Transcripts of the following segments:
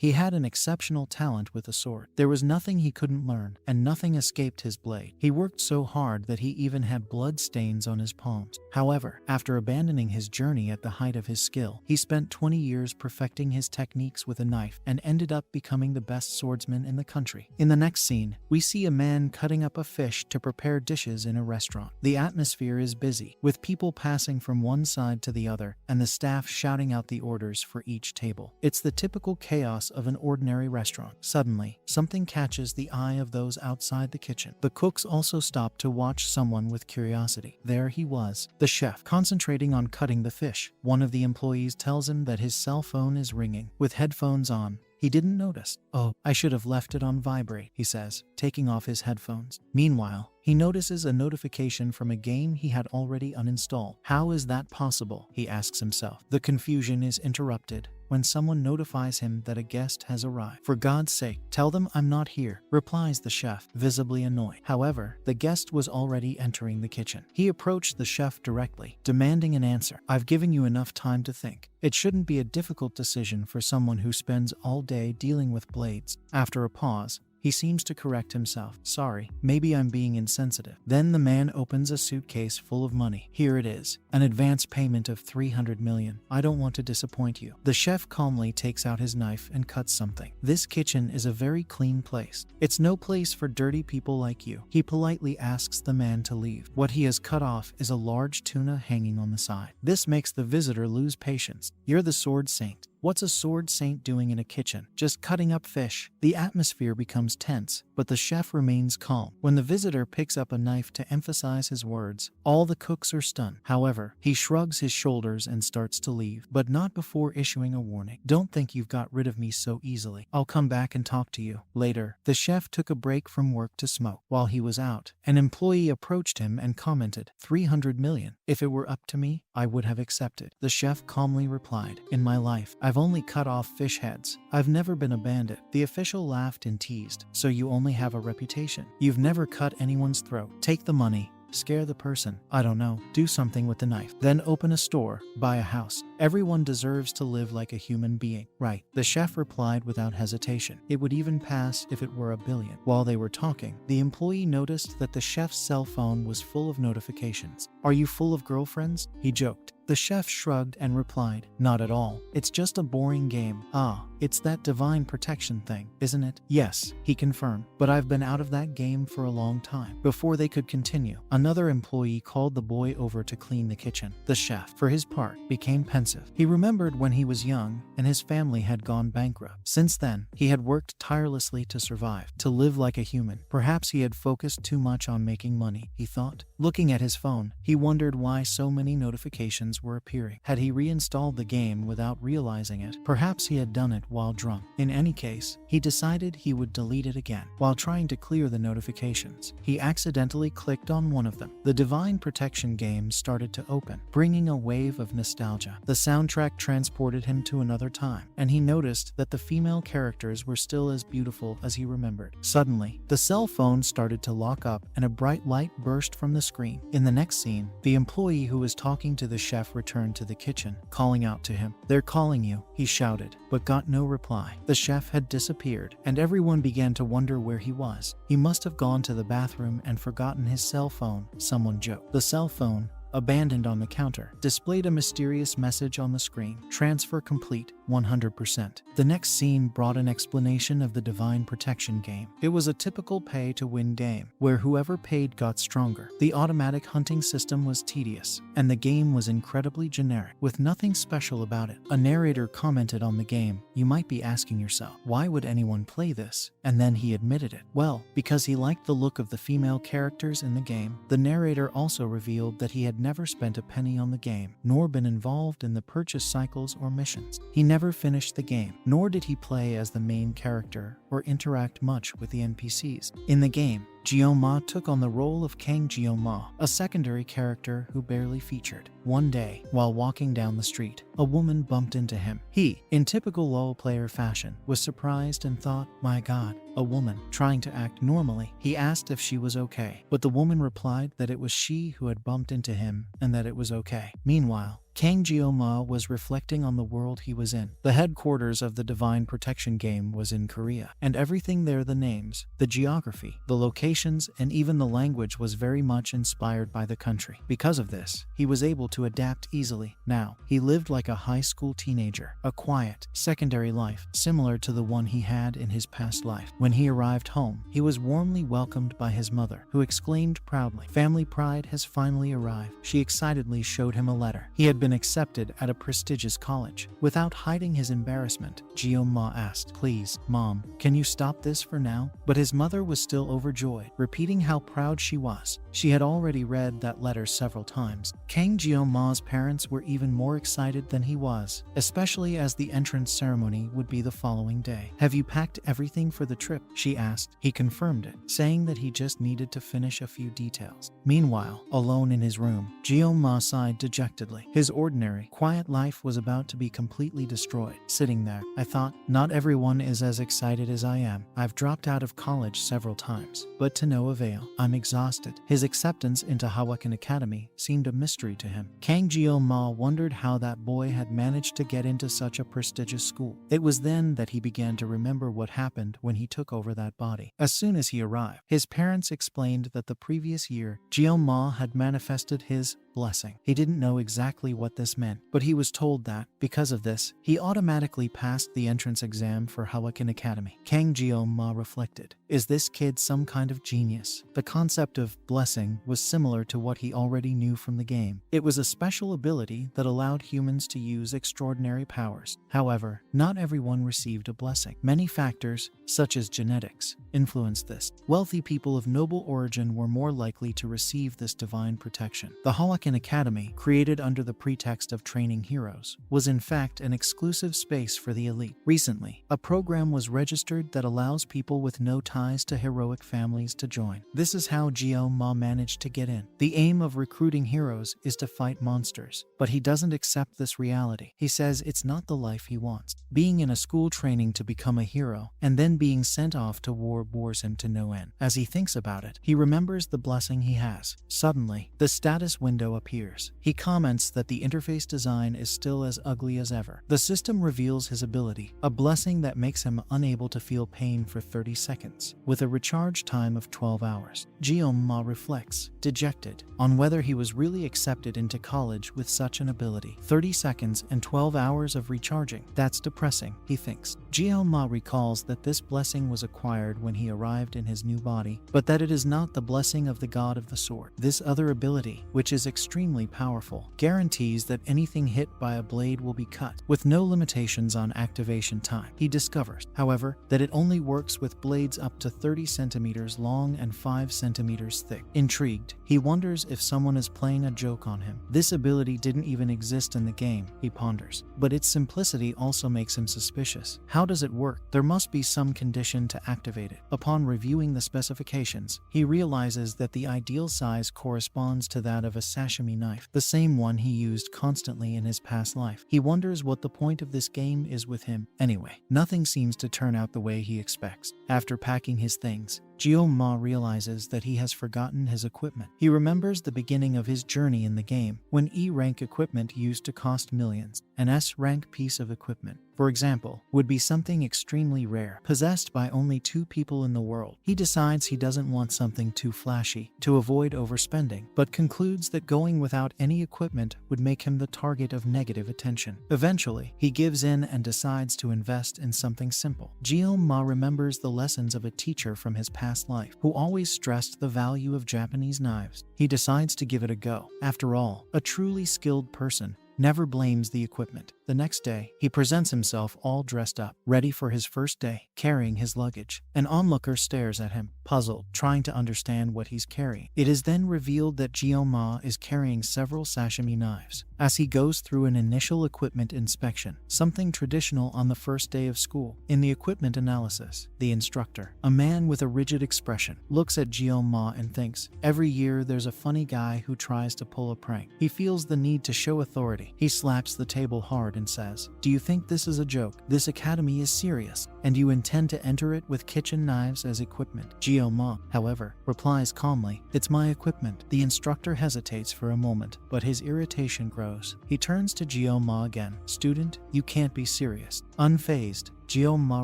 He had an exceptional talent with a sword. There was nothing he couldn't learn, and nothing escaped his blade. He worked so hard that he even had blood stains on his palms. However, after abandoning his journey at the height of his skill, he spent 20 years perfecting his techniques with a knife and ended up becoming the best swordsman in the country. In the next scene, we see a man cutting up a fish to prepare dishes in a restaurant. The atmosphere is busy, with people passing from one side to the other and the staff shouting out the orders for each table. It's the typical chaos of an ordinary restaurant. Suddenly, something catches the eye of those outside the kitchen. The cooks also stop to watch someone with curiosity. There he was, the chef, concentrating on cutting the fish. One of the employees tells him that his cell phone is ringing. With headphones on, he didn't notice. "Oh, I should have left it on vibrate," he says, taking off his headphones. Meanwhile, he notices a notification from a game he had already uninstalled. How is that possible? He asks himself. The confusion is interrupted when someone notifies him that a guest has arrived. "For God's sake, tell them I'm not here," replies the chef, visibly annoyed. However, the guest was already entering the kitchen. He approached the chef directly, demanding an answer. "I've given you enough time to think. It shouldn't be a difficult decision for someone who spends all day dealing with blades." After a pause, he seems to correct himself. "Sorry, maybe I'm being insensitive." Then the man opens a suitcase full of money. "Here it is, an advance payment of 300 million. I don't want to disappoint you." The chef calmly takes out his knife and cuts something. "This kitchen is a very clean place. It's no place for dirty people like you." He politely asks the man to leave. What he has cut off is a large tuna hanging on the side. This makes the visitor lose patience. "You're the sword saint. What's a sword saint doing in a kitchen? Just cutting up fish." The atmosphere becomes tense, but the chef remains calm. When the visitor picks up a knife to emphasize his words, all the cooks are stunned. However, he shrugs his shoulders and starts to leave, but not before issuing a warning. "Don't think you've got rid of me so easily. I'll come back and talk to you later." The chef took a break from work to smoke. While he was out, an employee approached him and commented, 300 million. "If it were up to me, I would have accepted." The chef calmly replied, "In my life, I've only cut off fish heads. I've never been a bandit." The official laughed and teased, "So you only have a reputation? You've never cut anyone's throat. Take the money. Scare the person. I don't know. Do something with the knife. Then open a store. Buy a house. Everyone deserves to live like a human being." "Right," the chef replied without hesitation. "It would even pass if it were a billion." While they were talking, the employee noticed that the chef's cell phone was full of notifications. "Are you full of girlfriends?" he joked. The chef shrugged and replied, "Not at all. It's just a boring game." "Ah, it's that divine protection thing, isn't it?" "Yes," he confirmed, "but I've been out of that game for a long time." Before they could continue, another employee called the boy over to clean the kitchen. The chef, for his part, became pensive. He remembered when he was young and his family had gone bankrupt. Since then, he had worked tirelessly to survive, to live like a human. Perhaps he had focused too much on making money, he thought. Looking at his phone, he wondered why so many notifications were appearing. Had he reinstalled the game without realizing it? Perhaps he had done it while drunk. In any case, he decided he would delete it again. While trying to clear the notifications, he accidentally clicked on one of them. The Divine Protection game started to open, bringing a wave of nostalgia. The soundtrack transported him to another time, and he noticed that the female characters were still as beautiful as he remembered. Suddenly, the cell phone started to lock up and a bright light burst from the screen. In the next scene, the employee who was talking to the chef returned to the kitchen, calling out to him. "They're calling you," he shouted, but got no reply. The chef had disappeared, and everyone began to wonder where he was. He must have gone to the bathroom and forgotten his cell phone, someone joked. The cell phone, abandoned on the counter, displayed a mysterious message on the screen. "Transfer complete, 100%. The next scene brought an explanation of the Divine Protection game. It was a typical pay-to-win game, where whoever paid got stronger. The automatic hunting system was tedious, and the game was incredibly generic, with nothing special about it. A narrator commented on the game. "You might be asking yourself, why would anyone play this?" And then he admitted it. Well, because he liked the look of the female characters in the game. The narrator also revealed that he had never spent a penny on the game, nor been involved in the purchase cycles or missions. He never finished the game, nor did he play as the main character or interact much with the NPCs. In the game, Jioma took on the role of Kang Jioma, a secondary character who barely featured. One day, while walking down the street, a woman bumped into him. He, in typical LoL player fashion, was surprised and thought, "My God, a woman." Trying to act normally, he asked if she was okay, but the woman replied that it was she who had bumped into him and that it was okay. Meanwhile, Kang Jeoma was reflecting on the world he was in. The headquarters of the Divine Protection game was in Korea, and everything there, the names, the geography, the locations, and even the language was very much inspired by the country. Because of this, he was able to adapt easily. Now, he lived like a high school teenager, a quiet, secondary life, similar to the one he had in his past life. When he arrived home, he was warmly welcomed by his mother, who exclaimed proudly, "Family pride has finally arrived." She excitedly showed him a letter. He had been accepted at a prestigious college. Without hiding his embarrassment, Jeoma asked, "Please, Mom, can you stop this for now?" But his mother was still overjoyed, repeating how proud she was. She had already read that letter several times. Kang Jeoma's parents were even more excited than he was, especially as the entrance ceremony would be the following day. "Have you packed everything for the trip?" she asked. He confirmed it, saying that he just needed to finish a few details. Meanwhile, alone in his room, Jeoma sighed dejectedly. His ordinary, quiet life was about to be completely destroyed. Sitting there, "I thought, not everyone is as excited as I am. I've dropped out of college several times, but to no avail. I'm exhausted." His acceptance into Hawakan Academy seemed a mystery to him. Kang Jeoma wondered how that boy had managed to get into such a prestigious school. It was then that he began to remember what happened when he took over that body. As soon as he arrived, his parents explained that the previous year, Jeoma had manifested his blessing. He didn't know exactly what this meant, but he was told that, because of this, he automatically passed the entrance exam for Hawakan Academy. Kang Jeoma reflected, "Is this kid some kind of genius?" The concept of blessing was similar to what he already knew from the game. It was a special ability that allowed humans to use extraordinary powers. However, not everyone received a blessing. Many factors, such as genetics, influenced this. Wealthy people of noble origin were more likely to receive this divine protection. The Hawakan Academy, created under the pretext of training heroes, was in fact an exclusive space for the elite. Recently, a program was registered that allows people with no ties to heroic families to join. This is how Jeoma managed to get in. The aim of recruiting heroes is to fight monsters, but he doesn't accept this reality. He says it's not the life he wants. Being in a school training to become a hero, and then being sent off to war bores him to no end. As he thinks about it, he remembers the blessing he has. Suddenly, the status window appears. He comments that the interface design is still as ugly as ever. The system reveals his ability, a blessing that makes him unable to feel pain for 30 seconds, with a recharge time of 12 hours. Jeoma reflects, dejected, on whether he was really accepted into college with such an ability. 30 seconds and 12 hours of recharging. That's depressing, he thinks. Jeoma recalls that this blessing was acquired when he arrived in his new body, but that it is not the blessing of the god of the sword. This other ability, which is extremely powerful, guarantees that anything hit by a blade will be cut, with no limitations on activation time. He discovers, however, that it only works with blades up to 30 centimeters long and 5 centimeters thick. Intrigued, he wonders if someone is playing a joke on him. This ability didn't even exist in the game, he ponders, but its simplicity also makes him suspicious. How does it work? There must be some condition to activate it. Upon reviewing the specifications, he realizes that the ideal size corresponds to that of a sashimi knife, the same one he used constantly in his past life. He wonders what the point of this game is with him. Anyway, nothing seems to turn out the way he expects. After packing his things, Jeoma realizes that he has forgotten his equipment. He remembers the beginning of his journey in the game, when E-rank equipment used to cost millions. An S-rank piece of equipment, for example, would be something extremely rare, possessed by only 2 people in the world. He decides he doesn't want something too flashy to avoid overspending, but concludes that going without any equipment would make him the target of negative attention. Eventually, he gives in and decides to invest in something simple. Jeoma remembers the lessons of a teacher from his past life, who always stressed the value of Japanese knives. He decides to give it a go. After all, a truly skilled person never blames the equipment. The next day, he presents himself all dressed up, ready for his first day, carrying his luggage. An onlooker stares at him, puzzled, trying to understand what he's carrying. It is then revealed that Jeoma is carrying several sashimi knives. As he goes through an initial equipment inspection, something traditional on the first day of school. In the equipment analysis, the instructor, a man with a rigid expression, looks at Jeoma and thinks, every year there's a funny guy who tries to pull a prank. He feels the need to show authority. He slaps the table hard student says, "Do you think this is a joke? This academy is serious, and you intend to enter it with kitchen knives as equipment?" Jio-ma, however, replies calmly, "It's my equipment." The instructor hesitates for a moment, but his irritation grows. He turns to Jio-ma again. "Student, you can't be serious." Unfazed, Jio-ma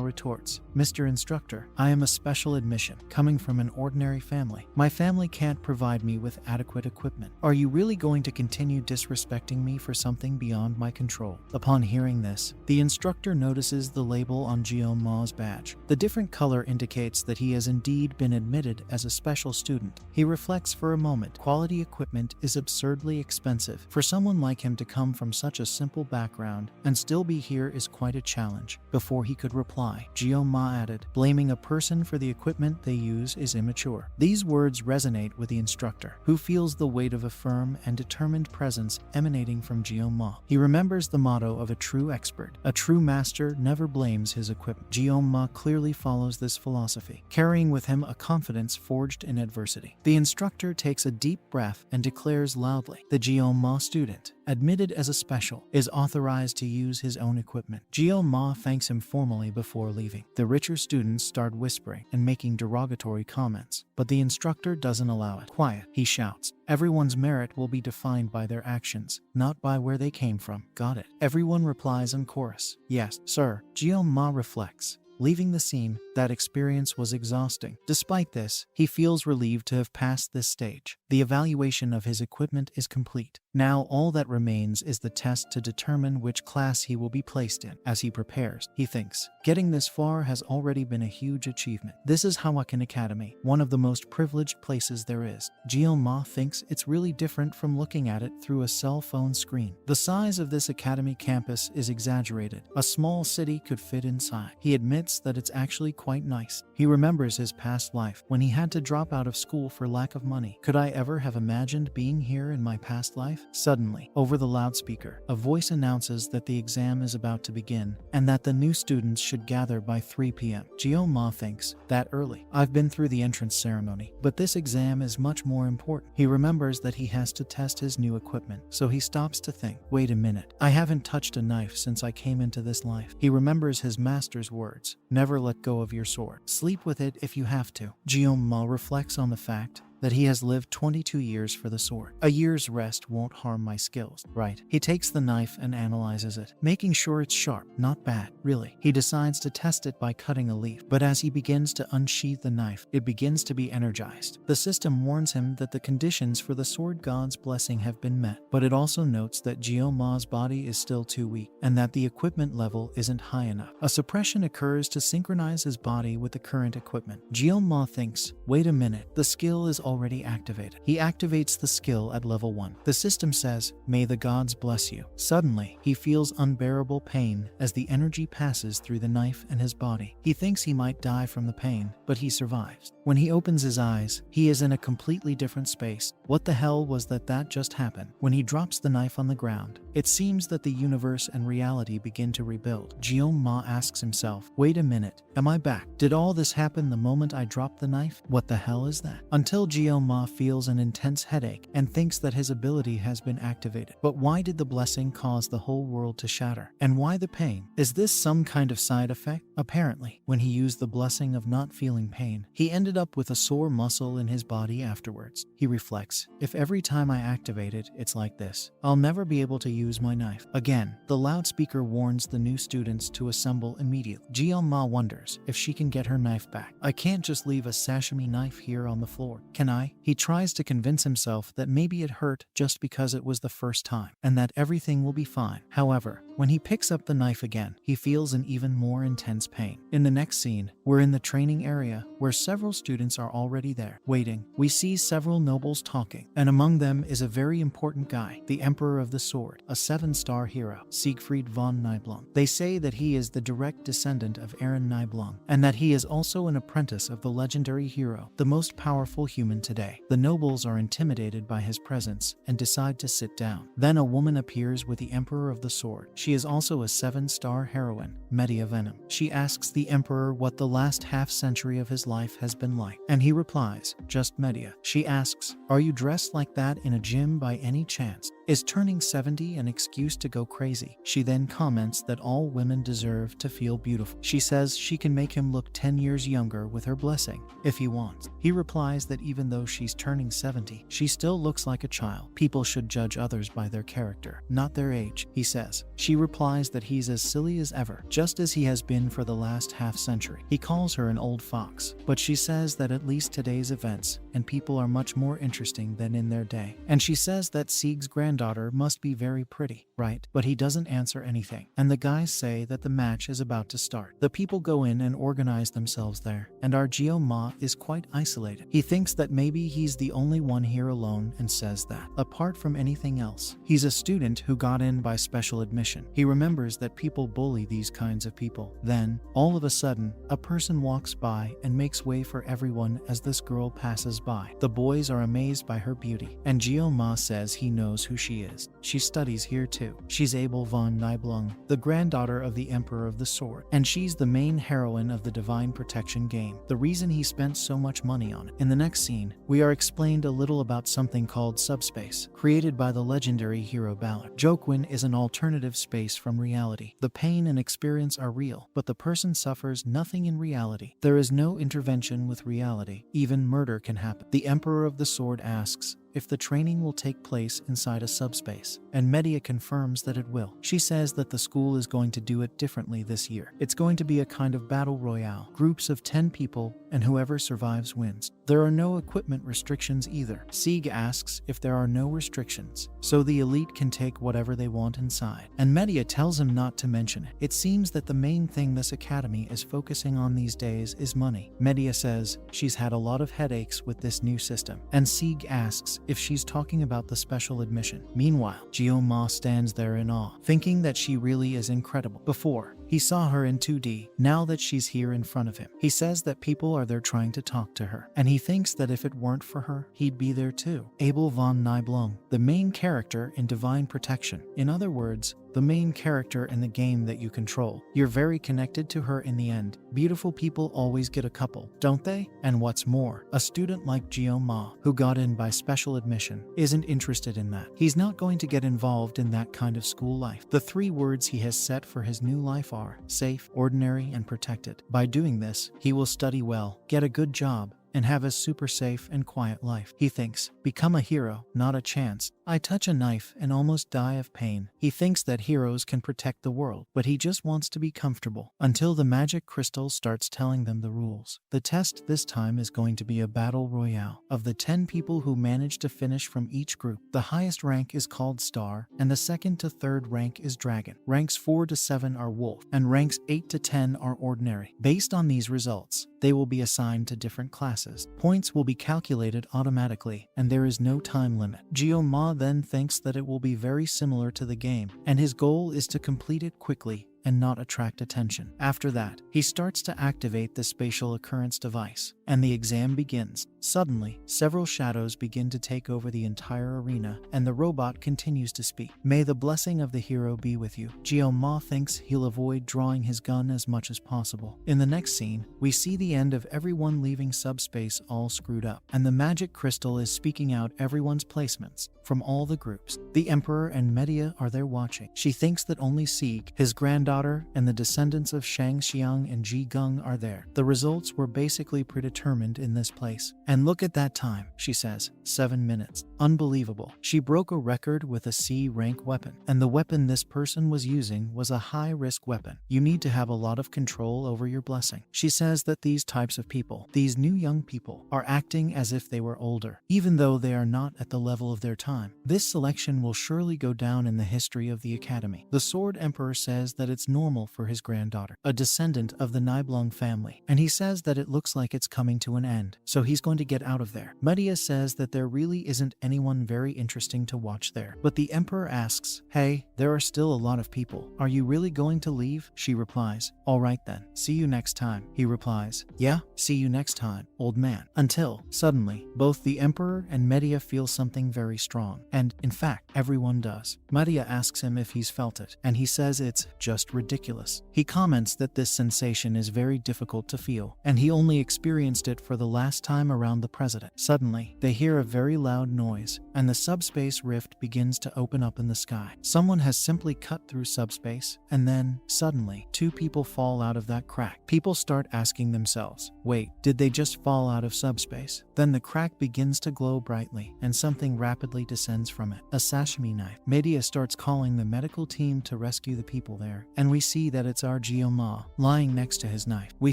retorts, "Mr. Instructor, I am a special admission, coming from an ordinary family. My family can't provide me with adequate equipment. Are you really going to continue disrespecting me for something beyond my control?" Upon hearing this, the instructor notices the label on Jio-ma's badge. The different color indicates that he has indeed been admitted as a special student. He reflects for a moment. Quality equipment is absurdly expensive. For someone like him to come from such a simple background and still be here is quite a challenge. Before he could reply, Jio-ma added, "Blaming a person for the equipment they use is immature." These words resonate with the instructor, who feels the weight of a firm and determined presence emanating from Jio-ma. He remembers the motto of a true expert: "A true master never blames his equipment." Jio-ma clearly follows this philosophy, carrying with him a confidence forged in adversity. The instructor takes a deep breath and declares loudly, "The Jio-ma student, admitted as a special, is authorized to use his own equipment." Jio-ma thanks him formally before leaving. The richer students start whispering and making derogatory comments, but the instructor doesn't allow it. "Quiet," he shouts. "Everyone's merit will be defined by their actions, not by where they came from. Got it?" Everyone replies in chorus, "Yes, sir." Jio-ma reflects. Leaving the scene, that experience was exhausting. Despite this, he feels relieved to have passed this stage. The evaluation of his equipment is complete. Now all that remains is the test to determine which class he will be placed in. As he prepares, he thinks, getting this far has already been a huge achievement. This is Hawakan Academy, one of the most privileged places there is. Jio-ma thinks it's really different from looking at it through a cell phone screen. The size of this academy campus is exaggerated. A small city could fit inside. He admits that it's actually quite nice. He remembers his past life, when he had to drop out of school for lack of money. Could I ever have imagined being here in my past life? Suddenly, over the loudspeaker, a voice announces that the exam is about to begin, and that the new students should gather by 3 p.m. Jio-ma thinks, "That early? I've been through the entrance ceremony, but this exam is much more important." He remembers that he has to test his new equipment, so he stops to think, "Wait a minute, I haven't touched a knife since I came into this life." He remembers his master's words, "Never let go of your sword. Sleep with it if you have to." Jio-ma reflects on the fact that he has lived 22 years for the sword. "A year's rest won't harm my skills, right?" He takes the knife and analyzes it, making sure it's sharp, not bad, really. He decides to test it by cutting a leaf, but as he begins to unsheath the knife, it begins to be energized. The system warns him that the conditions for the sword god's blessing have been met, but it also notes that Jio-ma's body is still too weak, and that the equipment level isn't high enough. A suppression occurs to synchronize his body with the current equipment. Jio-ma thinks, "Wait a minute, the skill is already activated." He activates the skill at level 1. The system says, "May the gods bless you." Suddenly, he feels unbearable pain as the energy passes through the knife and his body. He thinks he might die from the pain, but he survives. When he opens his eyes, he is in a completely different space. What the hell was that just happened? When he drops the knife on the ground, it seems that the universe and reality begin to rebuild. Jio-ma asks himself, "Wait a minute, am I back? Did all this happen the moment I dropped the knife? What the hell is that?" Until Jio-ma feels an intense headache and thinks that his ability has been activated. But why did the blessing cause the whole world to shatter? And why the pain? Is this some kind of side effect? Apparently, when he used the blessing of not feeling pain, he ended up with a sore muscle in his body afterwards. He reflects, "If every time I activate it, it's like this, I'll never be able to use my knife." Again, the loudspeaker warns the new students to assemble immediately. Jio-ma wonders if she can get her knife back. "I can't just leave a sashimi knife here on the floor, can I?" He tries to convince himself that maybe it hurt just because it was the first time, and that everything will be fine. However, when he picks up the knife again, he feels an even more intense pain. In the next scene, we're in the training area, where several students are already there, waiting. We see several nobles talking, and among them is a very important guy, the Emperor of the Sword, a 7-star hero, Siegfried von Nibelung. They say that he is the direct descendant of Aaron Nibelung, and that he is also an apprentice of the legendary hero, the most powerful human today. The nobles are intimidated by his presence and decide to sit down. Then a woman appears with the Emperor of the Sword. She is also a 7-star heroine, Medea Venom. She asks the Emperor what the last half-century of his life has been like, and he replies, "Just Medea." She asks, "Are you dressed like that in a gym by any chance?" Is turning 70 an excuse to go crazy? She then comments that all women deserve to feel beautiful. She says she can make him look 10 years younger with her blessing, if he wants. He replies that even though she's turning 70, she still looks like a child. People should judge others by their character, not their age, he says. She replies that he's as silly as ever, just as he has been for the last half-century. He calls her an old fox, but she says that at least today's events and people are much more interesting than in their day. And she says that Sieg's granddaughter must be very pretty, right? But he doesn't answer anything, and the guys say that the match is about to start. The people go in and organize themselves there, and our Ma is quite isolated. He thinks that maybe he's the only one here alone and says that, apart from anything else, he's a student who got in by special admission. He remembers that people bully these kinds of people. Then, all of a sudden, a person walks by and makes way for everyone as this girl passes by. The boys are amazed by her beauty, and Ma says he knows who she is. She studies here too. She's Abel von Nibelung, the granddaughter of the Emperor of the Sword, and she's the main heroine of the Divine Protection game, the reason he spent so much money on it. In the next scene, we are explained a little about something called subspace, created by the legendary hero Balor. Jokwin is an alternative space from reality. The pain and experience are real, but the person suffers nothing in reality. There is no intervention with reality. Even murder can happen. The Emperor of the Sword asks if the training will take place inside a subspace, and Medea confirms that it will. She says that the school is going to do it differently this year. It's going to be a kind of battle royale, groups of 10 people, and whoever survives wins. There are no equipment restrictions either. Sieg asks if there are no restrictions, so the elite can take whatever they want inside, and Medea tells him not to mention it. It seems that the main thing this academy is focusing on these days is money. Medea says she's had a lot of headaches with this new system, and Sieg asks if she's talking about the special admission. Meanwhile, Ma stands there in awe, thinking that she really is incredible. Before, he saw her in 2D. Now that she's here in front of him, he says that people are there trying to talk to her, and he thinks that if it weren't for her, he'd be there too. Abel von Nibelung, the main character in Divine Protection. In other words, the main character in the game that you control. You're very connected to her in the end. Beautiful people always get a couple, don't they? And what's more, a student like Ma, who got in by special admission, isn't interested in that. He's not going to get involved in that kind of school life. The 3 words he has set for his new life are safe, ordinary, and protected. By doing this, he will study well, get a good job, and have a super safe and quiet life. He thinks, become a hero, not a chance. I touch a knife and almost die of pain. He thinks that heroes can protect the world, but he just wants to be comfortable until the magic crystal starts telling them the rules. The test this time is going to be a battle royale. Of the 10 people who manage to finish from each group, the highest rank is called Star, and the 2nd to 3rd rank is Dragon. Ranks 4 to 7 are Wolf, and ranks 8 to 10 are Ordinary. Based on these results, they will be assigned to different classes. Points will be calculated automatically, and there is no time limit. Ma then thinks that it will be very similar to the game, and his goal is to complete it quickly and not attract attention. After that, he starts to activate the spatial occurrence device, and the exam begins. Suddenly, several shadows begin to take over the entire arena, and the robot continues to speak. May the blessing of the hero be with you. Ma thinks he'll avoid drawing his gun as much as possible. In the next scene, we see the end of everyone leaving subspace all screwed up, and the magic crystal is speaking out everyone's placements from all the groups. The Emperor and Medea are there watching. She thinks that only Sieg, his granddaughter, and the descendants of Shang Xiang and Ji Gung are there. The results were basically predetermined in this place. And look at that time, she says, 7 minutes. Unbelievable. She broke a record with a C rank weapon, and the weapon this person was using was a high-risk weapon. You need to have a lot of control over your blessing. She says that these types of people, these new young people, are acting as if they were older, even though they are not at the level of their time. This selection will surely go down in the history of the academy. The Sword Emperor says that it's normal for his granddaughter, a descendant of the Nibelung family, and he says that it looks like it's coming to an end, so he's going to get out of there. Medea says that there really isn't anyone very interesting to watch there, but the Emperor asks, hey, there are still a lot of people. Are you really going to leave? She replies, all right then, see you next time. He replies, yeah, see you next time, old man. Until, suddenly, both the Emperor and Medea feel something very strong, and, in fact, everyone does. Medea asks him if he's felt it, and he says it's just almost ridiculous. He comments that this sensation is very difficult to feel, and he only experienced it for the last time around the president. Suddenly, they hear a very loud noise, and the subspace rift begins to open up in the sky. Someone has simply cut through subspace, and then, suddenly, two people fall out of that crack. People start asking themselves, wait, did they just fall out of subspace? Then the crack begins to glow brightly, and something rapidly descends from it. A sashimi knife. Media starts calling the medical team to rescue the people there, and we see that it's our Gyo-ma lying next to his knife. We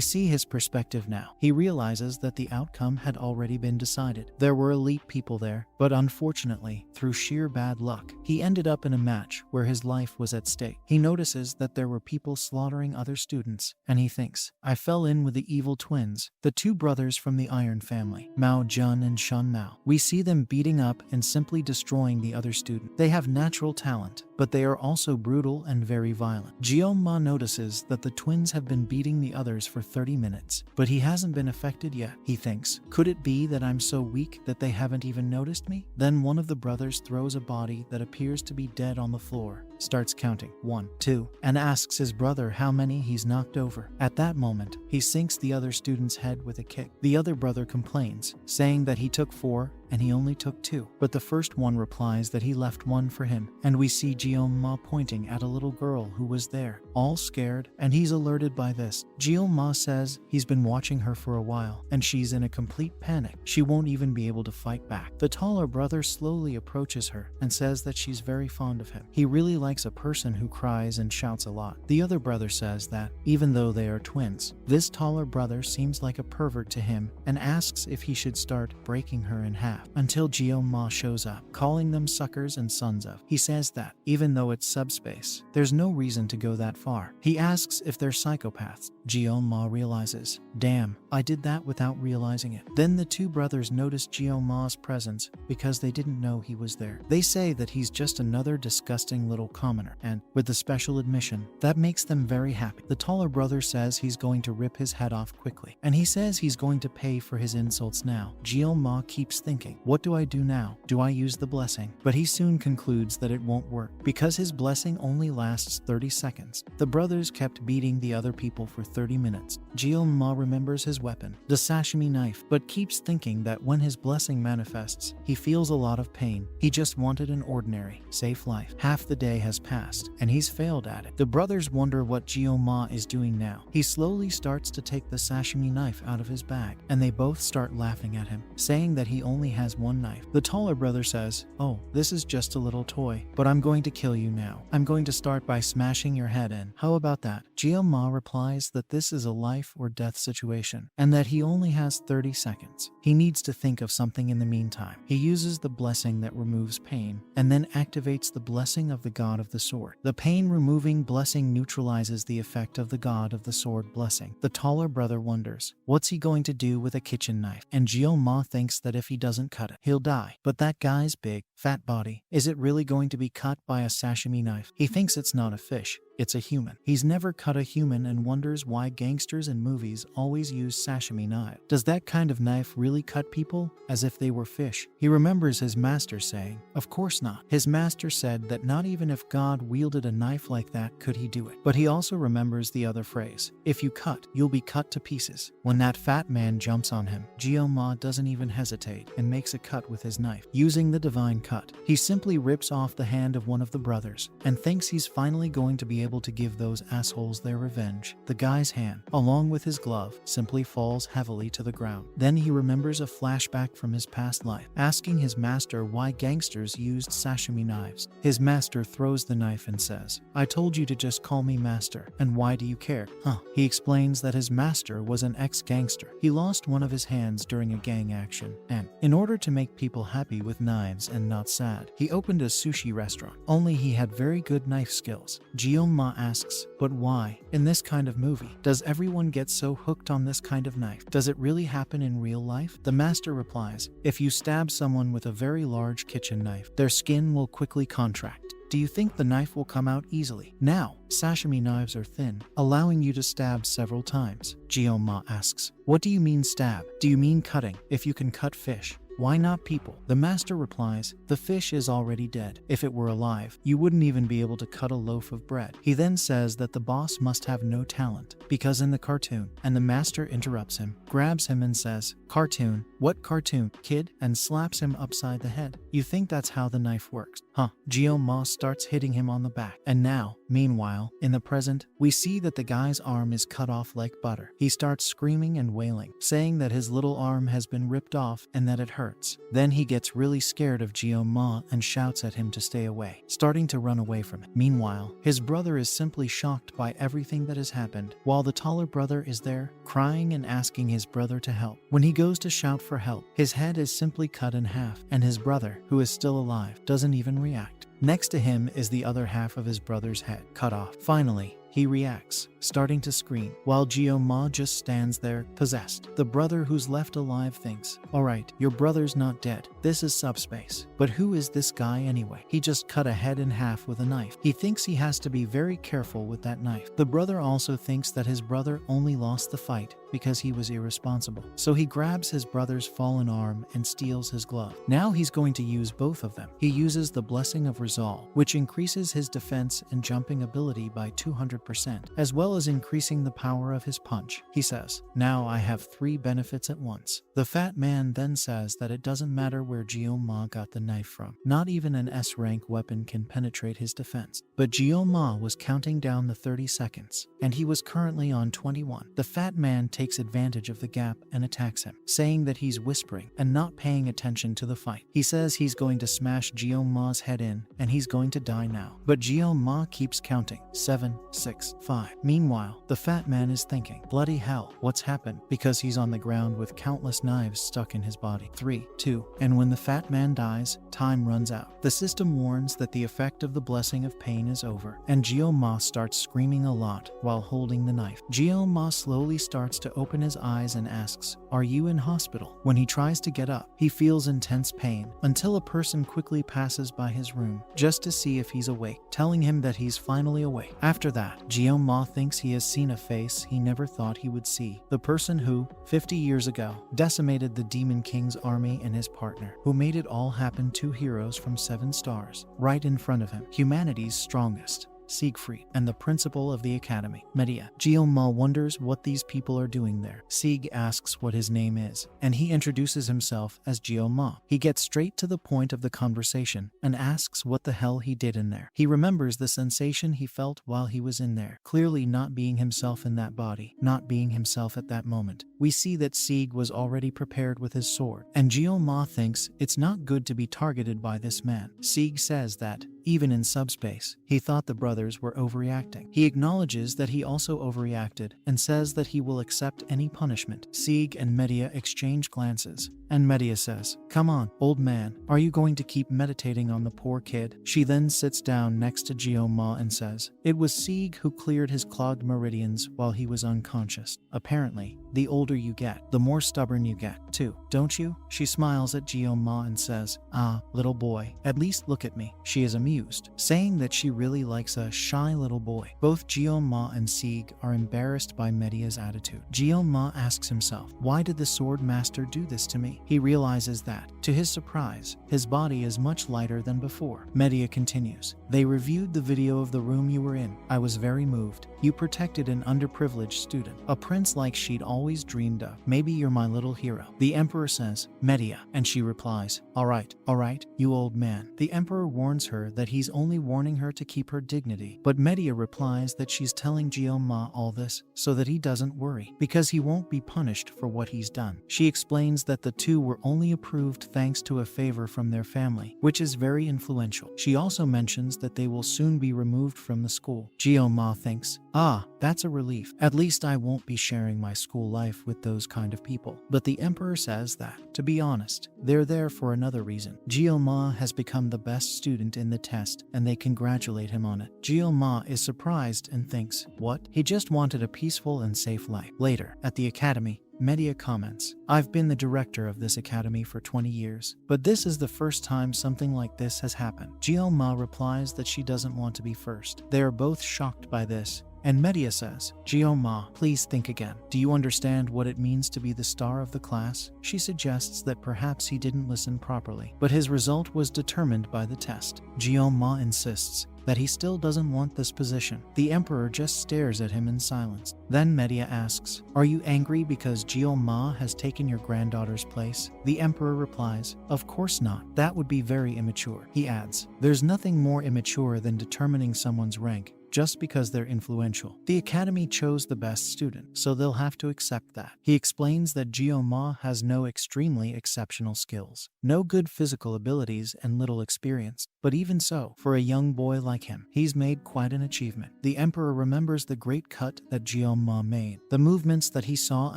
see his perspective now. He realizes that the outcome had already been decided. There were elite people there, but unfortunately, through sheer bad luck, he ended up in a match where his life was at stake. He notices that there were people slaughtering other students, and he thinks, I fell in with the evil twins, the two brothers from the Iron family, Mao Jun and Shun Mao. We see them beating up and simply destroying the other student. They have natural talent, but they are also brutal and very violent. Gyo-ma notices that the twins have been beating the others for 30 minutes, but he hasn't been affected yet. He thinks, could it be that I'm so weak that they haven't even noticed me? Then one of the brothers throws a body that appears to be dead on the floor, starts counting 1, 2, and asks his brother how many he's knocked over. At that moment, he sinks the other student's head with a kick. The other brother complains, saying that he took 4 and he only took 2, but the first one replies that he left 1 for him, and we see Gyo-ma pointing at a little girl who was there, all scared, and he's alerted by this. Gyo-ma says he's been watching her for a while, and she's in a complete panic. She won't even be able to fight back. The taller brother slowly approaches her and says that she's very fond of him. He really likes a person who cries and shouts a lot. The other brother says that, even though they are twins, this taller brother seems like a pervert to him and asks if he should start breaking her in half, until Gyo-ma shows up, calling them suckers and sons of. He says that, even though it's subspace, there's no reason to go that far. He asks if they're psychopaths. Gyo-ma realizes, damn, I did that without realizing it. Then the two brothers notice Gyo-ma's presence because they didn't know he was there. They say that he's just another disgusting little commoner, and with the special admission, that makes them very happy. The taller brother says he's going to rip his head off quickly, and he says he's going to pay for his insults now. Gyo-ma keeps thinking, what do I do now? Do I use the blessing? But he soon concludes that it won't work, because his blessing only lasts 30 seconds. The brothers kept beating the other people for 30 minutes. Gyo-ma remembers his weapon, the sashimi knife, but keeps thinking that when his blessing manifests, he feels a lot of pain. He just wanted an ordinary, safe life. Half the day has passed, and he's failed at it. The brothers wonder what Gyo-ma is doing now. He slowly starts to take the sashimi knife out of his bag, and they both start laughing at him, saying that he only has 1 knife. The taller brother says, oh, this is just a little toy, but I'm going to kill you now. I'm going to start by smashing your head in. How about that? Gyo-ma replies that this is a life or death situation, and that he only has 30 seconds. He needs to think of something in the meantime. He uses the blessing that removes pain, and then activates the blessing of the god of the sword. The pain-removing blessing neutralizes the effect of the god of the sword blessing. The taller brother wonders, what's he going to do with a kitchen knife? And Gyo-ma thinks that if he doesn't cut it, he'll die. But that guy's big, fat body, is it really going to be cut by a sashimi knife? He thinks it's not a fish. It's a human. He's never cut a human and wonders why gangsters in movies always use sashimi knife. Does that kind of knife really cut people as if they were fish? He remembers his master saying, of course not. His master said that not even if God wielded a knife like that could he do it. But he also remembers the other phrase, if you cut, you'll be cut to pieces. When that fat man jumps on him, Gyo-ma doesn't even hesitate and makes a cut with his knife. Using the divine cut, he simply rips off the hand of one of the brothers and thinks he's finally going to be able to give those assholes their revenge. The guy's hand, along with his glove, simply falls heavily to the ground. Then he remembers a flashback from his past life, asking his master why gangsters used sashimi knives. His master throws the knife and says, I told you to just call me master, and why do you care? He explains that his master was an ex-gangster. He lost one of his hands during a gang action, and in order to make people happy with knives and not sad, he opened a sushi restaurant. Only he had very good knife skills. Gyo-ma asks, but why? In this kind of movie, does everyone get so hooked on this kind of knife? Does it really happen in real life? The master replies, if you stab someone with a very large kitchen knife, their skin will quickly contract. Do you think the knife will come out easily? Now, sashimi knives are thin, allowing you to stab several times. Gyo-ma asks, what do you mean stab? Do you mean cutting? If you can cut fish, Why not people? The master replies, the fish is already dead. If it were alive, you wouldn't even be able to cut a loaf of bread. He then says that the boss must have no talent, because in the cartoon, and the master interrupts him, grabs him and says, cartoon? What cartoon, kid? And slaps him upside the head. You think that's how the knife works? Huh. Gyo-ma starts hitting him on the back. And now, meanwhile, in the present, we see that the guy's arm is cut off like butter. He starts screaming and wailing, saying that his little arm has been ripped off and that it hurts. Then he gets really scared of Gyo-ma and shouts at him to stay away, starting to run away from him. Meanwhile, his brother is simply shocked by everything that has happened, while the taller brother is there, crying and asking his brother to help. When he goes to shout for help, his head is simply cut in half, and his brother, who is still alive, doesn't even react. Next to him is the other half of his brother's head, cut off. Finally, he reacts, starting to scream, while Gyo-ma just stands there, possessed. The brother who's left alive thinks, alright, your brother's not dead. This is subspace. But who is this guy anyway? He just cut a head in half with a knife. He thinks he has to be very careful with that knife. The brother also thinks that his brother only lost the fight because he was irresponsible. So he grabs his brother's fallen arm and steals his glove. Now he's going to use both of them. He uses the Blessing of Resolve, which increases his defense and jumping ability by 200%, as well as increasing the power of his punch. He says, now I have 3 benefits at once. The fat man then says that it doesn't matter where Gyo-ma got the knife from. Not even an S-rank weapon can penetrate his defense. But Gyo-ma was counting down the 30 seconds, and he was currently on 21. The fat man takes advantage of the gap and attacks him, saying that he's whispering and not paying attention to the fight. He says he's going to smash Gyo-ma's head in, and he's going to die now. But Gyo-ma keeps counting. 7, 6, 5. Meanwhile, the fat man is thinking, bloody hell, what's happened? Because he's on the ground with countless knives stuck in his body. 3, 2, and when the fat man dies, time runs out. The system warns that the effect of the blessing of pain is over, and Gyo-ma starts screaming a lot while holding the knife. Gyo-ma slowly starts to open his eyes and asks, are you in hospital? When he tries to get up, he feels intense pain until a person quickly passes by his room just to see if he's awake, telling him that he's finally awake. After that, Gyo-ma thinks he has seen a face he never thought he would see. The person who, 50 years ago, decimated the Demon King's army and his partner, who made it all happen, 2 heroes from 7 stars, right in front of him. Humanity's strongest, Siegfried, and the principal of the academy, Medea. Gyo-ma wonders what these people are doing there. Sieg asks what his name is, and he introduces himself as Gyo-ma. He gets straight to the point of the conversation and asks what the hell he did in there. He remembers the sensation he felt while he was in there, clearly not being himself in that body, not being himself at that moment. We see that Sieg was already prepared with his sword, and Gyo-ma thinks it's not good to be targeted by this man. Sieg says that, even in subspace, he thought the brothers were overreacting. He acknowledges that he also overreacted and says that he will accept any punishment. Sieg and Medea exchange glances, and Medea says, come on, old man, are you going to keep meditating on the poor kid? She then sits down next to Gyo-ma and says, it was Sieg who cleared his clogged meridians while he was unconscious. Apparently, the older you get, the more stubborn you get, too, don't you? She smiles at Gyo-ma and says, ah, little boy, at least look at me. She is amused, saying that she really likes a shy little boy. Both Gyo-ma and Sieg are embarrassed by Medea's attitude. Gyo-ma asks himself, why did the sword master do this to me? He realizes that, to his surprise, his body is much lighter than before. Medea continues, they reviewed the video of the room you were in. I was very moved. You protected an underprivileged student, a prince like she'd always dreamed of. Maybe you're my little hero. The emperor says, Medea, and she replies, all right, you old man. The emperor warns her that he's only warning her to keep her dignity, but Medea replies that she's telling Gyo-ma all this so that he doesn't worry, because he won't be punished for what he's done. She explains that the two were only approved thanks to a favor from their family, which is very influential. She also mentions that they will soon be removed from the school. Gyo-ma thinks, ah, that's a relief. At least I won't be sharing my school life with those kind of people. But the emperor says that, to be honest, they're there for another reason. Gyo-ma has become the best student in the test, and they congratulate him on it. Gyo-ma is surprised and thinks, what? He just wanted a peaceful and safe life. Later, at the academy, Medea comments, I've been the director of this academy for 20 years, but this is the first time something like this has happened. Gyo-ma replies that she doesn't want to be first. They are both shocked by this, and Media says, "Geo-ma, please think again. Do you understand what it means to be the star of the class?" She suggests that perhaps he didn't listen properly, but his result was determined by the test. Geo-ma insists that he still doesn't want this position. The emperor just stares at him in silence. Then Media asks, "Are you angry because Geo-ma has taken your granddaughter's place?" The emperor replies, "Of course not. That would be very immature." He adds, "There's nothing more immature than determining someone's rank just because they're influential. The academy chose the best student, so they'll have to accept that." He explains that Geo-ma has no extremely exceptional skills, no good physical abilities, and little experience. But even so, for a young boy like him, he's made quite an achievement. The emperor remembers the great cut that Geo-ma made, the movements that he saw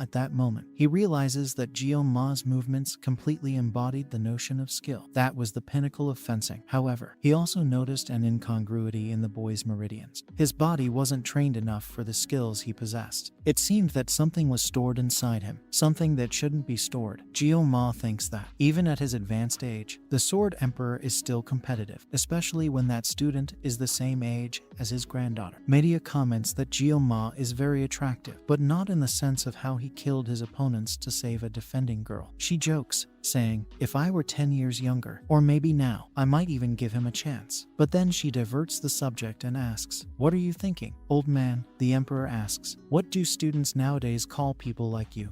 at that moment. He realizes that Geo-ma's movements completely embodied the notion of skill. That was the pinnacle of fencing. However, he also noticed an incongruity in the boy's meridians. His body wasn't trained enough for the skills he possessed. It seemed that something was stored inside him, something that shouldn't be stored. Geo-ma thinks that, even at his advanced age, the Sword Emperor is still competitive, especially when that student is the same age as his granddaughter. Media comments that Geo-ma is very attractive, but not in the sense of how he killed his opponents to save a defending girl. She jokes, saying, "If I were 10 years younger, or maybe now, I might even give him a chance." But then she diverts the subject and asks, "What are you thinking, old man?" The emperor asks, "What do students nowadays call people like you?"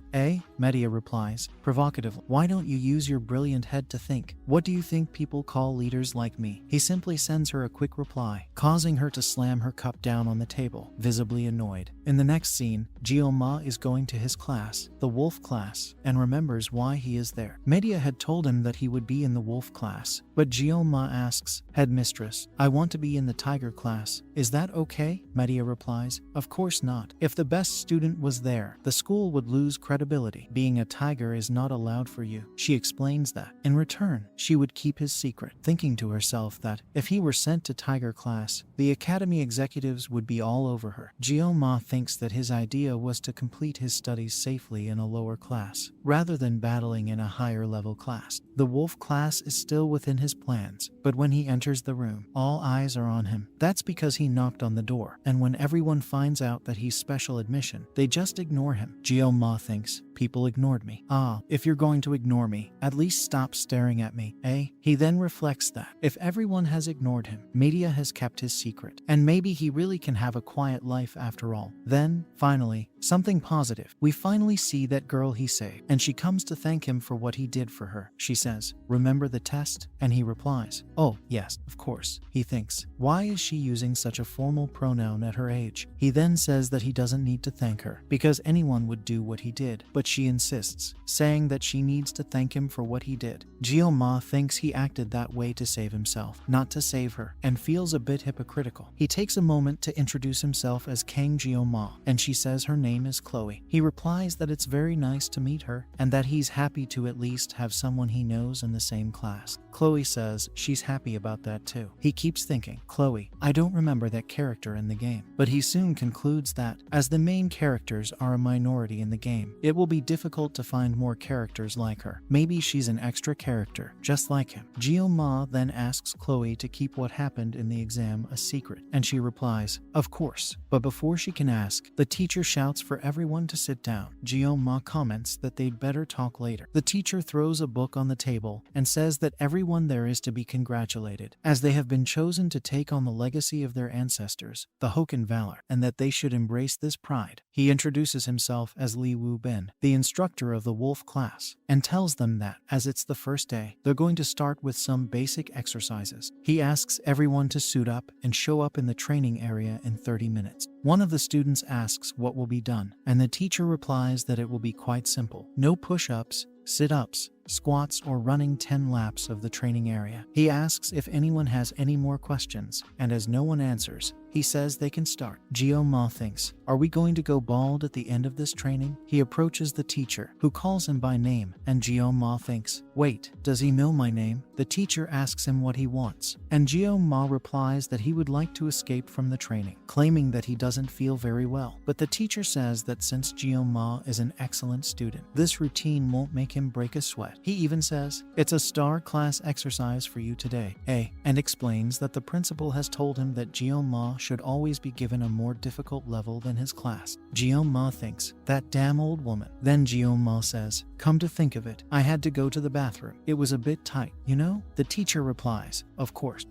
Media replies, provocatively, "Why don't you use your brilliant head to think? What do you think people call leaders like me?" He simply sends her a quick reply, causing her to slam her cup down on the table, visibly annoyed. In the next scene, Geo-ma is going to his class, the wolf class, and remembers why he is there. Media had told him that he would be in the wolf class, but Geo-ma asks, "Headmistress, I want to be in the tiger class. Is that okay?" Media replies, "Of course not. If the best student was there, the school would lose credibility. Being a tiger is not allowed for you." She explains that, in return, she would keep his secret, thinking to herself that, if he were sent to tiger class, the academy executives would be all over her. Geo-ma thinks that his idea was to complete his studies safely in a lower class, rather than battling in a higher level class. The wolf class is still within his plans, but when he enters the room, all eyes are on him. That's because he knocked on the door, and when everyone finds out that he's special admission, they just ignore him. Geo-ma thinks, "People ignored me. If you're going to ignore me, at least stop staring at me, eh?" He then reflects that, if everyone has ignored him, Media has kept his secret, and maybe he really can have a quiet life after all. Then, finally, something positive. We finally see that girl he saved, and she comes to thank him for what he did for her. She says, "Remember the test?" And he replies, "Oh, yes, of course." He thinks, why is she using such a formal pronoun at her age? He then says that he doesn't need to thank her, because anyone would do what he did, but she insists, saying that she needs to thank him for what he did. Geo-ma thinks he acted that way to save himself, not to save her, and feels a bit hypocritical. He takes a moment to introduce himself as Kang Geo-ma, and she says her name is Chloe. He replies that it's very nice to meet her, and that he's happy to at least have someone he knows in the same class. Chloe says she's happy about that too. He keeps thinking, Chloe, I don't remember that character in the game. But he soon concludes that, as the main characters are a minority in the game, it will be difficult to find more characters like her. Maybe she's an extra character, just like him. Geo-ma then asks Chloe to keep what happened in the exam a secret, and she replies, "Of course." But before she can ask, the teacher shouts for everyone to sit down. Geo-ma comments that they'd better talk later. The teacher throws a book on the table and says that everyone there is to be congratulated, as they have been chosen to take on the legacy of their ancestors, the Hokan Valor, and that they should embrace this pride. He introduces himself as Li Wu-bin, the instructor of the wolf class, and tells them that, as it's the first day, they're going to start with some basic exercises. He asks everyone to suit up and show up in the training area in 30 minutes. One of the students asks what will be done, and the teacher replies that it will be quite simple. No push-ups, sit-ups, squats, or running 10 laps of the training area. He asks if anyone has any more questions, and as no one answers, he says they can start. Geo-ma thinks, are we going to go bald at the end of this training? He approaches the teacher, who calls him by name, and Geo-ma thinks, wait, does he know my name? The teacher asks him what he wants, and Geo-ma replies that he would like to escape from the training, claiming that he doesn't feel very well. But the teacher says that since Geo-ma is an excellent student, this routine won't make him break a sweat. He even says, it's a star class exercise for you today, and explains that the principal has told him that Geo-ma should always be given a more difficult level than his class. Jeon-ma thinks, that damn old woman. Then Jeon-ma says, come to think of it, I had to go to the bathroom. It was a bit tight, you know? The teacher replies, of course.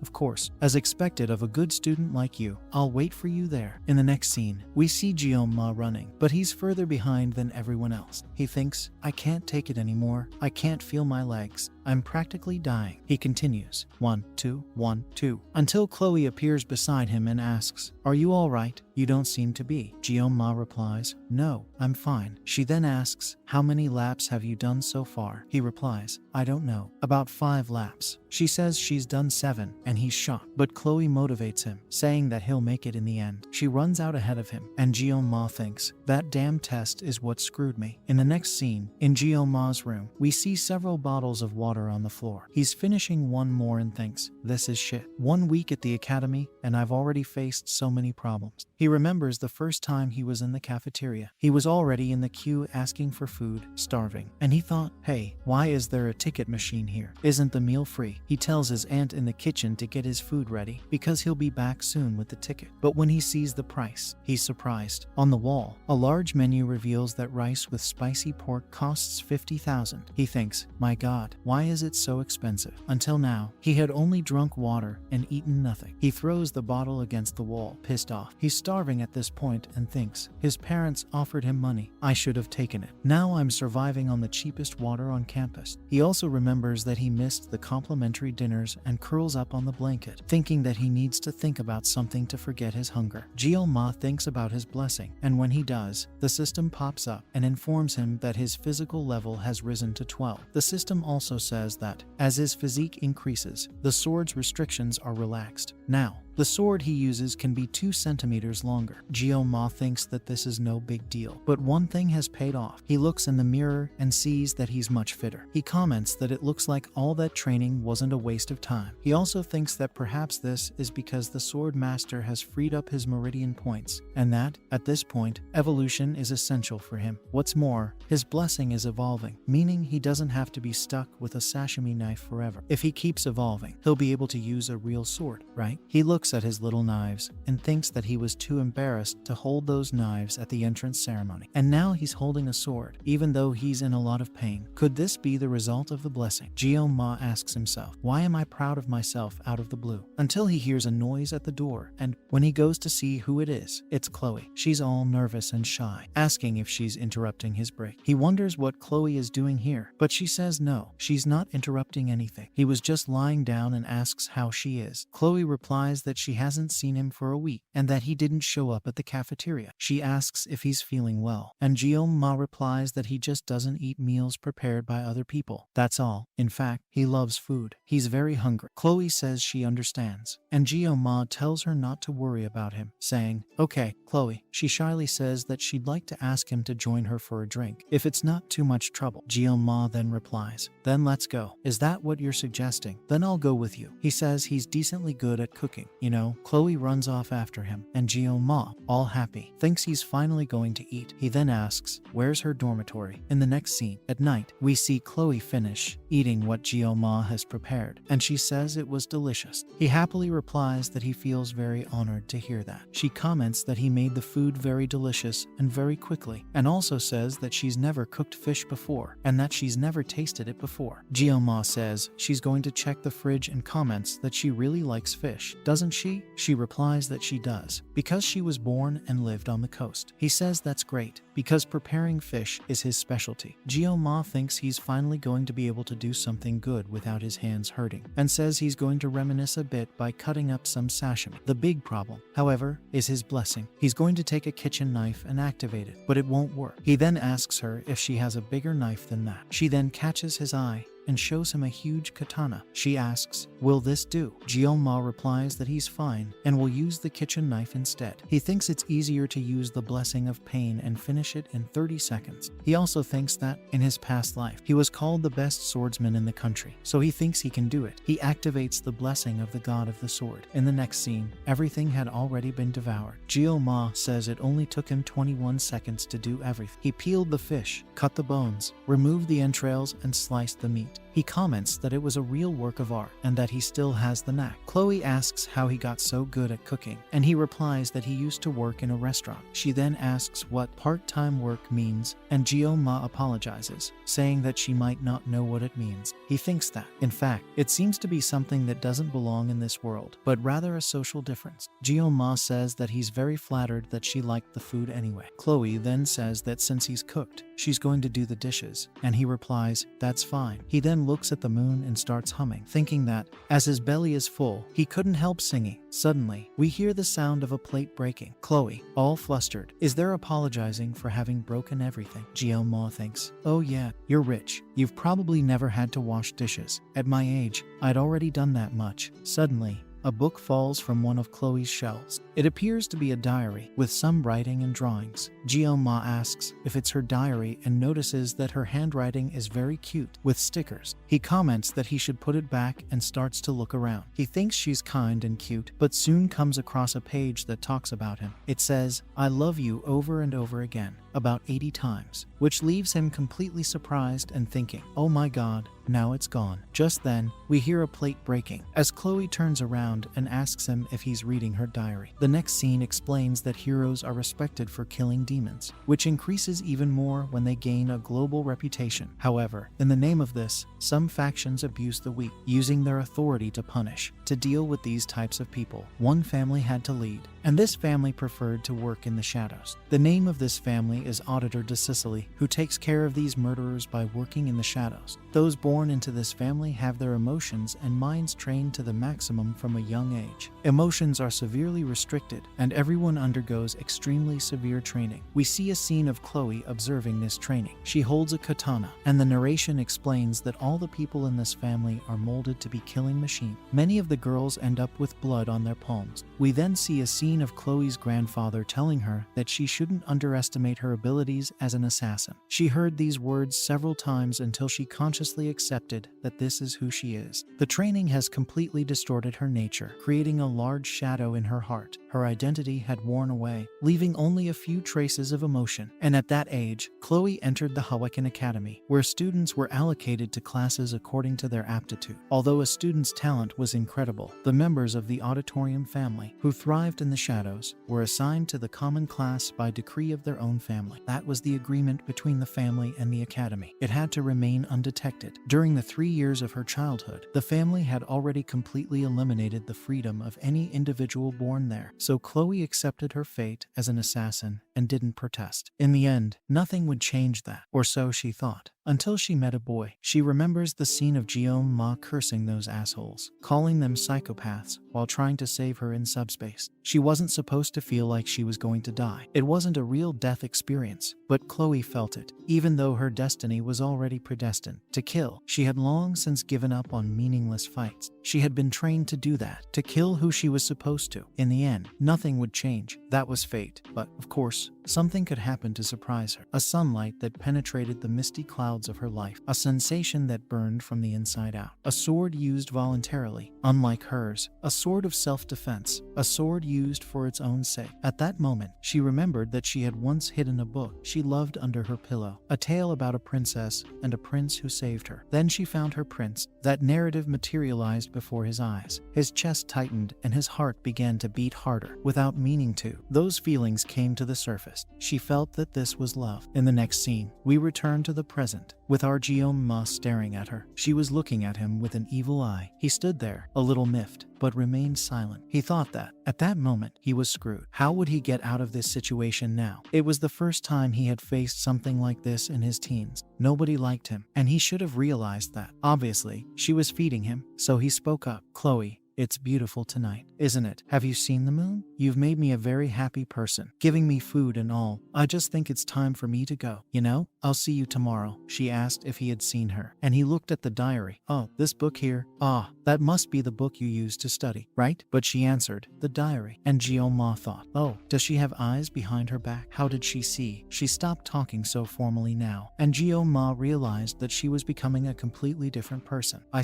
As expected of a good student like you, I'll wait for you there. In the next scene, we see Jeon-ma running, but he's further behind than everyone else. He thinks, I can't take it anymore. I can't feel my legs. I'm practically dying. He continues, 1, 2, 1, 2, until Chloe appears beside him and asks, are you all right? You don't seem to be. Jeon-ma replies, no, I'm fine. She then asks, how many laps have you done so far? He replies, I don't know. About 5 laps. She says she's done 7, and he's shocked. But Chloe motivates him, saying that he'll make it in the end. She runs out ahead of him, and Jeon-ma thinks, that damn test is what screwed me. In the next scene, in Jeon-ma's room, we see several bottles of water on the floor. He's finishing one more and thinks, this is shit. 1 week at the academy, and I've already faced so many problems. He remembers the first time he was in the cafeteria. He was already in the queue asking for food, starving. And he thought, hey, why is there a ticket machine here? Isn't the meal free? He tells his aunt in the kitchen to get his food ready, because he'll be back soon with the ticket. But when he sees the price, he's surprised. On the wall, a large menu reveals that rice with spicy pork costs 50,000. He thinks, my God, why is it so expensive? Until now, he had only drunk water and eaten nothing. He throws the bottle against the wall, pissed off. He's starving at this point and thinks, his parents offered him money. I should have taken it. Now I'm surviving on the cheapest water on campus. He also remembers that he missed the complimentary dinners and curls up on the blanket, thinking that he needs to think about something to forget his hunger. Jeon-ma thinks about his blessing, and when he does, the system pops up and informs him that his physical level has risen to 12. The system also says that, as his physique increases, the sword's restrictions are relaxed. Now, the sword he uses can be 2 centimeters longer. Jeon-ma thinks that this is no big deal, but one thing has paid off. He looks in the mirror and sees that he's much fitter. He comments that it looks like all that training wasn't a waste of time. He also thinks that perhaps this is because the sword master has freed up his meridian points, and that, at this point, evolution is essential for him. What's more, his blessing is evolving, meaning he doesn't have to be stuck with a sashimi knife forever. If he keeps evolving, he'll be able to use a real sword, right? He looks at his little knives and thinks that he was too embarrassed to hold those knives at the entrance ceremony. And now he's holding a sword, even though he's in a lot of pain. Could this be the result of the blessing? Jeon-ma asks himself, why am I proud of myself out of the blue? Until he hears a noise at the door, and when he goes to see who it is, it's Chloe. She's all nervous and shy, asking if she's interrupting his break. He wonders what Chloe is doing here, but she says no, she's not interrupting anything. He was just lying down and asks how she is. Chloe replies that she hasn't seen him for a week and that he didn't show up at the cafeteria. She asks if he's feeling well, and Jeon-ma replies that he just doesn't eat meals prepared by other people. That's all. In fact, he loves food. He's very hungry. Chloe says she understands, and Jeon-ma tells her not to worry about him, saying, okay, Chloe. She shyly says that she'd like to ask him to join her for a drink, if it's not too much trouble. Jeon-ma then replies, then let's go. Is that what you're suggesting? Then I'll go with you. He says he's decently good at cooking. You know, Chloe runs off after him, and Jeon-ma, all happy, thinks he's finally going to eat. He then asks, where's her dormitory? In the next scene, at night, we see Chloe finish eating what Jeon-ma has prepared, and she says it was delicious. He happily replies that he feels very honored to hear that. She comments that he made the food very delicious and very quickly, and also says that she's never cooked fish before, and that she's never tasted it before. Jeon-ma says she's going to check the fridge and comments that she really likes fish, doesn't she? She replies that she does, because she was born and lived on the coast. He says that's great, because preparing fish is his specialty. Jeon-ma thinks he's finally going to be able to do something good without his hands hurting, and says he's going to reminisce a bit by cutting up some sashimi. The big problem, however, is his blessing. He's going to take a kitchen knife and activate it, but it won't work. He then asks her if she has a bigger knife than that. She then catches his eye and shows him a huge katana. She asks, will this do? Jeon-ma replies that he's fine and will use the kitchen knife instead. He thinks it's easier to use the blessing of pain and finish it in 30 seconds. He also thinks that, in his past life, he was called the best swordsman in the country, so he thinks he can do it. He activates the blessing of the god of the sword. In the next scene, everything had already been devoured. Jeon-ma says it only took him 21 seconds to do everything. He peeled the fish, cut the bones, removed the entrails, and sliced the meat. He He comments that it was a real work of art and that he still has the knack. Chloe asks how he got so good at cooking, and he replies that he used to work in a restaurant. She then asks what part-time work means, and Jio-ma apologizes, saying that she might not know what it means. He thinks that, in fact, it seems to be something that doesn't belong in this world, but rather a social difference. Jio-ma says that he's very flattered that she liked the food anyway. Chloe then says that since he's cooked, she's going to do the dishes, and he replies, that's fine. He then looks at the moon and starts humming, thinking that, as his belly is full, he couldn't help singing. Suddenly, we hear the sound of a plate breaking. Chloe, all flustered, is there apologizing for having broken everything. Jio-ma thinks, oh yeah, you're rich. You've probably never had to wash dishes. At my age, I'd already done that much. Suddenly, a book falls from one of Chloe's shelves. It appears to be a diary with some writing and drawings. Jio-ma asks if it's her diary and notices that her handwriting is very cute with stickers. He comments that he should put it back and starts to look around. He thinks she's kind and cute, but soon comes across a page that talks about him. It says, I love you over and over again, about 80 times, which leaves him completely surprised and thinking, oh my god, now it's gone. Just then, we hear a plate breaking as Chloe turns around and asks him if he's reading her diary. The next scene explains that heroes are respected for killing demons, which increases even more when they gain a global reputation. However, in the name of this, some factions abuse the weak, using their authority to punish. To deal with these types of people, one family had to lead, and this family preferred to work in the shadows. The name of this family is Auditor de Sicily, who takes care of these murderers by working in the shadows. Those born into this family have their emotions and minds trained to the maximum from a young age. Emotions are severely restricted, and everyone undergoes extremely severe training. We see a scene of Chloe observing this training. She holds a katana, and the narration explains that all the people in this family are molded to be killing machines. Many of the girls end up with blood on their palms. We then see a scene of Chloe's grandfather telling her that she shouldn't underestimate her abilities as an assassin. She heard these words several times until she consciously accepted that this is who she is. The training has completely distorted her nature, creating a large shadow in her heart. Her identity had worn away, leaving only a few traces of emotion. And at that age, Chloe entered the Hawakan Academy, where students were allocated to classes according to their aptitude. Although a student's talent was incredible, the members of the auditorium family, who thrived in the shadows, were assigned to the common class by decree of their own family. That was the agreement between the family and the academy. It had to remain undetected. During the 3 years of her childhood, the family had already completely eliminated the freedom of any individual born there, so Chloe accepted her fate as an assassin and didn't protest. In the end, nothing would change that, or so she thought. Until she met a boy. She remembers the scene of Jio-ma cursing those assholes, calling them psychopaths while trying to save her in subspace. She wasn't supposed to feel like she was going to die. It wasn't a real death experience, but Chloe felt it, even though her destiny was already predestined to kill. She had long since given up on meaningless fights. She had been trained to do that, to kill who she was supposed to. In the end, nothing would change. That was fate. But, of course, something could happen to surprise her. A sunlight that penetrated the misty clouds of her life. A sensation that burned from the inside out. A sword used voluntarily, unlike hers. A sword of self-defense. A sword used for its own sake. At that moment, she remembered that she had once hidden a book she loved under her pillow. A tale about a princess and a prince who saved her. Then she found her prince. That narrative materialized before his eyes. His chest tightened and his heart began to beat harder. Without meaning to, those feelings came to the surface. She felt that this was love. In the next scene, we return to the present, with our Jio-ma staring at her. She was looking at him with an evil eye. He stood there, a little miffed, but remained silent. He thought that, at that moment, he was screwed. How would he get out of this situation now? It was the first time he had faced something like this in his teens. Nobody liked him, and he should have realized that. Obviously, she was feeding him, so he spoke up. Chloe, it's beautiful tonight, isn't it? Have you seen the moon? You've made me a very happy person, giving me food and all. I just think it's time for me to go. You know, I'll see you tomorrow. She asked if he had seen her, and he looked at the diary. Oh, this book here? Ah, that must be the book you used to study, right? But she answered, the diary. And Jio-ma thought, oh, does she have eyes behind her back? How did she see? She stopped talking so formally now, and Jio-ma realized that she was becoming a completely different person. I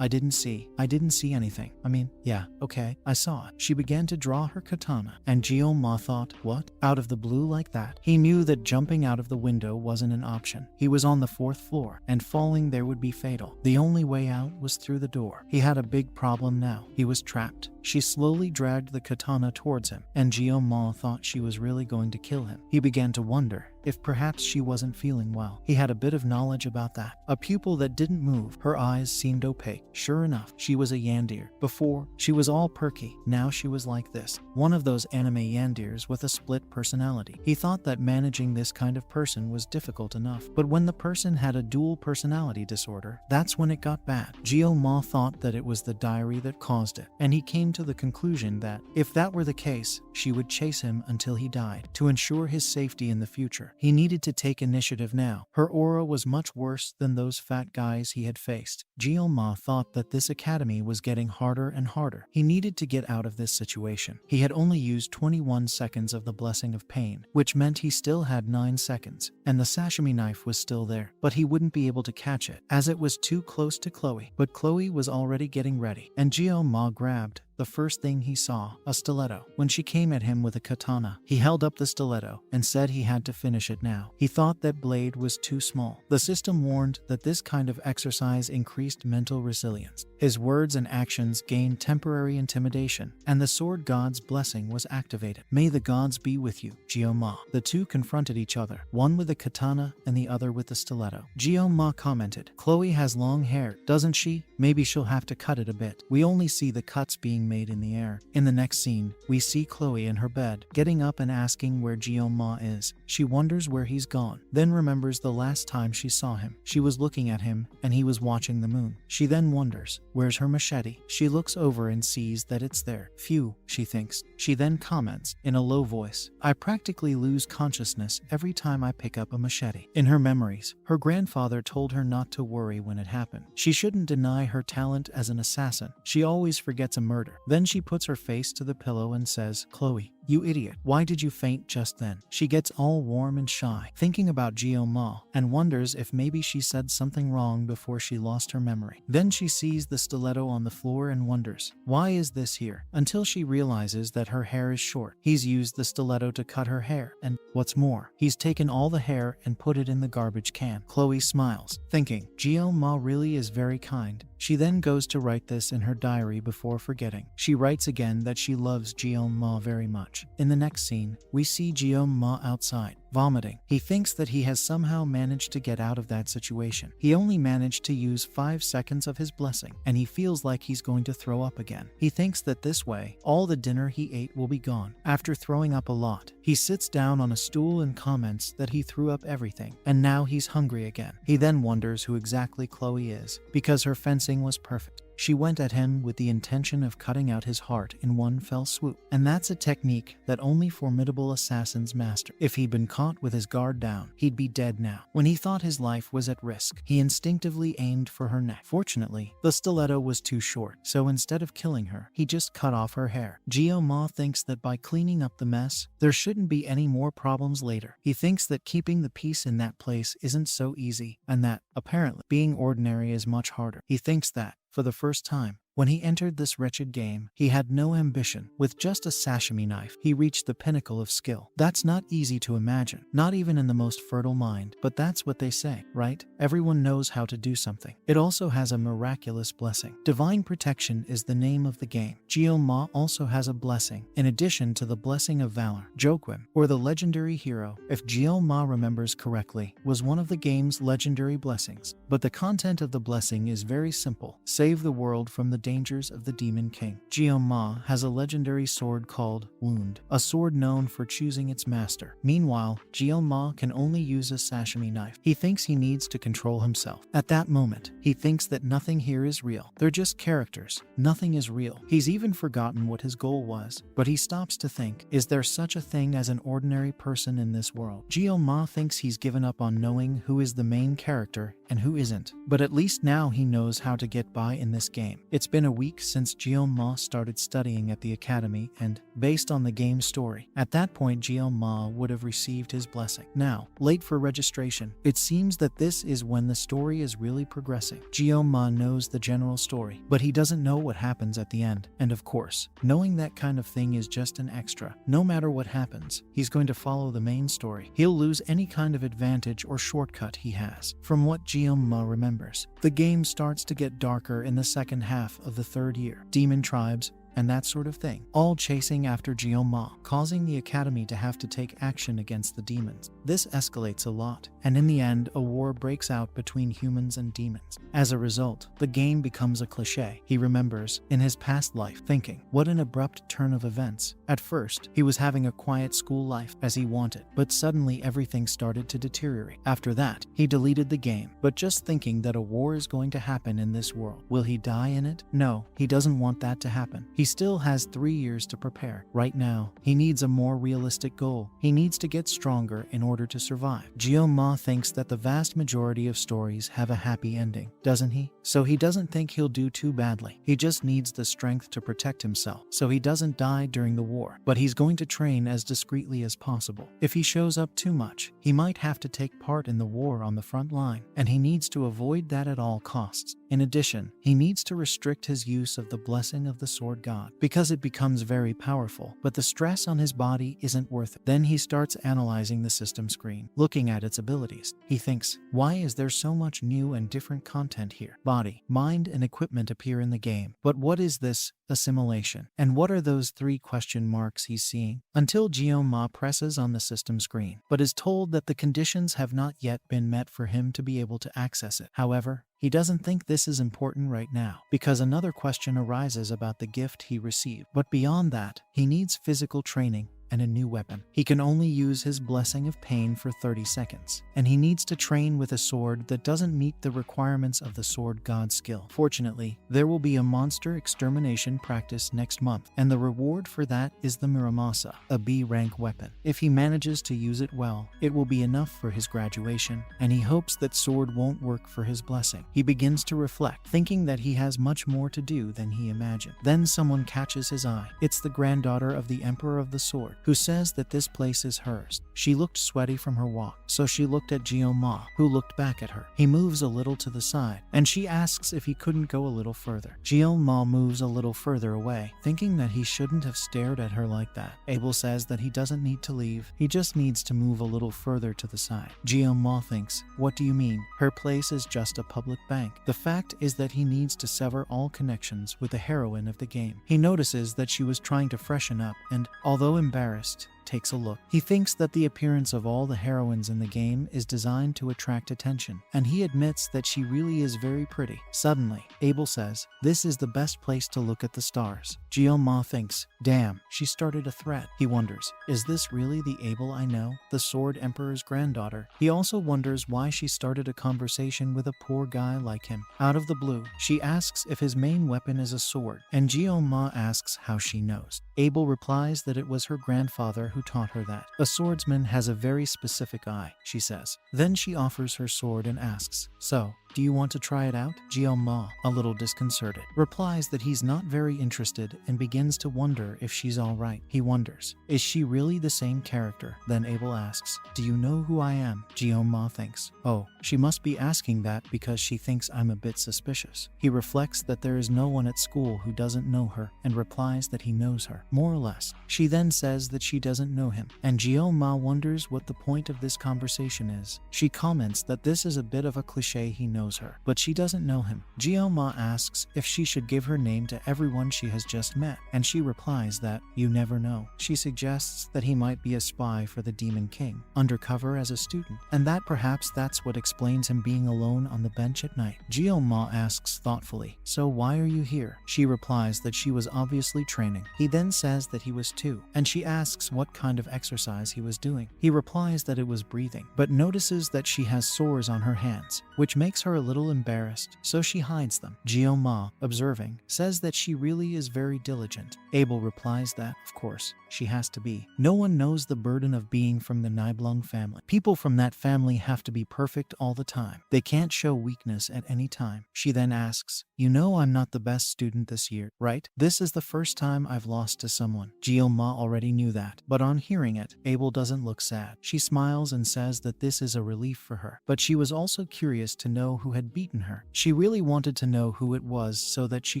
didn't see anything. everything. I mean, yeah, okay, I saw it. She began to draw her katana, and Gyo-ma thought, what? Out of the blue like that? He knew that jumping out of the window wasn't an option. He was on the 4th floor, and falling there would be fatal. The only way out was through the door. He had a big problem now. He was trapped. She slowly dragged the katana towards him, and Gyo-ma thought she was really going to kill him. He began to wonder if perhaps she wasn't feeling well. He had a bit of knowledge about that. A pupil that didn't move. Her eyes seemed opaque. Sure enough, she was a yandere. Before, she was all perky. Now she was like this. One of those anime yanderes with a split personality. He thought that managing this kind of person was difficult enough, but when the person had a dual personality disorder, that's when it got bad. Gyo-ma thought that it was the diary that caused it, and he came to the conclusion that, if that were the case, she would chase him until he died. To ensure his safety in the future, he needed to take initiative now. Her aura was much worse than those fat guys he had faced. Gyo-ma thought that this academy was getting harder and harder. He needed to get out of this situation. He had only used 21 seconds of the blessing of pain, which meant he still had 9 seconds, and the sashimi knife was still there, but he wouldn't be able to catch it, as it was too close to Chloe. But Chloe was already getting ready, and Gyo-ma grabbed the first thing he saw, a stiletto. When she came at him with a katana, he held up the stiletto and said he had to finish it now. He thought that blade was too small. The system warned that this kind of exercise increased mental resilience. His words and actions gained temporary intimidation, and the sword god's blessing was activated. May the gods be with you, Gyo-ma. The two confronted each other, one with a katana and the other with the stiletto. Gyo-ma commented, Chloe has long hair, doesn't she? Maybe she'll have to cut it a bit. We only see the cuts being made in the air. In the next scene, we see Chloe in her bed, getting up and asking where Gyo-ma is. She wonders where he's gone, then remembers the last time she saw him. She was looking at him, and he was watching the moon. She then wonders, where's her machete? She looks over and sees that it's there. Phew, she thinks. She then comments, in a low voice, I practically lose consciousness every time I pick up a machete. In her memories, her grandfather told her not to worry when it happened. She shouldn't deny her talent as an assassin. She always forgets a murder. Then she puts her face to the pillow and says, Chloe, you idiot, why did you faint just then? She gets all warm and shy, thinking about Gyo-ma, and wonders if maybe she said something wrong before she lost her memory. Then she sees the stiletto on the floor and wonders, why is this here? Until she realizes that her hair is short. He's used the stiletto to cut her hair, and what's more, he's taken all the hair and put it in the garbage can. Chloe smiles, thinking, Gyo-ma really is very kind. She then goes to write this in her diary before forgetting. She writes again that she loves Gyo-ma very much. In the next scene, we see Gyo-ma outside, vomiting. He thinks that he has somehow managed to get out of that situation. He only managed to use 5 seconds of his blessing, and he feels like he's going to throw up again. He thinks that this way, all the dinner he ate will be gone. After throwing up a lot, he sits down on a stool and comments that he threw up everything, and now he's hungry again. He then wonders who exactly Chloe is, because her fencing was perfect. She went at him with the intention of cutting out his heart in one fell swoop, and that's a technique that only formidable assassins master. If he'd been caught with his guard down, he'd be dead now. When he thought his life was at risk, he instinctively aimed for her neck. Fortunately, the stiletto was too short, so instead of killing her, he just cut off her hair. Gyo-ma thinks that by cleaning up the mess, there shouldn't be any more problems later. He thinks that keeping the peace in that place isn't so easy, and that, apparently, being ordinary is much harder. He thinks that, for the first time, when he entered this wretched game, he had no ambition. With just a sashimi knife, he reached the pinnacle of skill. That's not easy to imagine, not even in the most fertile mind, but that's what they say, right? Everyone knows how to do something. It also has a miraculous blessing. Divine protection is the name of the game. Gyo-ma also has a blessing, in addition to the blessing of valor. Jokwim, or the legendary hero, if Gyo-ma remembers correctly, was one of the game's legendary blessings. But the content of the blessing is very simple. Save the world from the dangers of the Demon King. Gyo-ma has a legendary sword called Wound, a sword known for choosing its master. Meanwhile, Gyo-ma can only use a sashimi knife. He thinks he needs to control himself. At that moment, he thinks that nothing here is real. They're just characters. Nothing is real. He's even forgotten what his goal was. But he stops to think, is there such a thing as an ordinary person in this world? Gyo-ma thinks he's given up on knowing who is the main character and who isn't. But at least now he knows how to get by in this game. It's been a week since Jeon-ma started studying at the academy, and, based on the game's story, at that point Jeon-ma would have received his blessing. Now, late for registration, it seems that this is when the story is really progressing. Jeon-ma knows the general story, but he doesn't know what happens at the end. And of course, knowing that kind of thing is just an extra. No matter what happens, he's going to follow the main story. He'll lose any kind of advantage or shortcut he has. From what Jeon-ma remembers, the game starts to get darker in the second half of the third year. Demon tribes, and that sort of thing, all chasing after Jeon-ma, causing the academy to have to take action against the demons. This escalates a lot, and in the end, a war breaks out between humans and demons. As a result, the game becomes a cliché. He remembers, in his past life, thinking, what an abrupt turn of events. At first, he was having a quiet school life as he wanted, but suddenly everything started to deteriorate. After that, he deleted the game, but just thinking that a war is going to happen in this world. Will he die in it? No, he doesn't want that to happen. He still has 3 years to prepare. Right now, he needs a more realistic goal. He needs to get stronger in order to survive. Jeon-ma thinks that the vast majority of stories have a happy ending, doesn't he? So he doesn't think he'll do too badly. He just needs the strength to protect himself, so he doesn't die during the war. But he's going to train as discreetly as possible. If he shows up too much, he might have to take part in the war on the front line, and he needs to avoid that at all costs. In addition, he needs to restrict his use of the blessing of the sword god, because it becomes very powerful, but the stress on his body isn't worth it. Then he starts analyzing the system screen, looking at its abilities. He thinks, why is there so much new and different content here? Body, mind, and equipment appear in the game. But what is this assimilation? And what are those 3 question marks he's seeing? Until Jeon-ma presses on the system screen, but is told that the conditions have not yet been met for him to be able to access it. However, he doesn't think this is important right now, because another question arises about the gift he received. But beyond that, he needs physical training and a new weapon. He can only use his blessing of pain for 30 seconds, and he needs to train with a sword that doesn't meet the requirements of the sword god skill. Fortunately, there will be a monster extermination practice next month, and the reward for that is the Muramasa, a B-rank weapon. If he manages to use it well, it will be enough for his graduation, and he hopes that sword won't work for his blessing. He begins to reflect, thinking that he has much more to do than he imagined. Then someone catches his eye. It's the granddaughter of the Emperor of the Sword, who says that this place is hers. She looked sweaty from her walk, so she looked at Jeon-ma, who looked back at her. He moves a little to the side, and she asks if he couldn't go a little further. Jeon-ma moves a little further away, thinking that he shouldn't have stared at her like that. Abel says that he doesn't need to leave, he just needs to move a little further to the side. Jeon-ma thinks, what do you mean? Her place is just a public bank. The fact is that he needs to sever all connections with the heroine of the game. He notices that she was trying to freshen up, and, although embarrassed, takes a look. He thinks that the appearance of all the heroines in the game is designed to attract attention, and he admits that she really is very pretty. Suddenly, Abel says, this is the best place to look at the stars. Jeon-ma thinks, damn, she started a threat. He wonders, is this really the Abel I know, the Sword Emperor's granddaughter? He also wonders why she started a conversation with a poor guy like him. Out of the blue, she asks if his main weapon is a sword, and Jeon-ma asks how she knows. Abel replies that it was her grandfather who taught her that. A swordsman has a very specific eye, she says. Then she offers her sword and asks, so, do you want to try it out? Jeon-ma, a little disconcerted, replies that he's not very interested and begins to wonder if she's alright. He wonders, is she really the same character? Then Abel asks, do you know who I am? Jeon-ma thinks, oh, she must be asking that because she thinks I'm a bit suspicious. He reflects that there is no one at school who doesn't know her and replies that he knows her, more or less. She then says that she doesn't know him, and Jeon-ma wonders what the point of this conversation is. She comments that this is a bit of a cliche he knows her, but she doesn't know him. Jeon-ma asks if she should give her name to everyone she has just met, and she replies that, you never know. She suggests that he might be a spy for the Demon King, undercover as a student, and that perhaps that's what explains him being alone on the bench at night. Jeon-ma asks thoughtfully, so why are you here? She replies that she was obviously training. He then says that he was too, and she asks what kind of exercise he was doing. He replies that it was breathing, but notices that she has sores on her hands, which makes her a little embarrassed, so she hides them. Geo-ma, observing, says that she really is very diligent. Abel replies that, of course, she has to be. No one knows the burden of being from the Nibelung family. People from that family have to be perfect all the time. They can't show weakness at any time. She then asks, "You know I'm not the best student this year, right? This is the first time I've lost to someone." Geo-ma already knew that, but on hearing it, Abel doesn't look sad. She smiles and says that this is a relief for her, but she was also curious to know who had beaten her. She really wanted to know who it was so that she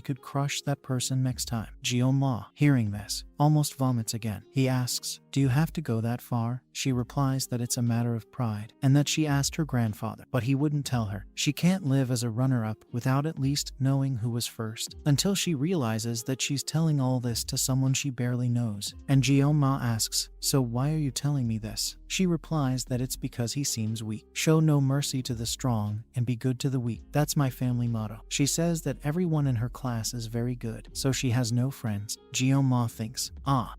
could crush that person next time. Geo-ma, hearing this, almost vomits again. He asks, "Do you have to go that far?" She replies that it's a matter of pride, and that she asked her grandfather, but he wouldn't tell her. She can't live as a runner-up without at least knowing who was first, until she realizes that she's telling all this to someone she barely knows. And Geo-ma asks, "So why are you telling me this?" She replies that it's because he seems weak. Show no mercy to the strong and be good to the weak. That's my family motto. She says that everyone in her class is very good, so she has no friends. Geo-ma thinks,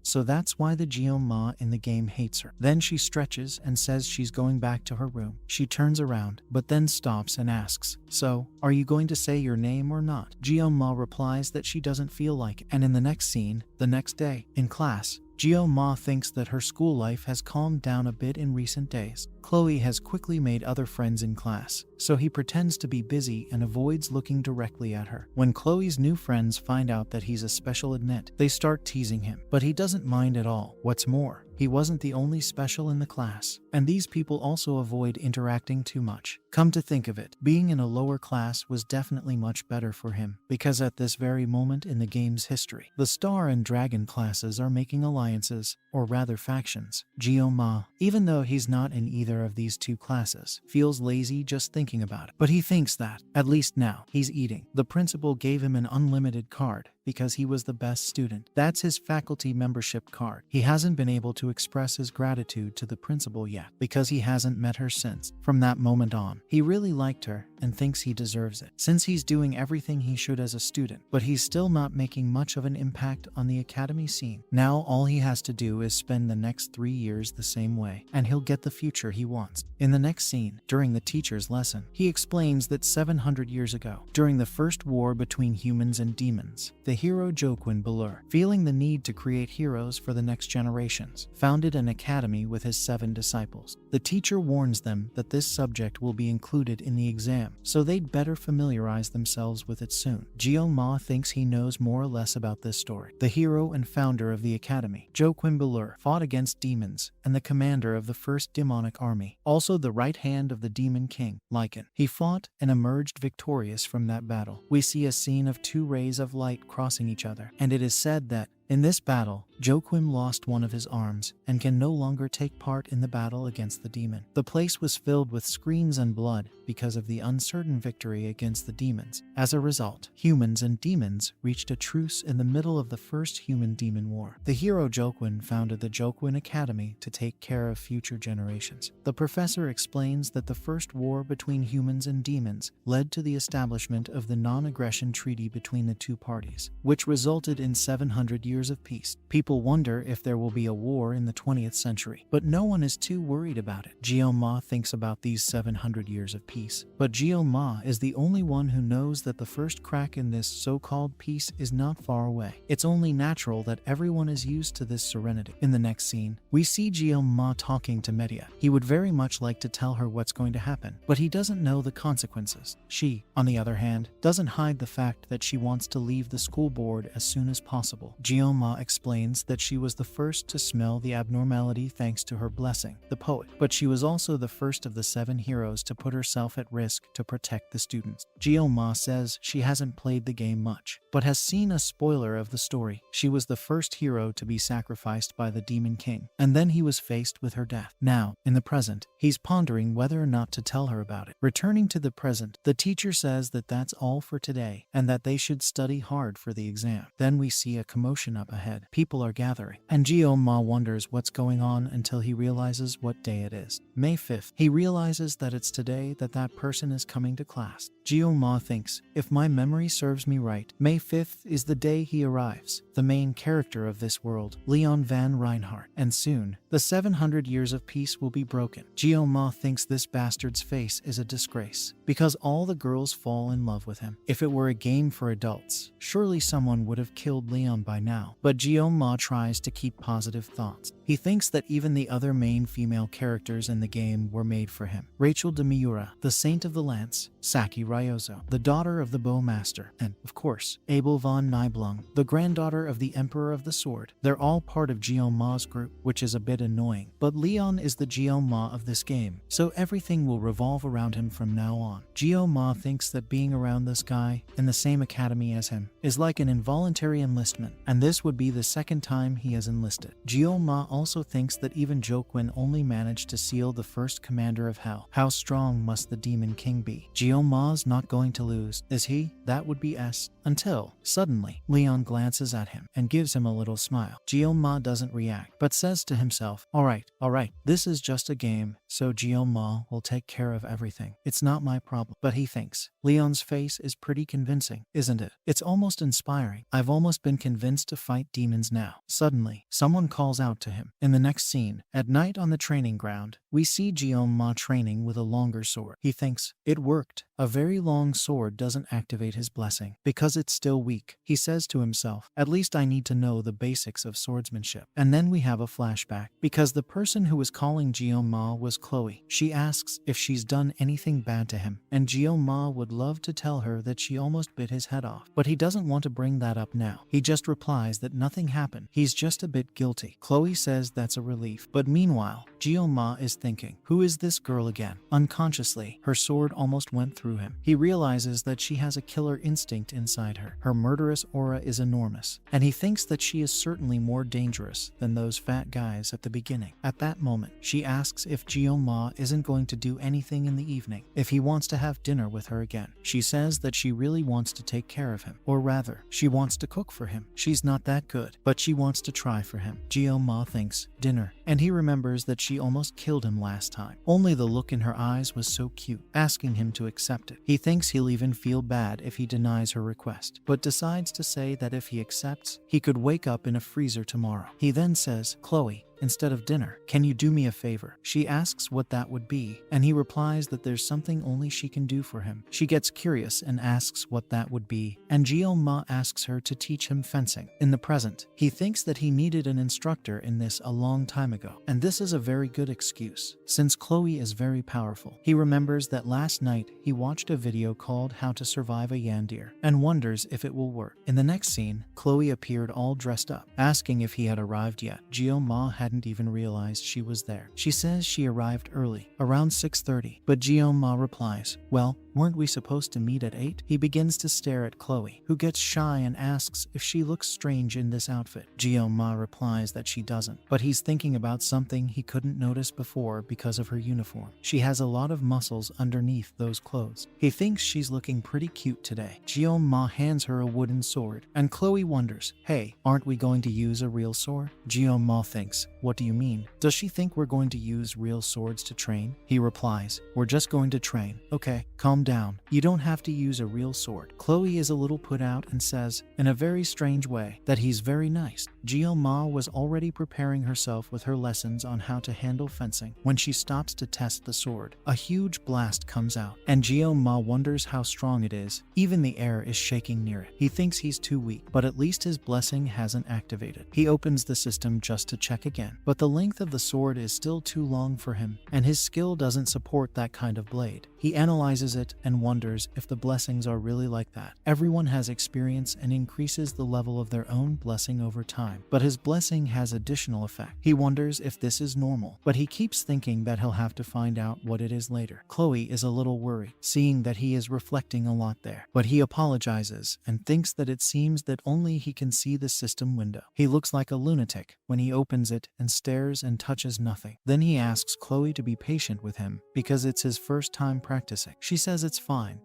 so that's why the Geo-ma in the game hates her. Then she stretches and says she's going back to her room. She turns around, but then stops and asks, "So, are you going to say your name or not?" Geo-ma replies that she doesn't feel like it. And in the next scene, the next day, in class, Geo-ma thinks that her school life has calmed down a bit in recent days. Chloe has quickly made other friends in class, so he pretends to be busy and avoids looking directly at her. When Chloe's new friends find out that he's a special admit, they start teasing him, but he doesn't mind at all. What's more, he wasn't the only special in the class, and these people also avoid interacting too much. Come to think of it, being in a lower class was definitely much better for him, because at this very moment in the game's history, the Star and Dragon classes are making alliances, or rather factions. Geo-ma, even though he's not in either of these two classes, feels lazy just thinking about it. But he thinks that, at least now, he's eating. The principal gave him an unlimited card, because he was the best student. That's his faculty membership card. He hasn't been able to express his gratitude to the principal yet, because he hasn't met her since. From that moment on, he really liked her and thinks he deserves it, since he's doing everything he should as a student, but he's still not making much of an impact on the academy scene. Now all he has to do is spend the next 3 years the same way, and he'll get the future he wants. In the next scene, during the teacher's lesson, he explains that 700 years ago, during the first war between humans and demons, the hero Joquin Balur, feeling the need to create heroes for the next generations, founded an academy with his 7 disciples. The teacher warns them that this subject will be included in the exam, so they'd better familiarize themselves with it soon. Geo-ma thinks he knows more or less about this story. The hero and founder of the academy, Joquin Balur, fought against demons and the commander of the first demonic army, also the right hand of the demon king, Lycan. He fought and emerged victorious from that battle. We see a scene of 2 rays of light crossing each other, and it is said that in this battle, Joquin lost one of his arms and can no longer take part in the battle against the demon. The place was filled with screams and blood because of the uncertain victory against the demons. As a result, humans and demons reached a truce in the middle of the first human-demon war. The hero Joquin founded the Joquin Academy to take care of future generations. The professor explains that the first war between humans and demons led to the establishment of the non-aggression treaty between the two parties, which resulted in 700 years of peace. People wonder if there will be a war in the 20th century, but no one is too worried about it. Geo-ma thinks about these 700 years of peace, but Geo-ma is the only one who knows that the first crack in this so-called peace is not far away. It's only natural that everyone is used to this serenity. In the next scene, we see Geo-ma talking to Medea. He would very much like to tell her what's going to happen, but he doesn't know the consequences. She, on the other hand, doesn't hide the fact that she wants to leave the school board as soon as possible. Geo-ma explains that she was the first to smell the abnormality thanks to her blessing, the poet, but she was also the first of the 7 heroes to put herself at risk to protect the students. Geo-ma says she hasn't played the game much, but has seen a spoiler of the story. She was the first hero to be sacrificed by the Demon King, and then he was faced with her death. Now, in the present, he's pondering whether or not to tell her about it. Returning to the present, the teacher says that that's all for today, and that they should study hard for the exam. Then we see a commotion up ahead. People are gathering, and Geo-ma wonders what's going on until he realizes what day it is. May 5th. He realizes that it's today that person is coming to class. Geo-ma thinks, if my memory serves me right, May 5th is the day he arrives, the main character of this world, Leon van Reinhardt, and soon, the 700 years of peace will be broken. Jio-ma thinks this bastard's face is a disgrace, because all the girls fall in love with him. If it were a game for adults, surely someone would have killed Leon by now. But Jio-ma tries to keep positive thoughts. He thinks that even the other main female characters in the game were made for him. Rachel de Miura, the Saint of the Lance, Saki Ryozo, the daughter of the Bowmaster, and, of course, Abel von Nibelung, the granddaughter of the Emperor of the Sword. They're all part of Jio-ma's group, which is a bit annoying. But Leon is the Jio-ma of this game, so everything will revolve around him from now on. Jio-ma thinks that being around this guy, in the same academy as him, is like an involuntary enlistment, and this would be the second time he has enlisted. Jio-ma also thinks that even Jokwin only managed to seal the first commander of Hell. How strong must the Demon King be? Jio-ma's not going to lose, is he? That would be S. Until, suddenly, Leon glances at him and gives him a little smile. Jio-ma doesn't react, but says to himself, alright, this is just a game, so Jio-ma will take care of everything. It's not my problem. But he thinks, Leon's face is pretty convincing, isn't it? It's almost inspiring. I've almost been convinced to fight demons now. Suddenly, someone calls out to him. In the next scene, at night on the training ground, we see Jio-ma training with a longer sword. He thinks, it worked. A very long sword doesn't activate his blessing, because it's still weak. He says to himself, at least I need to know the basics of swordsmanship. And then we have a flashback, because the person who was calling Jio-ma was Chloe. She asks if she's done anything bad to him, and Jio-ma would love to tell her that she almost bit his head off. But he doesn't want to bring that up now. He just replies that nothing happened. He's just a bit guilty. Chloe says that's a relief. But meanwhile, Jio-ma is thinking, who is this girl again? Unconsciously, her sword almost went through him. He realizes that she has a killer instinct inside her. Her murderous aura is enormous, and he thinks that she is certainly more dangerous than those fat guys at the beginning. At that moment, she asks if Jio-ma isn't going to do anything in the evening, if he wants to have dinner with her again. She says that she really wants to take care of him, or rather, she wants to cook for him. She's not that good, but she wants to try for him. Jio-ma thinks, dinner, and he remembers that she almost killed him last time. Only the look in her eyes was so cute, asking him to accept it. He thinks he'll even feel bad if he denies her request, but decides to say that if he accepts, he could wake up in a freezer tomorrow. He then says, Chloe, instead of dinner, can you do me a favor? She asks what that would be, and he replies that there's something only she can do for him. She gets curious and asks what that would be, and Jio-ma asks her to teach him fencing. In the present, he thinks that he needed an instructor in this a long time ago, and this is a very good excuse, since Chloe is very powerful. He remembers that last night he watched a video called How to Survive a Yandir, and wonders if it will work. In the next scene, Chloe appeared all dressed up, asking if he had arrived yet. Jio-ma hadn't even realized she was there. She says she arrived early, around 6:30, but Jio-ma replies, well, weren't we supposed to meet at 8? He begins to stare at Chloe, who gets shy and asks if she looks strange in this outfit. Jio-ma replies that she doesn't, but he's thinking about something he couldn't notice before because of her uniform. She has a lot of muscles underneath those clothes. He thinks she's looking pretty cute today. Jio-ma hands her a wooden sword, and Chloe wonders, hey, aren't we going to use a real sword? Jio-ma thinks, what do you mean? Does she think we're going to use real swords to train? He replies, we're just going to train. Okay, calm down. You don't have to use a real sword. Chloe is a little put out and says, in a very strange way, that he's very nice. Jio-ma was already preparing herself with her lessons on how to handle fencing. When she stops to test the sword, a huge blast comes out, and Jio-ma wonders how strong it is. Even the air is shaking near it. He thinks he's too weak, but at least his blessing hasn't activated. He opens the system just to check again, but the length of the sword is still too long for him, and his skill doesn't support that kind of blade. He analyzes it and wonders if the blessings are really like that. Everyone has experience and increases the level of their own blessing over time, but his blessing has additional effect. He wonders if this is normal, but he keeps thinking that he'll have to find out what it is later. Chloe is a little worried, seeing that he is reflecting a lot there, but he apologizes and thinks that it seems that only he can see the system window. He looks like a lunatic when he opens it and stares and touches nothing. Then he asks Chloe to be patient with him because it's his first time practicing. She says it's fine,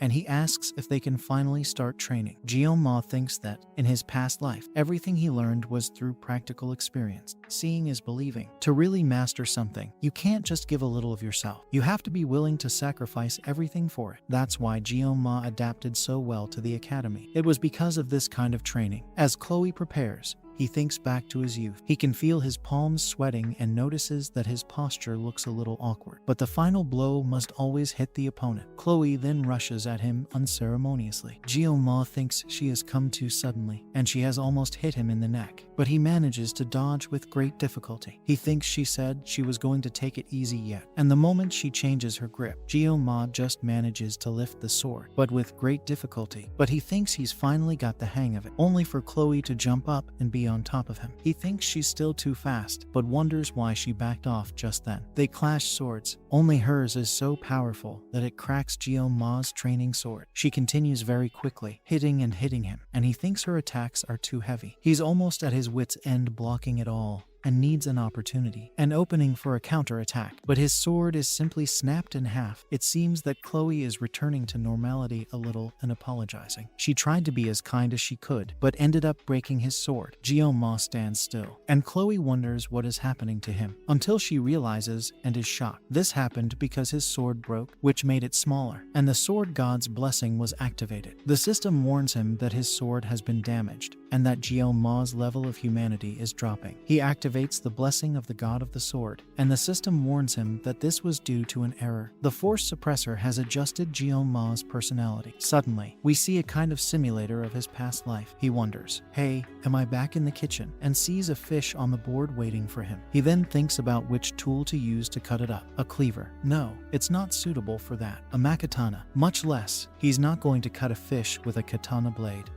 and he asks if they can finally start training. Jio-ma thinks that, in his past life, everything he learned was through practical experience. Seeing is believing. To really master something, you can't just give a little of yourself. You have to be willing to sacrifice everything for it. That's why Jio-ma adapted so well to the academy. It was because of this kind of training. As Chloe prepares, he thinks back to his youth. He can feel his palms sweating and notices that his posture looks a little awkward. But the final blow must always hit the opponent. Chloe then rushes at him unceremoniously. Jeoma thinks she has come too suddenly, and she has almost hit him in the neck. But he manages to dodge with great difficulty. He thinks she said she was going to take it easy yet, and the moment she changes her grip, Jeoma just manages to lift the sword, but with great difficulty. But he thinks he's finally got the hang of it, only for Chloe to jump up and be on top of him. He thinks she's still too fast, but wonders why she backed off just then. They clash swords. Only hers is so powerful that it cracks Jeoma's training sword. She continues very quickly, hitting and hitting him, and he thinks her attacks are too heavy. He's almost at his wit's end blocking it all, and needs an opportunity, an opening for a counterattack, but his sword is simply snapped in half. It seems that Chloe is returning to normality a little and apologizing. She tried to be as kind as she could, but ended up breaking his sword. Jeoma stands still, and Chloe wonders what is happening to him, until she realizes and is shocked. This happened because his sword broke, which made it smaller, and the sword god's blessing was activated. The system warns him that his sword has been damaged, and that Jeoma's level of humanity is dropping. He activates the blessing of the god of the sword, and the system warns him that this was due to an error. The force suppressor has adjusted Jeoma's personality. Suddenly, we see a kind of simulator of his past life. He wonders, hey, am I back in the kitchen? And sees a fish on the board waiting for him. He then thinks about which tool to use to cut it up. A cleaver. No, it's not suitable for that. A makatana. Much less. He's not going to cut a fish with a katana blade.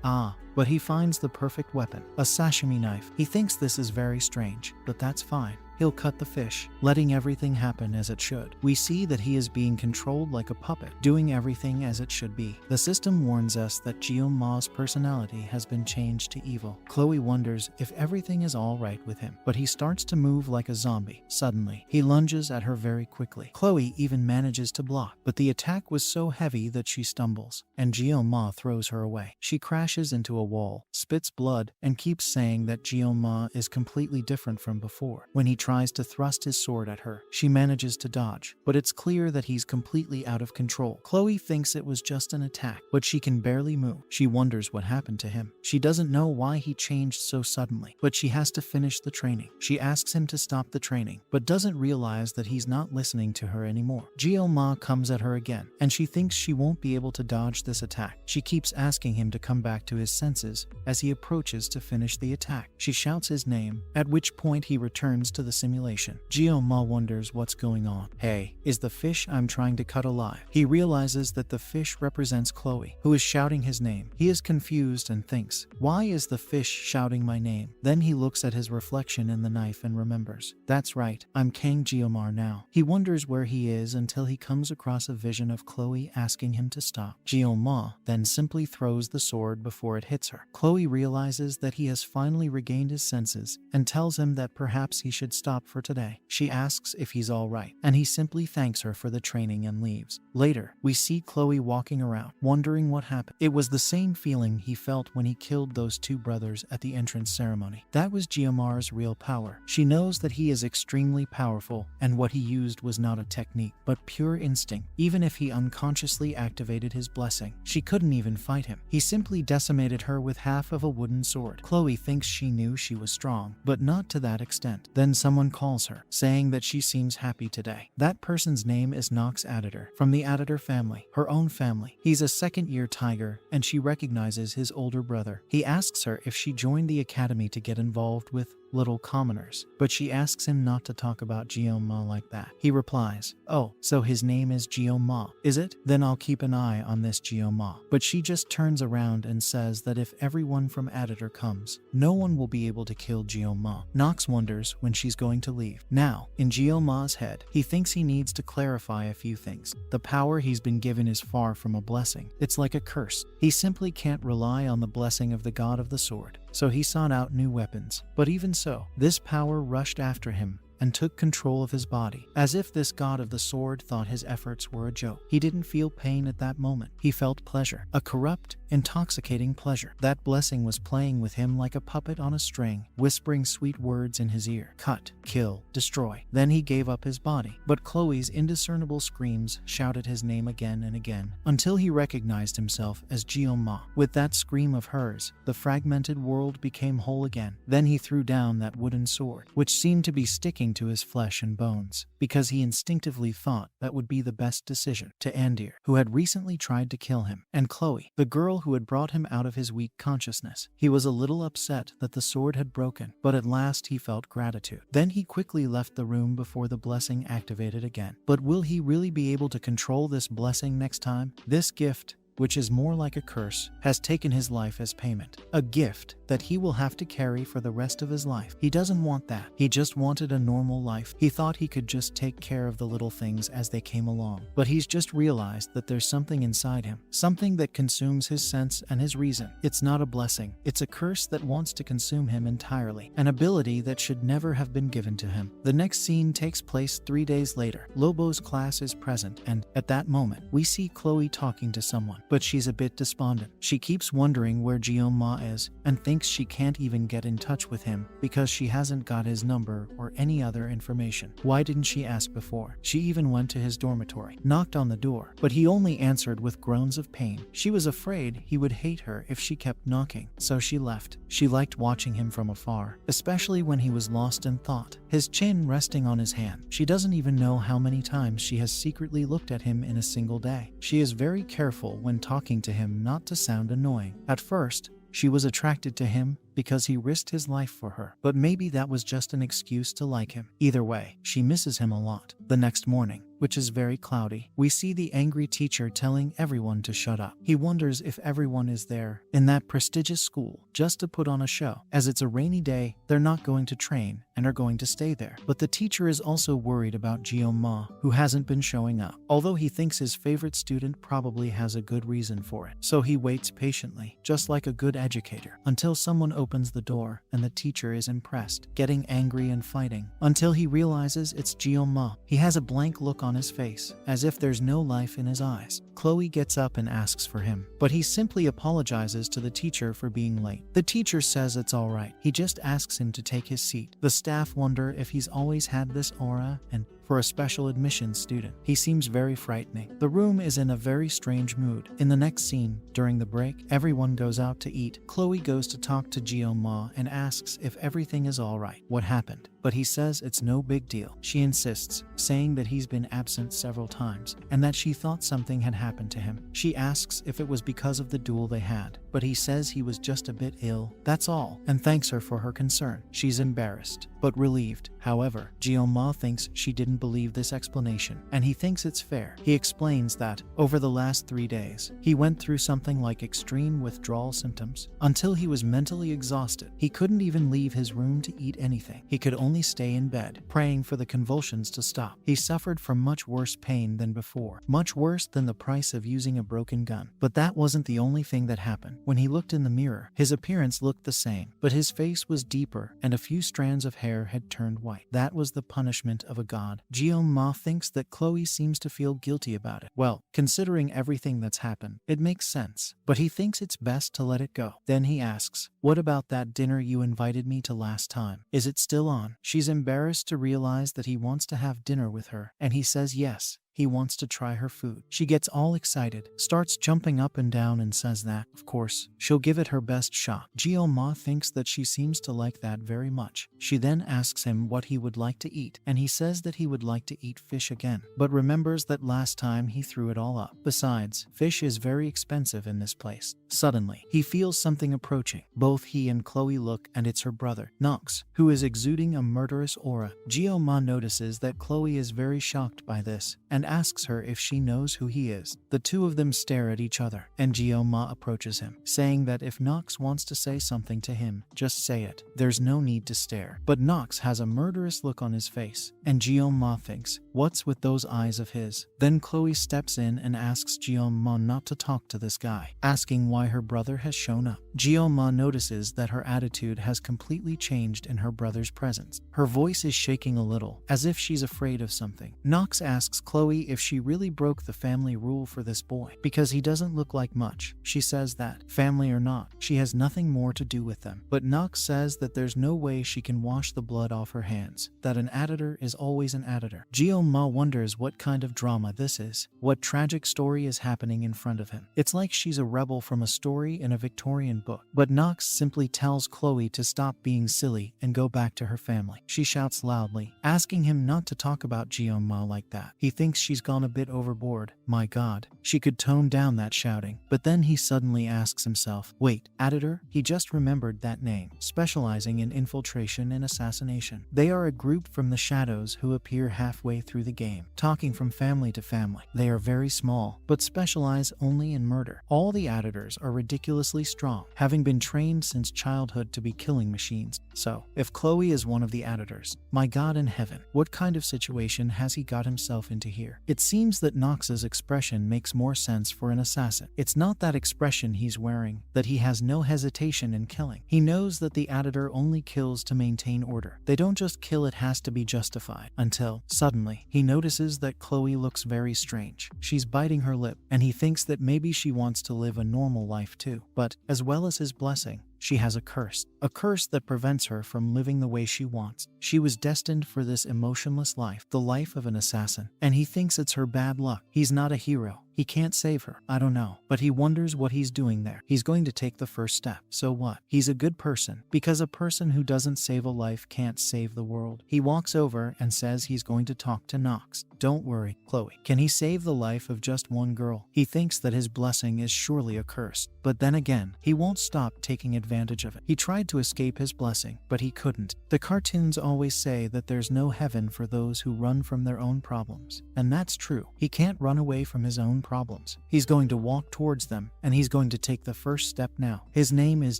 But he finds the perfect weapon, a sashimi knife. He thinks this is very strange, but that's fine. He'll cut the fish, letting everything happen as it should. We see that he is being controlled like a puppet, doing everything as it should be. The system warns us that Jeoma's personality has been changed to evil. Chloe wonders if everything is all right with him, but he starts to move like a zombie. Suddenly, he lunges at her very quickly. Chloe even manages to block, but the attack was so heavy that she stumbles, and Jeoma throws her away. She crashes into a wall, spits blood, and keeps saying that Jeoma is completely different from before. When he tries to thrust his sword at her, she manages to dodge, but it's clear that he's completely out of control. Chloe thinks it was just an attack, but she can barely move. She wonders what happened to him. She doesn't know why he changed so suddenly, but she has to finish the training. She asks him to stop the training, but doesn't realize that he's not listening to her anymore. Jeoma comes at her again, and she thinks she won't be able to dodge this attack. She keeps asking him to come back to his senses as he approaches to finish the attack. She shouts his name, at which point he returns to the simulation. Jeoma wonders what's going on. Hey, is the fish I'm trying to cut alive? He realizes that the fish represents Chloe, who is shouting his name. He is confused and thinks, why is the fish shouting my name? Then he looks at his reflection in the knife and remembers, that's right, I'm King Jeomar now. He wonders where he is until he comes across a vision of Chloe asking him to stop. Jeoma then simply throws the sword before it hits her. Chloe realizes that he has finally regained his senses and tells him that perhaps he should stop for today. She asks if he's all right, and he simply thanks her for the training and leaves. Later, we see Chloe walking around, wondering what happened. It was the same feeling he felt when he killed those two brothers at the entrance ceremony. That was Jeomar's real power. She knows that he is extremely powerful, and what he used was not a technique, but pure instinct. Even if he unconsciously activated his blessing, she couldn't even fight him. He simply decimated her with half of a wooden sword. Chloe thinks she knew she was strong, but not to that extent. Then someone calls her, saying that she seems happy today. That person's name is Nox Aditor, from the Aditor family, her own family. He's a second-year tiger, and she recognizes his older brother. He asks her if she joined the academy to get involved with little commoners, but she asks him not to talk about Jeoma like that. He replies, oh, so his name is Jeoma, is it? Then I'll keep an eye on this Jeoma. But she just turns around and says that if everyone from Aditor comes, no one will be able to kill Jeoma. Nox wonders when she's going to leave. Now, in Jeoma's head, he thinks he needs to clarify a few things. The power he's been given is far from a blessing. It's like a curse. He simply can't rely on the blessing of the god of the sword. So he sought out new weapons. But even so, this power rushed after him and took control of his body, as if this god of the sword thought his efforts were a joke. He didn't feel pain at that moment. He felt pleasure. A corrupt, intoxicating pleasure. That blessing was playing with him like a puppet on a string, whispering sweet words in his ear. Cut, kill, destroy. Then he gave up his body, but Chloe's indiscernible screams shouted his name again and again, until he recognized himself as Jeon-ma. With that scream of hers, the fragmented world became whole again. Then he threw down that wooden sword, which seemed to be sticking to his flesh and bones, because he instinctively thought that would be the best decision, to Andir, who had recently tried to kill him, and Chloe, the girl who had brought him out of his weak consciousness. He was a little upset that the sword had broken, but at last he felt gratitude. Then he quickly left the room before the blessing activated again. But will he really be able to control this blessing next time? This gift, which is more like a curse, has taken his life as payment. A gift that he will have to carry for the rest of his life. He doesn't want that. He just wanted a normal life. He thought he could just take care of the little things as they came along. But he's just realized that there's something inside him, something that consumes his sense and his reason. It's not a blessing. It's a curse that wants to consume him entirely, an ability that should never have been given to him. The next scene takes place 3 days later. Lobo's class is present, and at that moment, we see Chloe talking to someone, but she's a bit despondent. She keeps wondering where Jeon-ma is, and thinks she can't even get in touch with him because she hasn't got his number or any other information. Why didn't she ask before? She even went to his dormitory, knocked on the door, but he only answered with groans of pain. She was afraid he would hate her if she kept knocking, so she left. She liked watching him from afar, especially when he was lost in thought, his chin resting on his hand. She doesn't even know how many times she has secretly looked at him in a single day. She is very careful when talking to him not to sound annoying. At first, she was attracted to him because he risked his life for her, but maybe that was just an excuse to like him. Either way, she misses him a lot. The next morning, which is very cloudy, we see the angry teacher telling everyone to shut up. He wonders if everyone is there in that prestigious school just to put on a show. As it's a rainy day, they're not going to train and are going to stay there. But the teacher is also worried about Jeon-ma, who hasn't been showing up, although he thinks his favorite student probably has a good reason for it. So he waits patiently, just like a good educator, until someone opens the door and the teacher is impressed, getting angry and fighting, until he realizes it's Jeon-ma. He has a blank look on his face, as if there's no life in his eyes. Chloe gets up and asks for him, but he simply apologizes to the teacher for being late. The teacher says it's alright. He just asks him to take his seat. The staff wonder if he's always had this aura, and for a special admissions student, he seems very frightening. The room is in a very strange mood. In the next scene, during the break, everyone goes out to eat. Chloe goes to talk to Jeon-ma and asks if everything is alright. What happened? But he says it's no big deal. She insists, saying that he's been absent several times and that she thought something had happened to him. She asks if it was because of the duel they had, but he says he was just a bit ill. That's all, and thanks her for her concern. She's embarrassed, but relieved. However, Jeon-ma thinks she didn't believe this explanation, and he thinks it's fair. He explains that, over the last 3 days, he went through something like extreme withdrawal symptoms, until he was mentally exhausted. He couldn't even leave his room to eat anything. He could only stay in bed, praying for the convulsions to stop. He suffered from much worse pain than before, much worse than the price of using a broken gun. But that wasn't the only thing that happened. When he looked in the mirror, his appearance looked the same, but his face was deeper, and a few strands of hair had turned white. That was the punishment of a god. Jeon-ma thinks that Chloe seems to feel guilty about it. Well, considering everything that's happened, it makes sense, but he thinks it's best to let it go. Then he asks, "What about that dinner you invited me to last time? Is it still on?" She's embarrassed to realize that he wants to have dinner with her, and he says yes. He wants to try her food. She gets all excited, starts jumping up and down, and says that, of course, she'll give it her best shot. Jeon-ma thinks that she seems to like that very much. She then asks him what he would like to eat, and he says that he would like to eat fish again, but remembers that last time he threw it all up. Besides, fish is very expensive in this place. Suddenly, he feels something approaching. Both he and Chloe look, and it's her brother, Nox, who is exuding a murderous aura. Jeon-ma notices that Chloe is very shocked by this, and asks her if she knows who he is. The two of them stare at each other, and Jeon-ma approaches him, saying that if Nox wants to say something to him, just say it. There's no need to stare. But Nox has a murderous look on his face, and Jeon-ma thinks, What's with those eyes of his? Then Chloe steps in and asks Jeon-ma not to talk to this guy, asking why her brother has shown up. Jeon-ma notices that her attitude has completely changed in her brother's presence. Her voice is shaking a little, as if she's afraid of something. Nox asks Chloe if she really broke the family rule for this boy, because he doesn't look like much. She says that, family or not, she has nothing more to do with them. But Nox says that there's no way she can wash the blood off her hands, that an editor is always an editor. Jeon-ma wonders what kind of drama this is, what tragic story is happening in front of him. It's like she's a rebel from a story in a Victorian book. But Nox simply tells Chloe to stop being silly and go back to her family. She shouts loudly, asking him not to talk about Jeon-ma like that. He thinks she's gone a bit overboard. My god, she could tone down that shouting. But then he suddenly asks himself, wait, editor? He just remembered that name, specializing in infiltration and assassination. They are a group from the shadows who appear halfway through the game, talking from family to family. They are very small, but specialize only in murder. All the editors are ridiculously strong, having been trained since childhood to be killing machines. So, if Chloe is one of the editors, my god in heaven, what kind of situation has he got himself into here? It seems that Nox's expression makes more sense for an assassin. It's not that expression he's wearing, that he has no hesitation in killing. He knows that the editor only kills to maintain order. They don't just kill, it has to be justified. Until, suddenly, he notices that Chloe looks very strange. She's biting her lip, and he thinks that maybe she wants to live a normal life too. But, as well as his blessing, she has a curse that prevents her from living the way she wants. She was destined for this emotionless life, the life of an assassin, and he thinks it's her bad luck. He's not a hero. He can't save her. I don't know. But he wonders what he's doing there. He's going to take the first step. So what? He's a good person, because a person who doesn't save a life can't save the world. He walks over and says he's going to talk to Nox. Don't worry, Chloe. Can he save the life of just one girl? He thinks that his blessing is surely a curse. But then again, he won't stop taking advantage of it. He tried to escape his blessing, but he couldn't. The cartoons always say that there's no heaven for those who run from their own problems. And that's true. He can't run away from his own problems. He's going to walk towards them, and he's going to take the first step now. His name is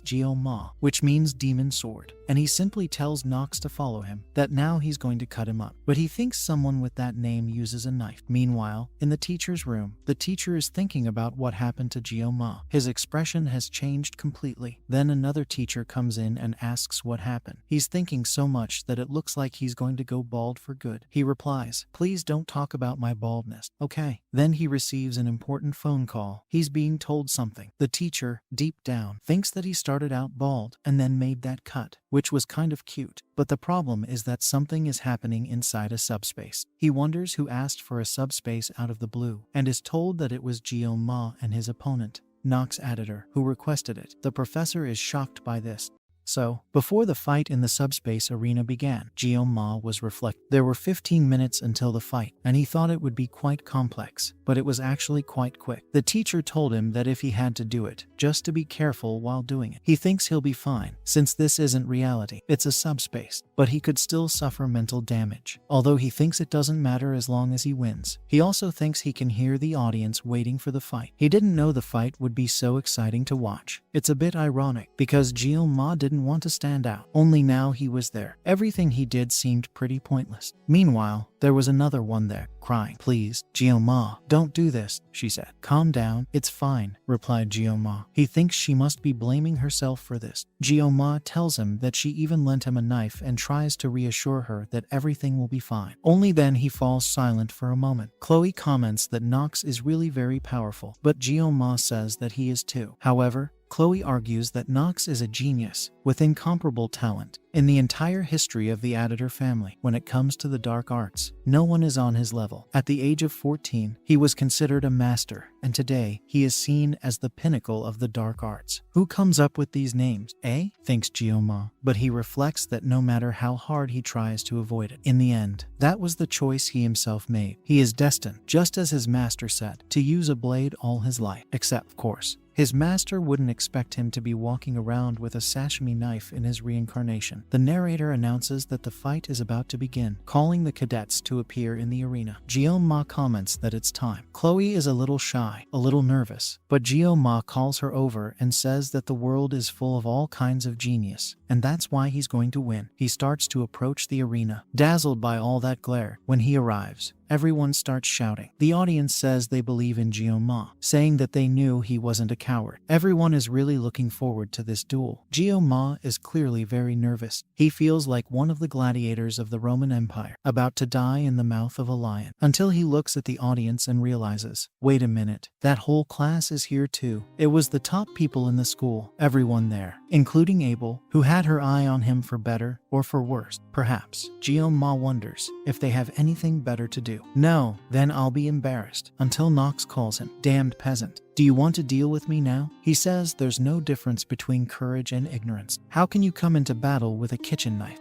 Jeon-ma, which means demon sword, and he simply tells Nox to follow him, that now he's going to cut him up. But he thinks someone with that name uses a knife. Meanwhile, in the teacher's room, the teacher is thinking about what happened to Jeon-ma. His expression has changed completely. Then another teacher comes in and asks what happened. He's thinking so much that it looks like he's going to go bald for good. He replies, please don't talk about my baldness, okay? Then he receives an important phone call. He's being told something. The teacher, deep down, thinks that he started out bald and then made that cut, which was kind of cute. But the problem is that something is happening inside a subspace. He wonders who asked for a subspace out of the blue, and is told that it was Jeon-ma and his opponent, Nox editor, who requested it. The professor is shocked by this. So, before the fight in the subspace arena began, Jeon-ma was reflecting. There were 15 minutes until the fight, and he thought it would be quite complex, but it was actually quite quick. The teacher told him that if he had to do it, just to be careful while doing it. He thinks he'll be fine, since this isn't reality, it's a subspace, but he could still suffer mental damage, although he thinks it doesn't matter as long as he wins. He also thinks he can hear the audience waiting for the fight. He didn't know the fight would be so exciting to watch. It's a bit ironic, because Jeon-ma didn't want to stand out. Only now he was there. Everything he did seemed pretty pointless. Meanwhile, there was another one there, crying. Please, Jeon-ma, don't do this, she said. Calm down, it's fine, replied Jeon-ma. He thinks she must be blaming herself for this. Jeon-ma tells him that she even lent him a knife and tries to reassure her that everything will be fine. Only then he falls silent for a moment. Chloe comments that Nox is really very powerful, but Jeon-ma says that he is too. However, Chloe argues that Nox is a genius with incomparable talent. In the entire history of the editor family, when it comes to the dark arts, no one is on his level. At the age of 14, he was considered a master, and today he is seen as the pinnacle of the dark arts. Who comes up with these names, eh? Thinks Jeon-ma, but he reflects that no matter how hard he tries to avoid it, in the end, that was the choice he himself made. He is destined, just as his master said, to use a blade all his life, except, of course, his master wouldn't expect him to be walking around with a sashimi knife in his reincarnation. The narrator announces that the fight is about to begin, calling the cadets to appear in the arena. Jeon-ma comments that it's time. Chloe is a little shy, a little nervous, but Jeon-ma calls her over and says that the world is full of all kinds of genius, and that's why he's going to win. He starts to approach the arena, dazzled by all that glare. When he arrives, everyone starts shouting. The audience says they believe in Ma, saying that they knew he wasn't a coward. Everyone is really looking forward to this duel. Ma is clearly very nervous. He feels like one of the gladiators of the Roman Empire, about to die in the mouth of a lion, until he looks at the audience and realizes, wait a minute, that whole class is here too. It was the top people in the school, everyone there, including Abel, who had her eye on him for better or for worse. Perhaps Ma wonders if they have anything better to do. No, then I'll be embarrassed, until Nox calls him, damned peasant. Do you want to deal with me now? He says there's no difference between courage and ignorance. How can you come into battle with a kitchen knife?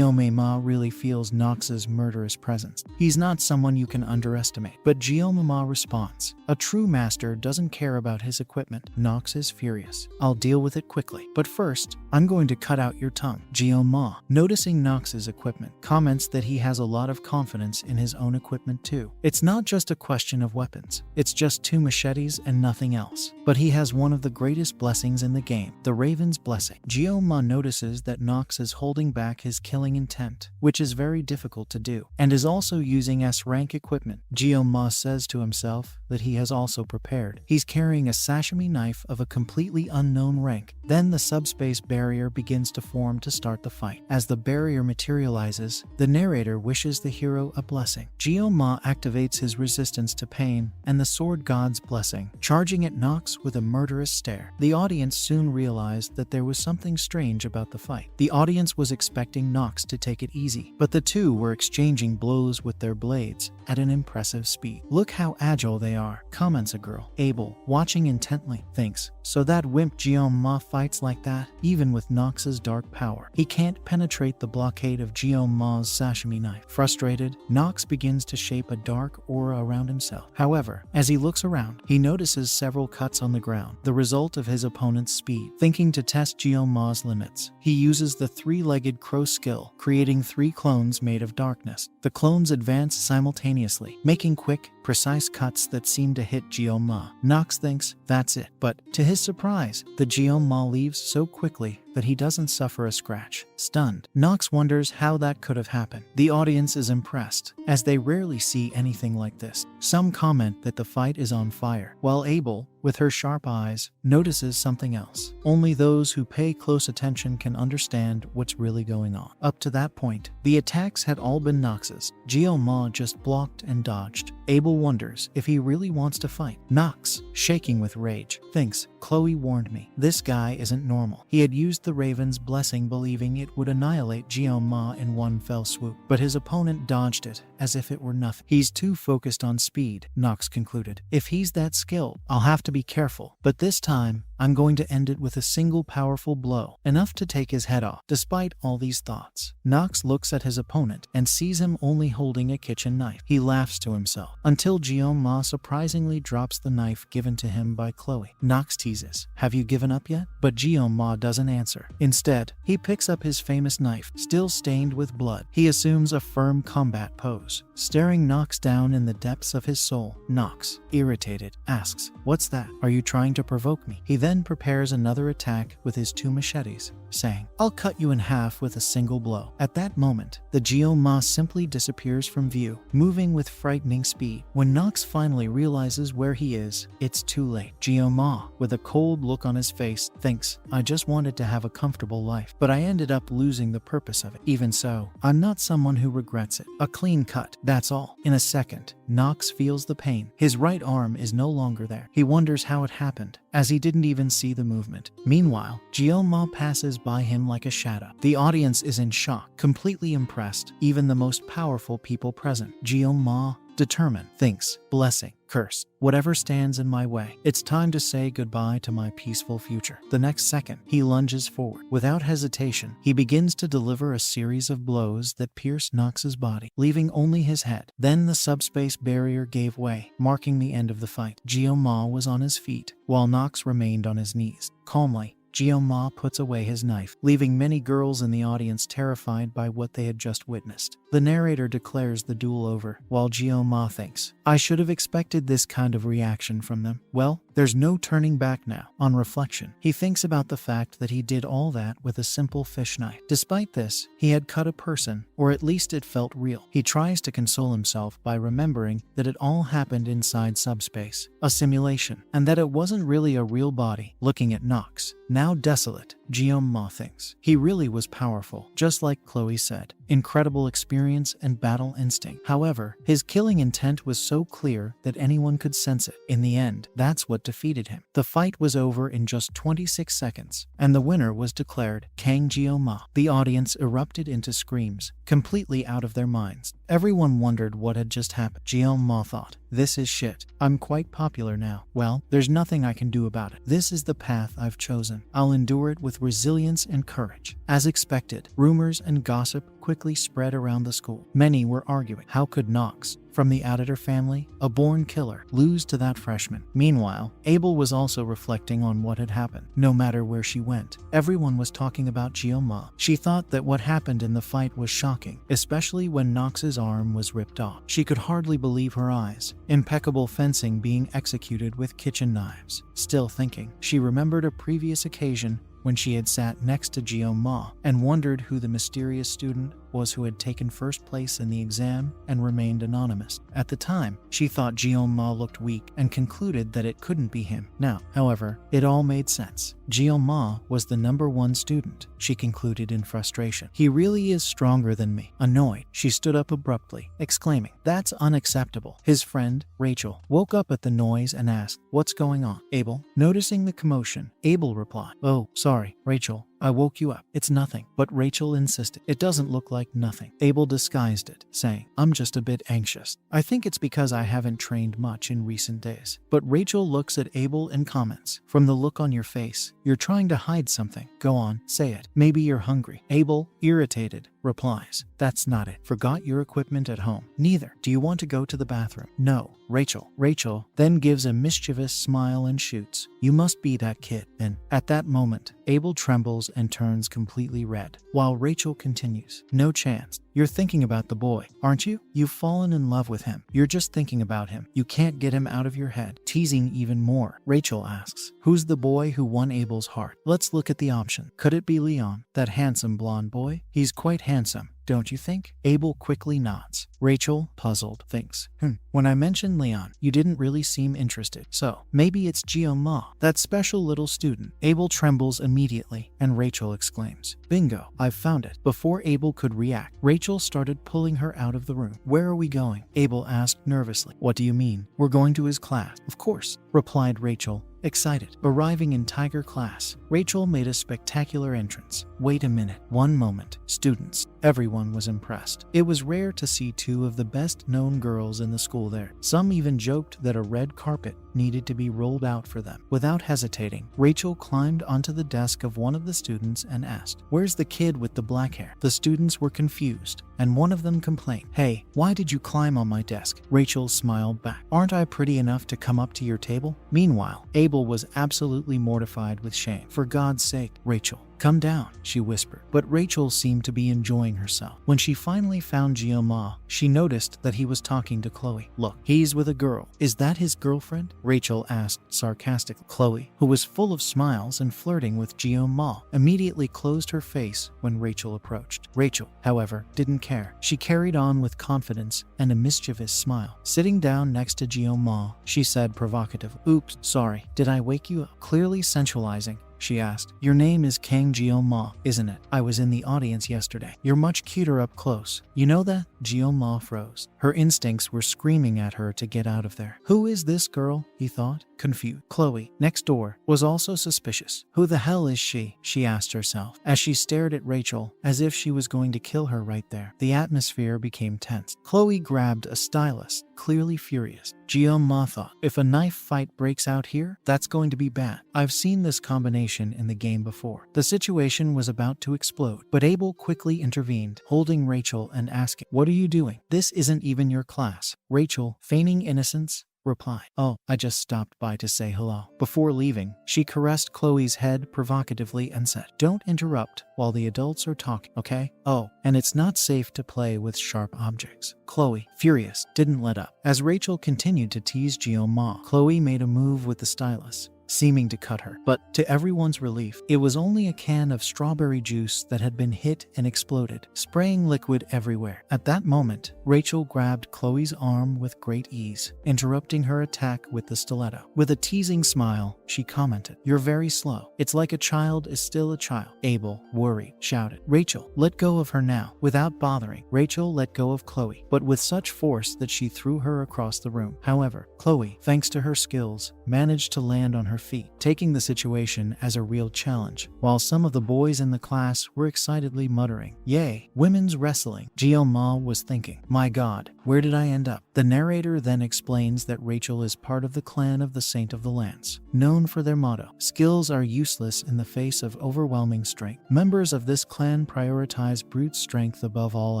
Ma really feels Nox's murderous presence. He's not someone you can underestimate. But Ma responds, a true master doesn't care about his equipment. Nox is furious. I'll deal with it quickly. But first, I'm going to cut out your tongue. Ma, noticing Nox's equipment, comments that he has a lot of confidence in his own equipment too. It's not just a question of weapons. It's just 2 machetes and nothing else. But he has one of the greatest blessings in the game, the Raven's Blessing. Ma notices that Nox is holding back his killing intent, which is very difficult to do, and is also using S-rank equipment. Ma says to himself that he has also prepared. He's carrying a sashimi knife of a completely unknown rank. Then the subspace barrier begins to form to start the fight. As the barrier materializes, the narrator wishes the hero a blessing. Ma activates his resistance to pain and the sword god's blessing, charging at Nox with a murderous stare. The audience soon realized that there was something strange about the fight. The audience was expecting Nox to take it easy, but the two were exchanging blows with their blades at an impressive speed. Look how agile they are, comments a girl. Abel, watching intently, thinks, so that wimp Ma fights like that, even with Nox's dark power. He can't penetrate the blockade of Ma's sashimi knife. Frustrated, Nox begins to shape a dark aura around himself. However, as he looks around, he notices several cuts on the ground, the result of his opponent's speed. Thinking to test Ma's limits, he uses the 3-legged crow skill, creating 3 clones made of darkness. The clones advance simultaneously, making quick, precise cuts that seem to hit Ma. Nox thinks that's it, but to his surprise, the Ma leaves so quickly that he doesn't suffer a scratch. Stunned, Nox wonders how that could have happened. The audience is impressed, as they rarely see anything like this. Some comment that the fight is on fire, while Abel, with her sharp eyes, notices something else. Only those who pay close attention can understand what's really going on. Up to that point, the attacks had all been Nox's. Ma just blocked and dodged. Abel wonders if he really wants to fight. Nox, shaking with rage, thinks, Chloe warned me. This guy isn't normal. He had used the Raven's Blessing believing it would annihilate Ma in one fell swoop, but his opponent dodged it as if it were nothing. He's too focused on speed, Nox concluded. If he's that skilled, I'll have to be careful, but this time, I'm going to end it with a single powerful blow, enough to take his head off. Despite all these thoughts, Nox looks at his opponent and sees him only holding a kitchen knife. He laughs to himself, until Ma surprisingly drops the knife given to him by Chloe. Nox teases, have you given up yet? But Ma doesn't answer. Instead, he picks up his famous knife, still stained with blood. He assumes a firm combat pose, staring Nox down in the depths of his soul. Nox, irritated, asks, what's that? Are you trying to provoke me? He then prepares another attack with his 2 machetes, saying, I'll cut you in half with a single blow. At that moment, the Ma simply disappears from view, moving with frightening speed. When Nox finally realizes where he is, it's too late. Ma, with a cold look on his face, thinks, I just wanted to have a comfortable life, but I ended up losing the purpose of it. Even so, I'm not someone who regrets it. A clean cut, that's all. In a second, Nox feels the pain. His right arm is no longer there. He wonders how it happened, as he didn't even see the movement. Meanwhile, Ma passes by him like a shadow. The audience is in shock, completely impressed, even the most powerful people present. Ma, determined, thinks, blessing, curse, whatever stands in my way. It's time to say goodbye to my peaceful future. The next second, he lunges forward. Without hesitation, he begins to deliver a series of blows that pierce Nox's body, leaving only his head. Then the subspace barrier gave way, marking the end of the fight. Ma was on his feet, while Nox remained on his knees. Calmly, Ma puts away his knife, leaving many girls in the audience terrified by what they had just witnessed. The narrator declares the duel over, while Ma thinks, I should have expected this kind of reaction from them. Well, there's no turning back now. On reflection, he thinks about the fact that he did all that with a simple fish knife. Despite this, he had cut a person, or at least it felt real. He tries to console himself by remembering that it all happened inside subspace, a simulation, and that it wasn't really a real body. Looking at Nox, now desolate, Ma thinks, he really was powerful, just like Chloe said. Incredible experience and battle instinct. However, his killing intent was so clear that anyone could sense it. In the end, that's what defeated him. The fight was over in just 26 seconds, and the winner was declared Kang Ma. The audience erupted into screams, completely out of their minds. Everyone wondered what had just happened. Ma thought, this is shit. I'm quite popular now. Well, there's nothing I can do about it. This is the path I've chosen. I'll endure it with resilience and courage. As expected, rumors and gossip quickly spread around the school. Many were arguing, how could Nox, from the Auditor family, a born killer, lose to that freshman? Meanwhile, Abel was also reflecting on what had happened. No matter where she went, everyone was talking about Ma. She thought that what happened in the fight was shocking, especially when Nox's arm was ripped off. She could hardly believe her eyes. Impeccable fencing being executed with kitchen knives. Still thinking, she remembered a previous occasion when she had sat next to Ma and wondered who the mysterious student was who had taken first place in the exam and remained anonymous. At the time, she thought Ma looked weak and concluded that it couldn't be him. Now, however, it all made sense. Ma was the #1 student, she concluded in frustration. He really is stronger than me. Annoyed, she stood up abruptly, exclaiming, that's unacceptable. His friend, Rachel, woke up at the noise and asked, what's going on? Abel? Noticing the commotion, Abel replied, oh, sorry, Rachel. I woke you up. It's nothing. But Rachel insisted. It doesn't look like nothing. Abel disguised it, saying, I'm just a bit anxious. I think it's because I haven't trained much in recent days. But Rachel looks at Abel and comments, from the look on your face, you're trying to hide something. Go on, say it. Maybe you're hungry. Abel, irritated, replies, that's not it. Forgot your equipment at home. Neither. Do you want to go to the bathroom? No. Rachel then gives a mischievous smile and shoots. You must be that kid. Then, at that moment, Abel trembles and turns completely red, while Rachel continues, no chance. You're thinking about the boy, aren't you? You've fallen in love with him. You're just thinking about him. You can't get him out of your head. Teasing even more, Rachel asks, who's the boy who won Abel's heart? Let's look at the option. Could it be Leon, that handsome blonde boy? He's quite handsome, don't you think? Abel quickly nods. Rachel, puzzled, thinks, when I mentioned Leon, you didn't really seem interested. So, maybe it's Ma, that special little student. Abel trembles immediately, and Rachel exclaims, bingo, I've found it. Before Abel could react, Rachel started pulling her out of the room. Where are we going? Abel asked nervously. What do you mean? We're going to his class. Of course, replied Rachel, excited. Arriving in Tiger class, Rachel made a spectacular entrance. Wait a minute. One moment. Students. Everyone was impressed. It was rare to see two of the best-known girls in the school there. Some even joked that a red carpet needed to be rolled out for them. Without hesitating, Rachel climbed onto the desk of one of the students and asked, where's the kid with the black hair? The students were confused, and one of them complained, hey, why did you climb on my desk? Rachel smiled back. Aren't I pretty enough to come up to your table? Meanwhile, Abel was absolutely mortified with shame. For God's sake, Rachel, come down, she whispered. But Rachel seemed to be enjoying herself. When she finally found Ma, she noticed that he was talking to Chloe. Look, he's with a girl. Is that his girlfriend? Rachel asked sarcastically. Chloe, who was full of smiles and flirting with Ma, immediately closed her face when Rachel approached. Rachel, however, didn't care. She carried on with confidence and a mischievous smile. Sitting down next to Ma, she said provocatively, oops, sorry, did I wake you up? Clearly sensualizing, she asked. Your name is Kang Ma, isn't it? I was in the audience yesterday. You're much cuter up close. You know that? Ma froze. Her instincts were screaming at her to get out of there. Who is this girl? He thought, confused. Chloe, next door, was also suspicious. Who the hell is she? She asked herself, as she stared at Rachel, as if she was going to kill her right there. The atmosphere became tense. Chloe grabbed a stylus, clearly furious. Ma thought, if a knife fight breaks out here, that's going to be bad. I've seen this combination in the game before. The situation was about to explode, but Abel quickly intervened, holding Rachel and asking, what are you doing? This isn't even your class. Rachel, feigning innocence, replied. Oh, I just stopped by to say hello. Before leaving, she caressed Chloe's head provocatively and said, don't interrupt while the adults are talking, okay? Oh, and it's not safe to play with sharp objects. Chloe, furious, didn't let up. As Rachel continued to tease Ma, Chloe made a move with the stylus, seeming to cut her. But to everyone's relief, it was only a can of strawberry juice that had been hit and exploded, spraying liquid everywhere. At that moment, Rachel grabbed Chloe's arm with great ease, interrupting her attack with the stiletto. With a teasing smile, she commented, you're very slow. It's like a child is still a child. Abel, worried, shouted, Rachel, let go of her now. Without bothering, Rachel let go of Chloe, but with such force that she threw her across the room. However, Chloe, thanks to her skills, managed to land on her feet, taking the situation as a real challenge, while some of the boys in the class were excitedly muttering, yay, women's wrestling. Ma was thinking, my god, where did I end up? The narrator then explains that Rachel is part of the clan of the Saint of the Lance, known for their motto, skills are useless in the face of overwhelming strength. Members of this clan prioritize brute strength above all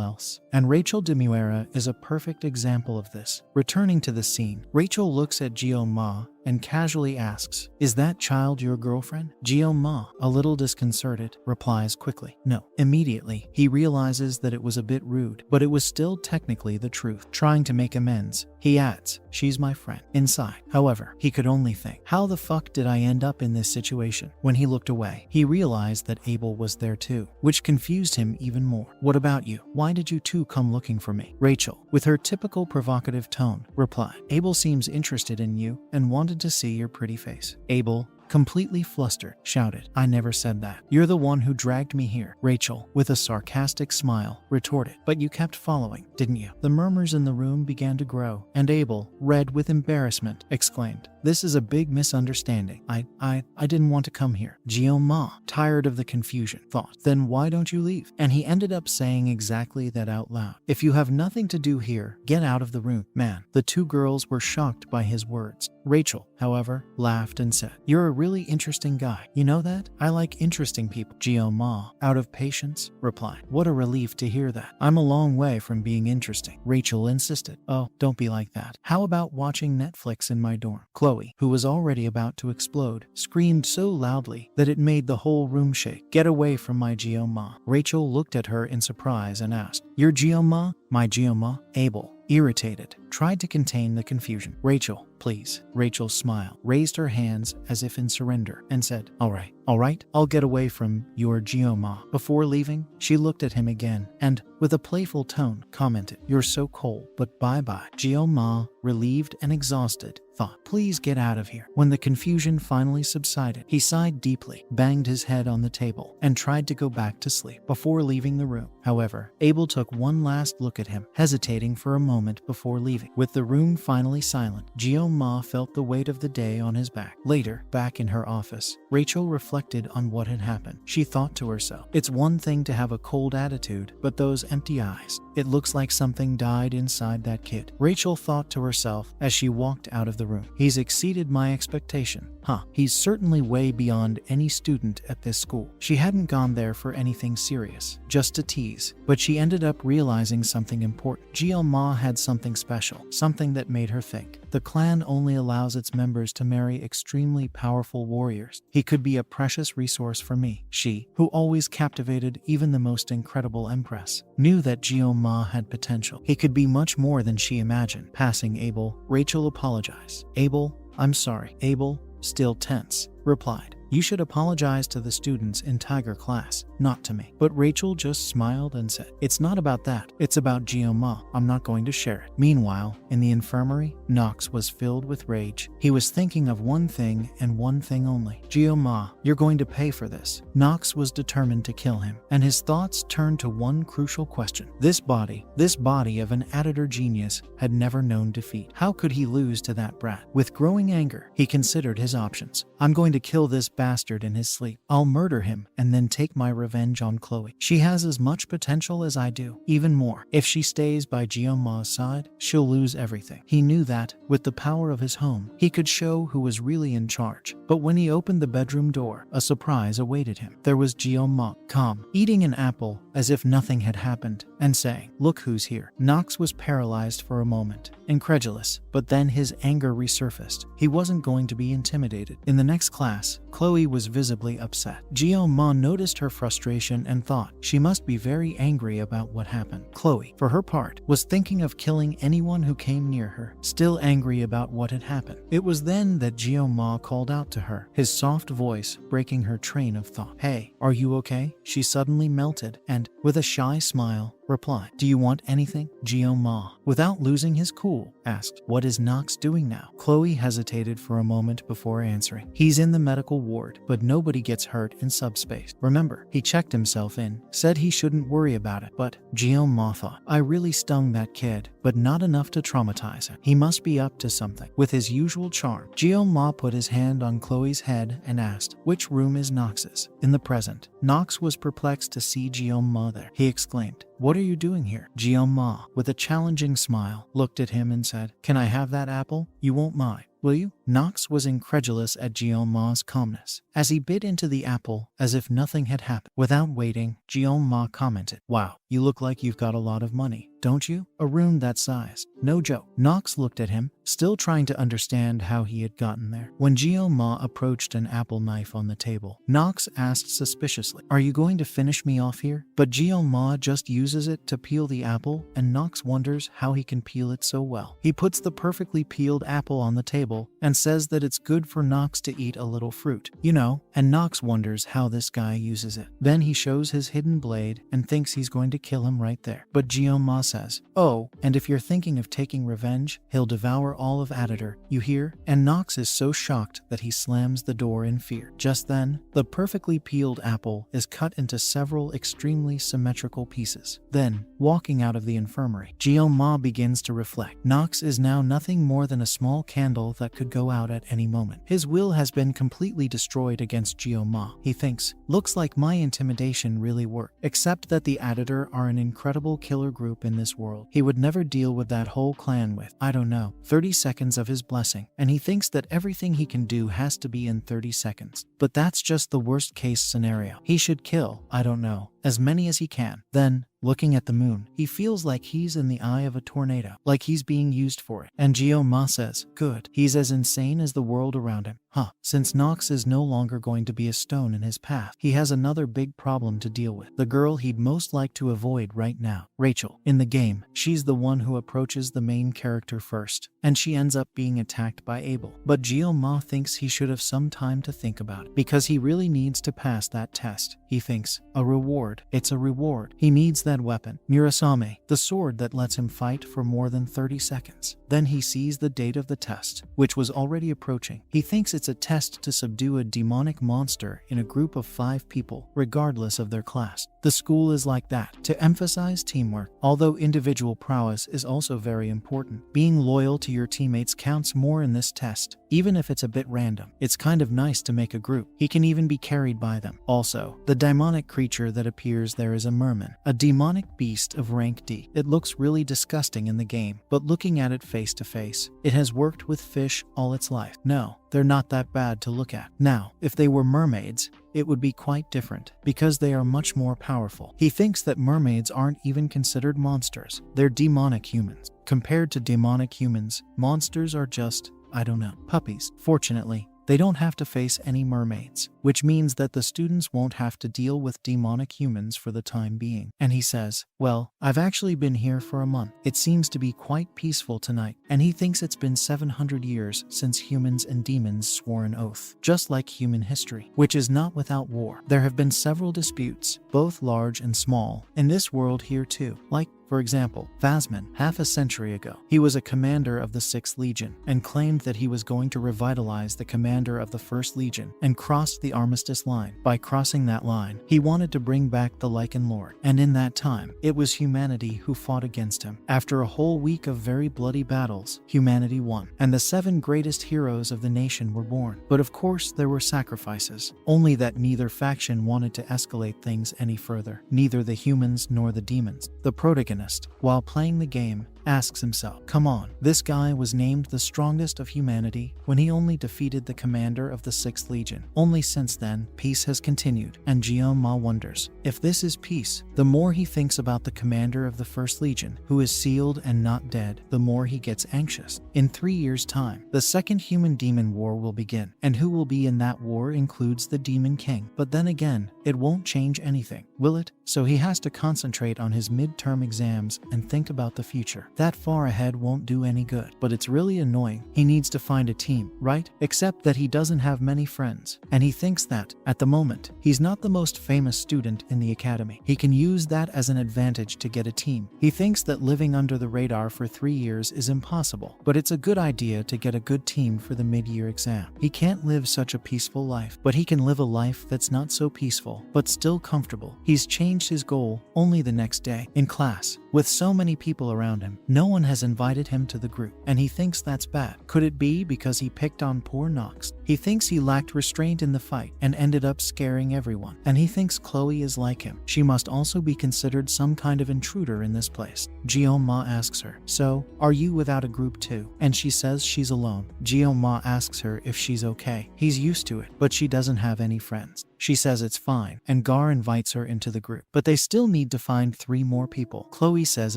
else, and Rachel de Muera is a perfect example of this. Returning to the scene, Rachel looks at Ma and casually asks, is that child your girlfriend? Ma, a little disconcerted, replies quickly, no. Immediately, he realizes that it was a bit rude, but it was still technically the truth. Trying to make amends, he adds, she's my friend. Inside, however, he could only think, how the fuck did I end up in this situation? When he looked away, he realized that Abel was there too, which confused him even more. What about you? Why did you two come looking for me? Rachel, with her typical provocative tone, replied, Abel seems interested in you and wanted to see your pretty face. Abel, completely flustered, shouted, I never said that. You're the one who dragged me here. Rachel, with a sarcastic smile, retorted, but you kept following, didn't you? The murmurs in the room began to grow, and Abel, red with embarrassment, exclaimed, this is a big misunderstanding. I didn't want to come here. Ma, tired of the confusion, thought, then why don't you leave? And he ended up saying exactly that out loud. If you have nothing to do here, get out of the room. Man, the two girls were shocked by his words. Rachel, however, laughed and said, you're a really interesting guy. You know that? I like interesting people. Ma, out of patience, replied, what a relief to hear that. I'm a long way from being interesting. Rachel insisted, oh, don't be like that. How about watching Netflix in my dorm? Chloe, who was already about to explode, screamed so loudly that it made the whole room shake. Get away from my Ma. Rachel looked at her in surprise and asked, your Ma? My Ma? Abel, irritated, tried to contain the confusion. Rachel, please. Rachel smiled, raised her hands as if in surrender, and said, all right, I'll get away from your Ma. Before leaving, she looked at him again and, with a playful tone, commented, you're so cold, but bye-bye. Ma, relieved and exhausted, thought, please get out of here. When the confusion finally subsided, he sighed deeply, banged his head on the table, and tried to go back to sleep. Before leaving the room, however, Abel took one last look at him, hesitating for a moment before leaving. With the room finally silent, Ma felt the weight of the day on his back. Later, back in her office, Rachel reflected on what had happened. She thought to herself, it's one thing to have a cold attitude, but those empty eyes, it looks like something died inside that kid. Rachel thought to herself as she walked out of the room, he's exceeded my expectation. He's certainly way beyond any student at this school. She hadn't gone there for anything serious, just a tease, but she ended up realizing something important. Ma had something special, something that made her think. The clan only allows its members to marry extremely powerful warriors. He could be a precious resource for me. She, who always captivated even the most incredible empress, knew that Ma had potential. He could be much more than she imagined. Passing Abel, Rachel apologized. Abel, I'm sorry. Abel, still tense, replied, you should apologize to the students in Tiger class, not to me. But Rachel just smiled and said, it's not about that. It's about Ma. I'm not going to share it. Meanwhile, in the infirmary, Knox was filled with rage. He was thinking of one thing and one thing only. Ma, you're going to pay for this. Knox was determined to kill him, and his thoughts turned to one crucial question. This body of an editor genius had never known defeat. How could he lose to that brat? With growing anger, he considered his options. I'm going to kill this bastard in his sleep. I'll murder him and then take my revenge on Chloe. She has as much potential as I do, even more. If she stays by Jeonma's side, she'll lose everything. He knew that, with the power of his home, he could show who was really in charge. But when he opened the bedroom door, a surprise awaited him. There was Jeonma, calm, eating an apple as if nothing had happened, and saying, "Look who's here." Nox was paralyzed for a moment, incredulous, but then his anger resurfaced. He wasn't going to be intimidated. In the next class, Chloe was visibly upset. Jeonma noticed her frustration and thought she must be very angry about what happened. Chloe, for her part, was thinking of killing anyone who came near her, still angry about what had happened. It was then that Jeonma called out to her, his soft voice breaking her train of thought. "Hey, are you okay?" She suddenly melted and, with a shy smile, replied, "Do you want anything?" Jeonma, without losing his cool, asked, "What is Nox doing now?" Chloe hesitated for a moment before answering. "He's in the medical ward, but nobody gets hurt in subspace. Remember, he checked himself in, said he shouldn't worry about it." But Jeonma thought, "I really stung that kid, but not enough to traumatize him. He must be up to something." With his usual charm, Jeonma put his hand on Chloe's head and asked, "Which room is Nox's?" In the present, Nox was perplexed to see Jeonma there. He exclaimed, "What are you doing here?" Jeonma, with a challenging smile, looked at him and said, "Can I have that apple? You won't mind, will you?" Nox was incredulous at Jeonma's calmness, as he bit into the apple as if nothing had happened. Without waiting, Jeonma commented, "Wow, you look like you've got a lot of money, don't you? A room that size. No joke." Nox looked at him, still trying to understand how he had gotten there. When Jeonma approached an apple knife on the table, Nox asked suspiciously, "Are you going to finish me off here?" But Jeonma just uses it to peel the apple, and Nox wonders how he can peel it so well. He puts the perfectly peeled apple on the table and says that it's good for Nox to eat a little fruit, you know, and Nox wonders how this guy uses it. Then he shows his hidden blade and thinks he's going to kill him right there. But Jeonma says, "Oh, and if you're thinking of taking revenge, he'll devour all of Aditor, you hear?" And Nox is so shocked that he slams the door in fear. Just then, the perfectly peeled apple is cut into several extremely symmetrical pieces. Then, walking out of the infirmary, Jeonma begins to reflect. Nox is now nothing more than a small candle that could go out at any moment. His will has been completely destroyed against Jeonma. He thinks, "Looks like my intimidation really worked. Except that the Aditor are an incredible killer group in this world. He would never deal with that whole clan with, I don't know, 30 seconds of his blessing, and he thinks that everything he can do has to be in 30 seconds. But that's just the worst case scenario. He should kill, I don't know, as many as he can." Then, looking at the moon, he feels like he's in the eye of a tornado, like he's being used for it. And Jeonma says, "Good. He's as insane as the world around him." Since Nox is no longer going to be a stone in his path, he has another big problem to deal with. The girl he'd most like to avoid right now, Rachel. In the game, she's the one who approaches the main character first, and she ends up being attacked by Abel. But Jeonma thinks he should have some time to think about it, because he really needs to pass that test. He thinks, a reward. It's a reward. He needs that weapon, Murasame, the sword that lets him fight for more than 30 seconds. Then he sees the date of the test, which was already approaching. He thinks it's a test to subdue a demonic monster in a group of 5 people, regardless of their class. The school is like that, to emphasize teamwork. Although individual prowess is also very important, being loyal to your teammates counts more in this test, even if it's a bit random. It's kind of nice to make a group. He can even be carried by them. Also, the demonic creature that appears there is a merman, a demonic beast of rank D. It looks really disgusting in the game, but looking at it face to face, it has worked with fish all its life. No, they're not that bad to look at. Now, if they were mermaids, it would be quite different, because they are much more powerful. He thinks that mermaids aren't even considered monsters. They're demonic humans. Compared to demonic humans, monsters are just, I don't know, puppies. Fortunately, they don't have to face any mermaids, which means that the students won't have to deal with demonic humans for the time being. And he says, "Well, I've actually been here for a month. It seems to be quite peaceful tonight." And he thinks it's been 700 years since humans and demons swore an oath, just like human history, which is not without war. There have been several disputes, both large and small, in this world here too, like For example, Phasman, half a century ago, he was a commander of the 6th Legion and claimed that he was going to revitalize the commander of the 1st Legion and crossed the armistice line. By crossing that line, he wanted to bring back the Lycan Lord, and in that time, it was humanity who fought against him. After a whole week of very bloody battles, humanity won, and the 7 greatest heroes of the nation were born. But of course, there were sacrifices, only that neither faction wanted to escalate things any further, neither the humans nor the demons. The protagonist, while playing the game, asks himself, come on, this guy was named the strongest of humanity when he only defeated the commander of the 6th Legion. Only since then, peace has continued, and Jeon-ma wonders, if this is peace, the more he thinks about the commander of the 1st Legion, who is sealed and not dead, the more he gets anxious. In 3 years' time, the second human-demon war will begin, and who will be in that war includes the Demon King. But then again, it won't change anything, will it? So he has to concentrate on his midterm exams and think about the future. That far ahead won't do any good, but it's really annoying. He needs to find a team, right? Except that he doesn't have many friends, and he thinks that, at the moment, he's not the most famous student in the academy. He can use that as an advantage to get a team. He thinks that living under the radar for 3 years is impossible, but it's a good idea to get a good team for the mid-year exam. He can't live such a peaceful life, but he can live a life that's not so peaceful, but still comfortable. He's changed his goal only the next day. In class, with so many people around him, no one has invited him to the group, and he thinks that's bad. Could it be because he picked on poor Nox? He thinks he lacked restraint in the fight and ended up scaring everyone, and he thinks Chloe is like him. She must also be considered some kind of intruder in this place. Jeon-ma asks her, so, are you without a group too? And she says she's alone. Jeon-ma asks her if she's okay. He's used to it, but she doesn't have any friends. She says it's fine, and Gar invites her into the group. But they still need to find 3 more people. Chloe says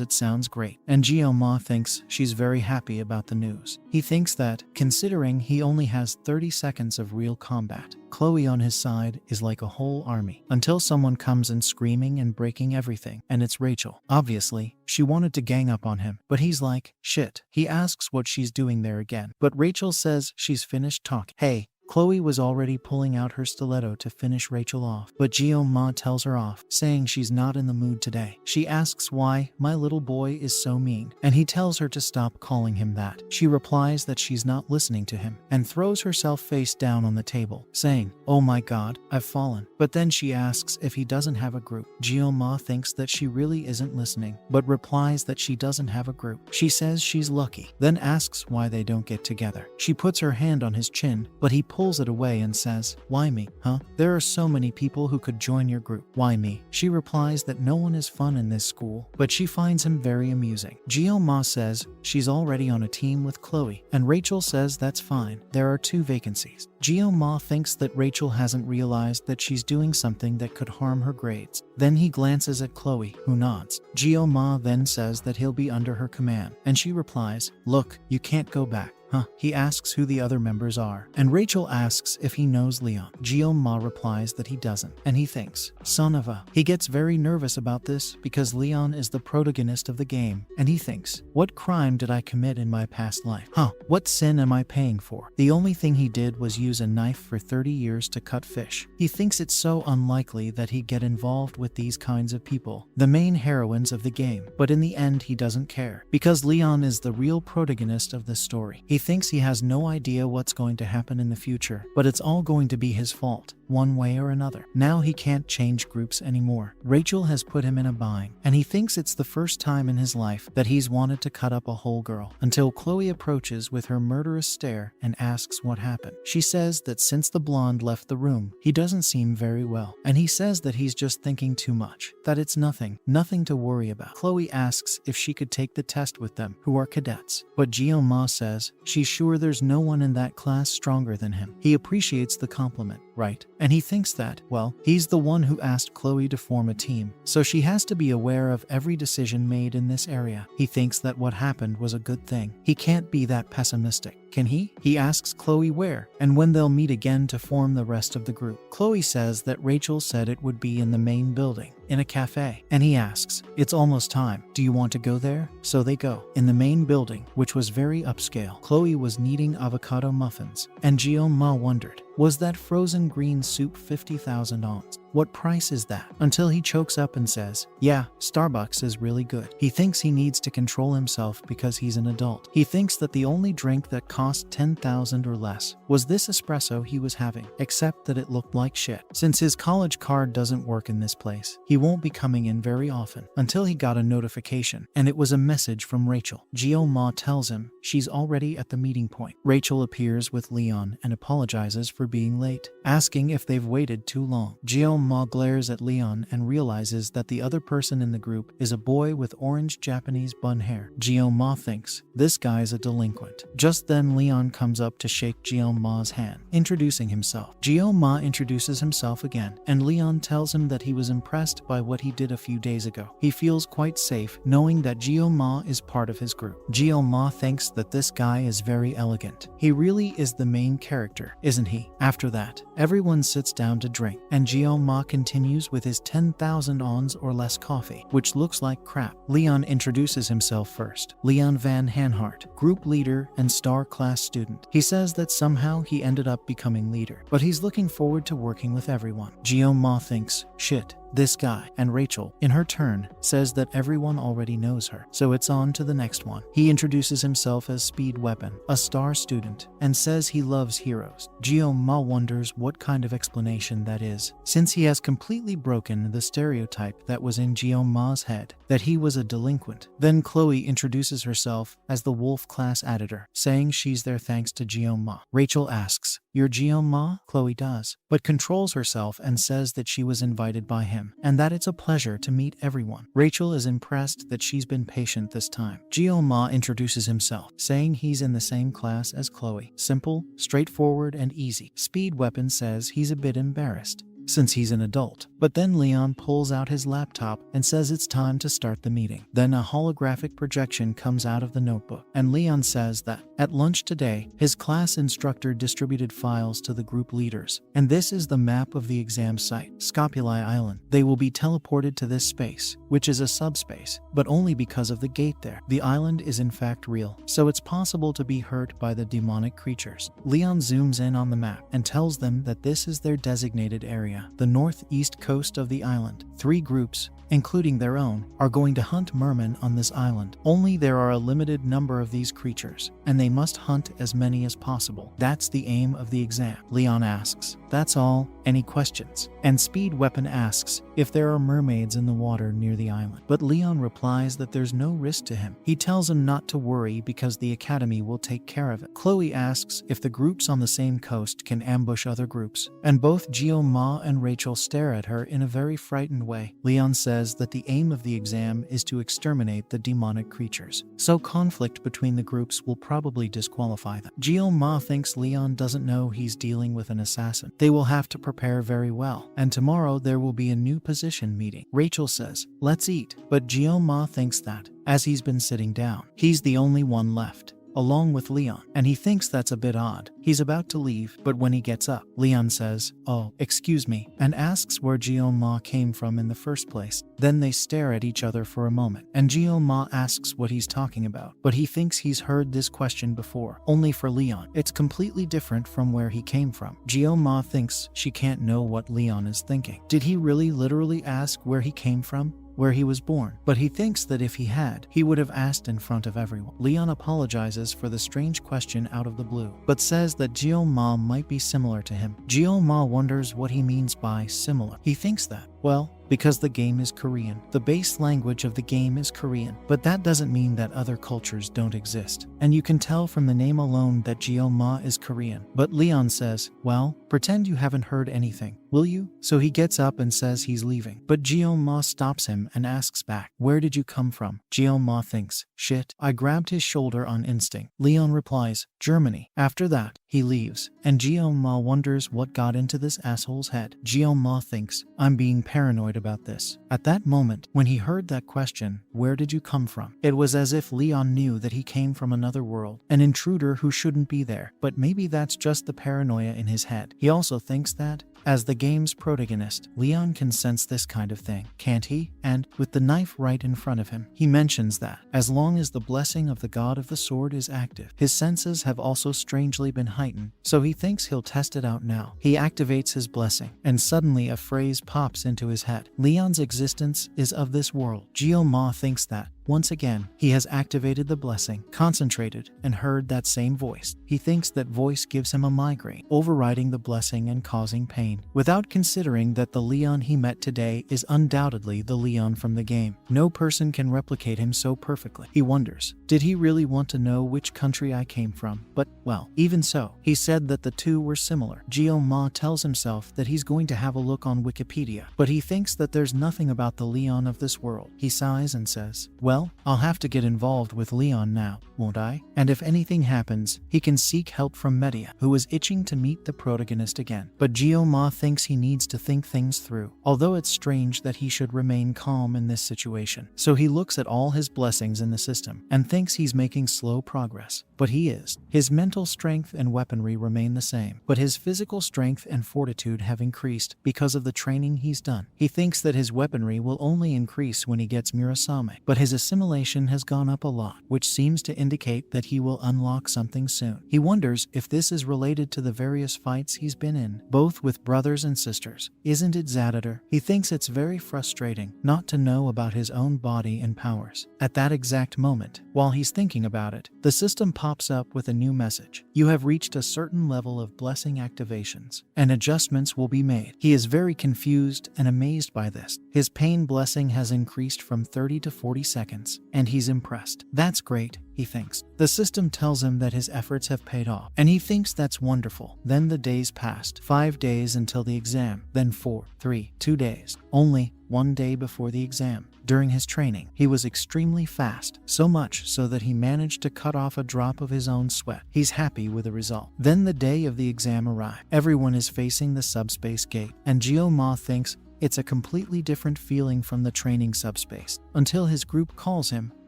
it sounds great, and Jeon-ma thinks she's very happy about the news. He thinks that, considering he only has 30 seconds of real combat, Chloe on his side is like a whole army, until someone comes in screaming and breaking everything, and it's Rachel. Obviously, she wanted to gang up on him, but he's like, shit. He asks what she's doing there again, but Rachel says she's finished talking. Hey, Chloe was already pulling out her stiletto to finish Rachel off, but Jeon-ma tells her off, saying she's not in the mood today. She asks why my little boy is so mean, and he tells her to stop calling him that. She replies that she's not listening to him, and throws herself face down on the table, saying, oh my god, I've fallen. But then she asks if he doesn't have a group. Jeon-ma thinks that she really isn't listening, but replies that she doesn't have a group. She says she's lucky, then asks why they don't get together. She puts her hand on his chin, but he pulls it away and says, why me, huh? There are so many people who could join your group. Why me? She replies that no one is fun in this school, but she finds him very amusing. Jeon-ma says she's already on a team with Chloe, and Rachel says that's fine. There are 2 vacancies. Jeon-ma thinks that Rachel hasn't realized that she's doing something that could harm her grades. Then he glances at Chloe, who nods. Jeon-ma then says that he'll be under her command, and she replies, look, you can't go back. Huh? He asks who the other members are, and Rachel asks if he knows Leon. Jeon-ma replies that he doesn't, and he thinks, son of a. He gets very nervous about this because Leon is the protagonist of the game, and he thinks, what crime did I commit in my past life? Huh? What sin am I paying for? The only thing he did was use a knife for 30 years to cut fish. He thinks it's so unlikely that he'd get involved with these kinds of people, the main heroines of the game, but in the end he doesn't care, because Leon is the real protagonist of the story. He thinks he has no idea what's going to happen in the future, but it's all going to be his fault, one way or another. Now he can't change groups anymore. Rachel has put him in a bind, and he thinks it's the first time in his life that he's wanted to cut up a whole girl, until Chloe approaches with her murderous stare and asks what happened. She says that since the blonde left the room, he doesn't seem very well, and he says that he's just thinking too much, that it's nothing to worry about. Chloe asks if she could take the test with them, who are cadets, but Jeon-ma says she's sure there's no one in that class stronger than him. He appreciates the compliment, right? And he thinks that, well, he's the one who asked Chloe to form a team, so she has to be aware of every decision made in this area. He thinks that what happened was a good thing. He can't be that pessimistic, can he? He asks Chloe where and when they'll meet again to form the rest of the group. Chloe says that Rachel said it would be in the main building, in a cafe, and he asks, it's almost time. Do you want to go there? So they go. In the main building, which was very upscale, Chloe was kneading avocado muffins, and Jeon-ma wondered, was that frozen green soup 50,000 ons? "What price is that?" Until he chokes up and says, "Yeah, Starbucks is really good." He thinks he needs to control himself because he's an adult. He thinks that the only drink that cost 10,000 or less was this espresso he was having, except that it looked like shit. Since his college card doesn't work in this place, he won't be coming in very often, until he got a notification, and it was a message from Rachel. Gyo-ma tells him she's already at the meeting point. Rachel appears with Leon and apologizes for being late, asking if they've waited too long. Gyo-ma glares at Leon and realizes that the other person in the group is a boy with orange Japanese bun hair. Gyo-ma thinks this guy's a delinquent. Just then Leon comes up to shake Gyo-ma's hand, introducing himself. Gyo-ma introduces himself again, and Leon tells him that he was impressed by what he did a few days ago. He feels quite safe knowing that Gyo-ma is part of his group. Gyo-ma thinks that this guy is very elegant. He really is the main character, isn't he? After that, everyone sits down to drink, and Gyo-ma continues with his 10,000 ons or less coffee, which looks like crap. Leon introduces himself first. Leon Van Hanhart, group leader and star class student. He says that somehow he ended up becoming leader, but he's looking forward to working with everyone. Gyo-ma thinks, shit, this guy, and Rachel, in her turn, says that everyone already knows her, so it's on to the next one. He introduces himself as Speed Weapon, a star student, and says he loves heroes. Gyo-ma wonders what kind of explanation that is, since he has completely broken the stereotype that was in Gyo-ma's head, that he was a delinquent. Then Chloe introduces herself as the Wolf class editor, saying she's there thanks to Gyo-ma. Rachel asks, "You're Gyo-ma?" Chloe does, but controls herself and says that she was invited by him, and that it's a pleasure to meet everyone. Rachel is impressed that she's been patient this time. Gyo-ma introduces himself, saying he's in the same class as Chloe. Simple, straightforward, and easy. Speed Weapon says he's a bit embarrassed, since he's an adult. But then Leon pulls out his laptop and says it's time to start the meeting. Then a holographic projection comes out of the notebook, and Leon says that at lunch today, his class instructor distributed files to the group leaders, and this is the map of the exam site, Scopuli Island. They will be teleported to this space, which is a subspace, but only because of the gate there. The island is in fact real, so it's possible to be hurt by the demonic creatures. Leon zooms in on the map and tells them that this is their designated area, the northeast coast of the island. 3 groups, including their own, are going to hunt mermen on this island. Only there are a limited number of these creatures, and they must hunt as many as possible. That's the aim of the exam. Leon asks, "That's all? Any questions?" And Speed Weapon asks if there are mermaids in the water near the island. But Leon replies that there's no risk to him. He tells him not to worry because the academy will take care of it. Chloe asks if the groups on the same coast can ambush other groups, and both Gyo-ma and Rachel stare at her in a very frightened way. Leon says that the aim of the exam is to exterminate the demonic creatures, so conflict between the groups will probably disqualify them. Gyo-ma thinks Leon doesn't know he's dealing with an assassin. They will have to prepare very well, and tomorrow there will be a new position meeting. Rachel says, "Let's eat," but Gyo-ma thinks that, as he's been sitting down, he's the only one left, along with Leon, and he thinks that's a bit odd. He's about to leave, but when he gets up, Leon says, "Oh, excuse me," and asks where Gyo-ma came from in the first place. Then they stare at each other for a moment, and Gyo-ma asks what he's talking about, but he thinks he's heard this question before, only for Leon. It's completely different from where he came from. Gyo-ma thinks she can't know what Leon is thinking. Did he really literally ask where he came from? Where he was born? But he thinks that if he had, he would have asked in front of everyone. Leon apologizes for the strange question out of the blue, but says that Gyo-ma might be similar to him. Gyo-ma wonders what he means by similar. He thinks that, well, because the game is Korean. The base language of the game is Korean, but that doesn't mean that other cultures don't exist. And you can tell from the name alone that Gyo-ma is Korean. But Leon says, "Well, pretend you haven't heard anything, will you?" So he gets up and says he's leaving. But Gyo-ma stops him and asks back, "Where did you come from?" Gyo-ma thinks, "Shit, I grabbed his shoulder on instinct." Leon replies, "Germany." After that, he leaves, and Gyo-ma wonders what got into this asshole's head. Gyo-ma thinks, "I'm being paranoid about this." At that moment, when he heard that question, "Where did you come from?" it was as if Leon knew that he came from another world, an intruder who shouldn't be there. But maybe that's just the paranoia in his head. He also thinks that, As the game's protagonist, Leon can sense this kind of thing, can't he? And, with the knife right in front of him, he mentions that, as long as the blessing of the god of the sword is active, his senses have also strangely been heightened, so he thinks he'll test it out now. He activates his blessing, and suddenly a phrase pops into his head. Leon's existence is of this world. Geo-ma thinks that, once again, he has activated the blessing, concentrated, and heard that same voice. He thinks that voice gives him a migraine, overriding the blessing and causing pain, without considering that the Leon he met today is undoubtedly the Leon from the game. No person can replicate him so perfectly. He wonders, did he really want to know which country I came from? But, well, even so, he said that the two were similar. Geo-ma tells himself that he's going to have a look on Wikipedia, but he thinks that there's nothing about the Leon of this world. He sighs and says, well, I'll have to get involved with Leon now, won't I? And if anything happens, he can seek help from Medea, who is itching to meet the protagonist again. But Geo-ma thinks he needs to think things through, although it's strange that he should remain calm in this situation. So he looks at all his blessings in the system, and thinks he's making slow progress. But he is. His mental strength and weaponry remain the same, but his physical strength and fortitude have increased because of the training he's done. He thinks that his weaponry will only increase when he gets Murasame, but his assimilation has gone up a lot, which seems to indicate that he will unlock something soon. He wonders if this is related to the various fights he's been in, both with brothers and sisters. Isn't it Zadatar? He thinks it's very frustrating not to know about his own body and powers. At that exact moment, while he's thinking about it, the system pops up with a new message. You have reached a certain level of blessing activations, and adjustments will be made. He is very confused and amazed by this. His pain blessing has increased from 30 to 40 seconds, and he's impressed. That's great, he thinks. The system tells him that his efforts have paid off, and he thinks that's wonderful. Then the days passed. 5 days until the exam, then 4, 3, 2 days. Only 1 day before the exam. During his training, he was extremely fast, so much so that he managed to cut off a drop of his own sweat. He's happy with the result. Then the day of the exam arrived. Everyone is facing the subspace gate, and Geo-ma thinks it's a completely different feeling from the training subspace, until his group calls him.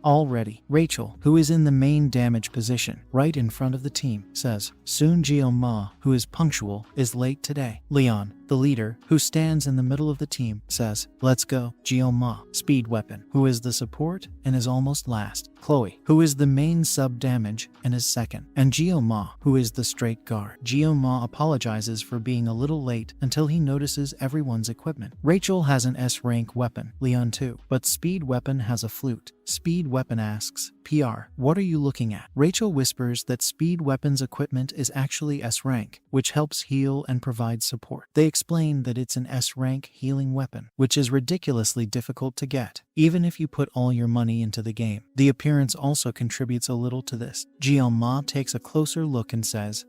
Already, Rachel, who is in the main damage position, right in front of the team, says, soon Geo-ma, who is punctual, is late today. Leon, the leader, who stands in the middle of the team, says, let's go. Geo-ma, speed weapon, who is the support and is almost last. Chloe, who is the main sub damage and is second. And Geo-ma, who is the straight guard. Geo-ma apologizes for being a little late until he notices everyone's equipment. Rachel has an S-rank weapon, Leon too, but speed weapon has a flute. Speed weapon asks, PR, what are you looking at? Rachel whispers that speed weapons equipment is actually S-rank, which helps heal and provide support. They explain that it's an S-rank healing weapon, which is ridiculously difficult to get, even if you put all your money into the game. The appearance also contributes a little to this. Geo-ma takes a closer look and says,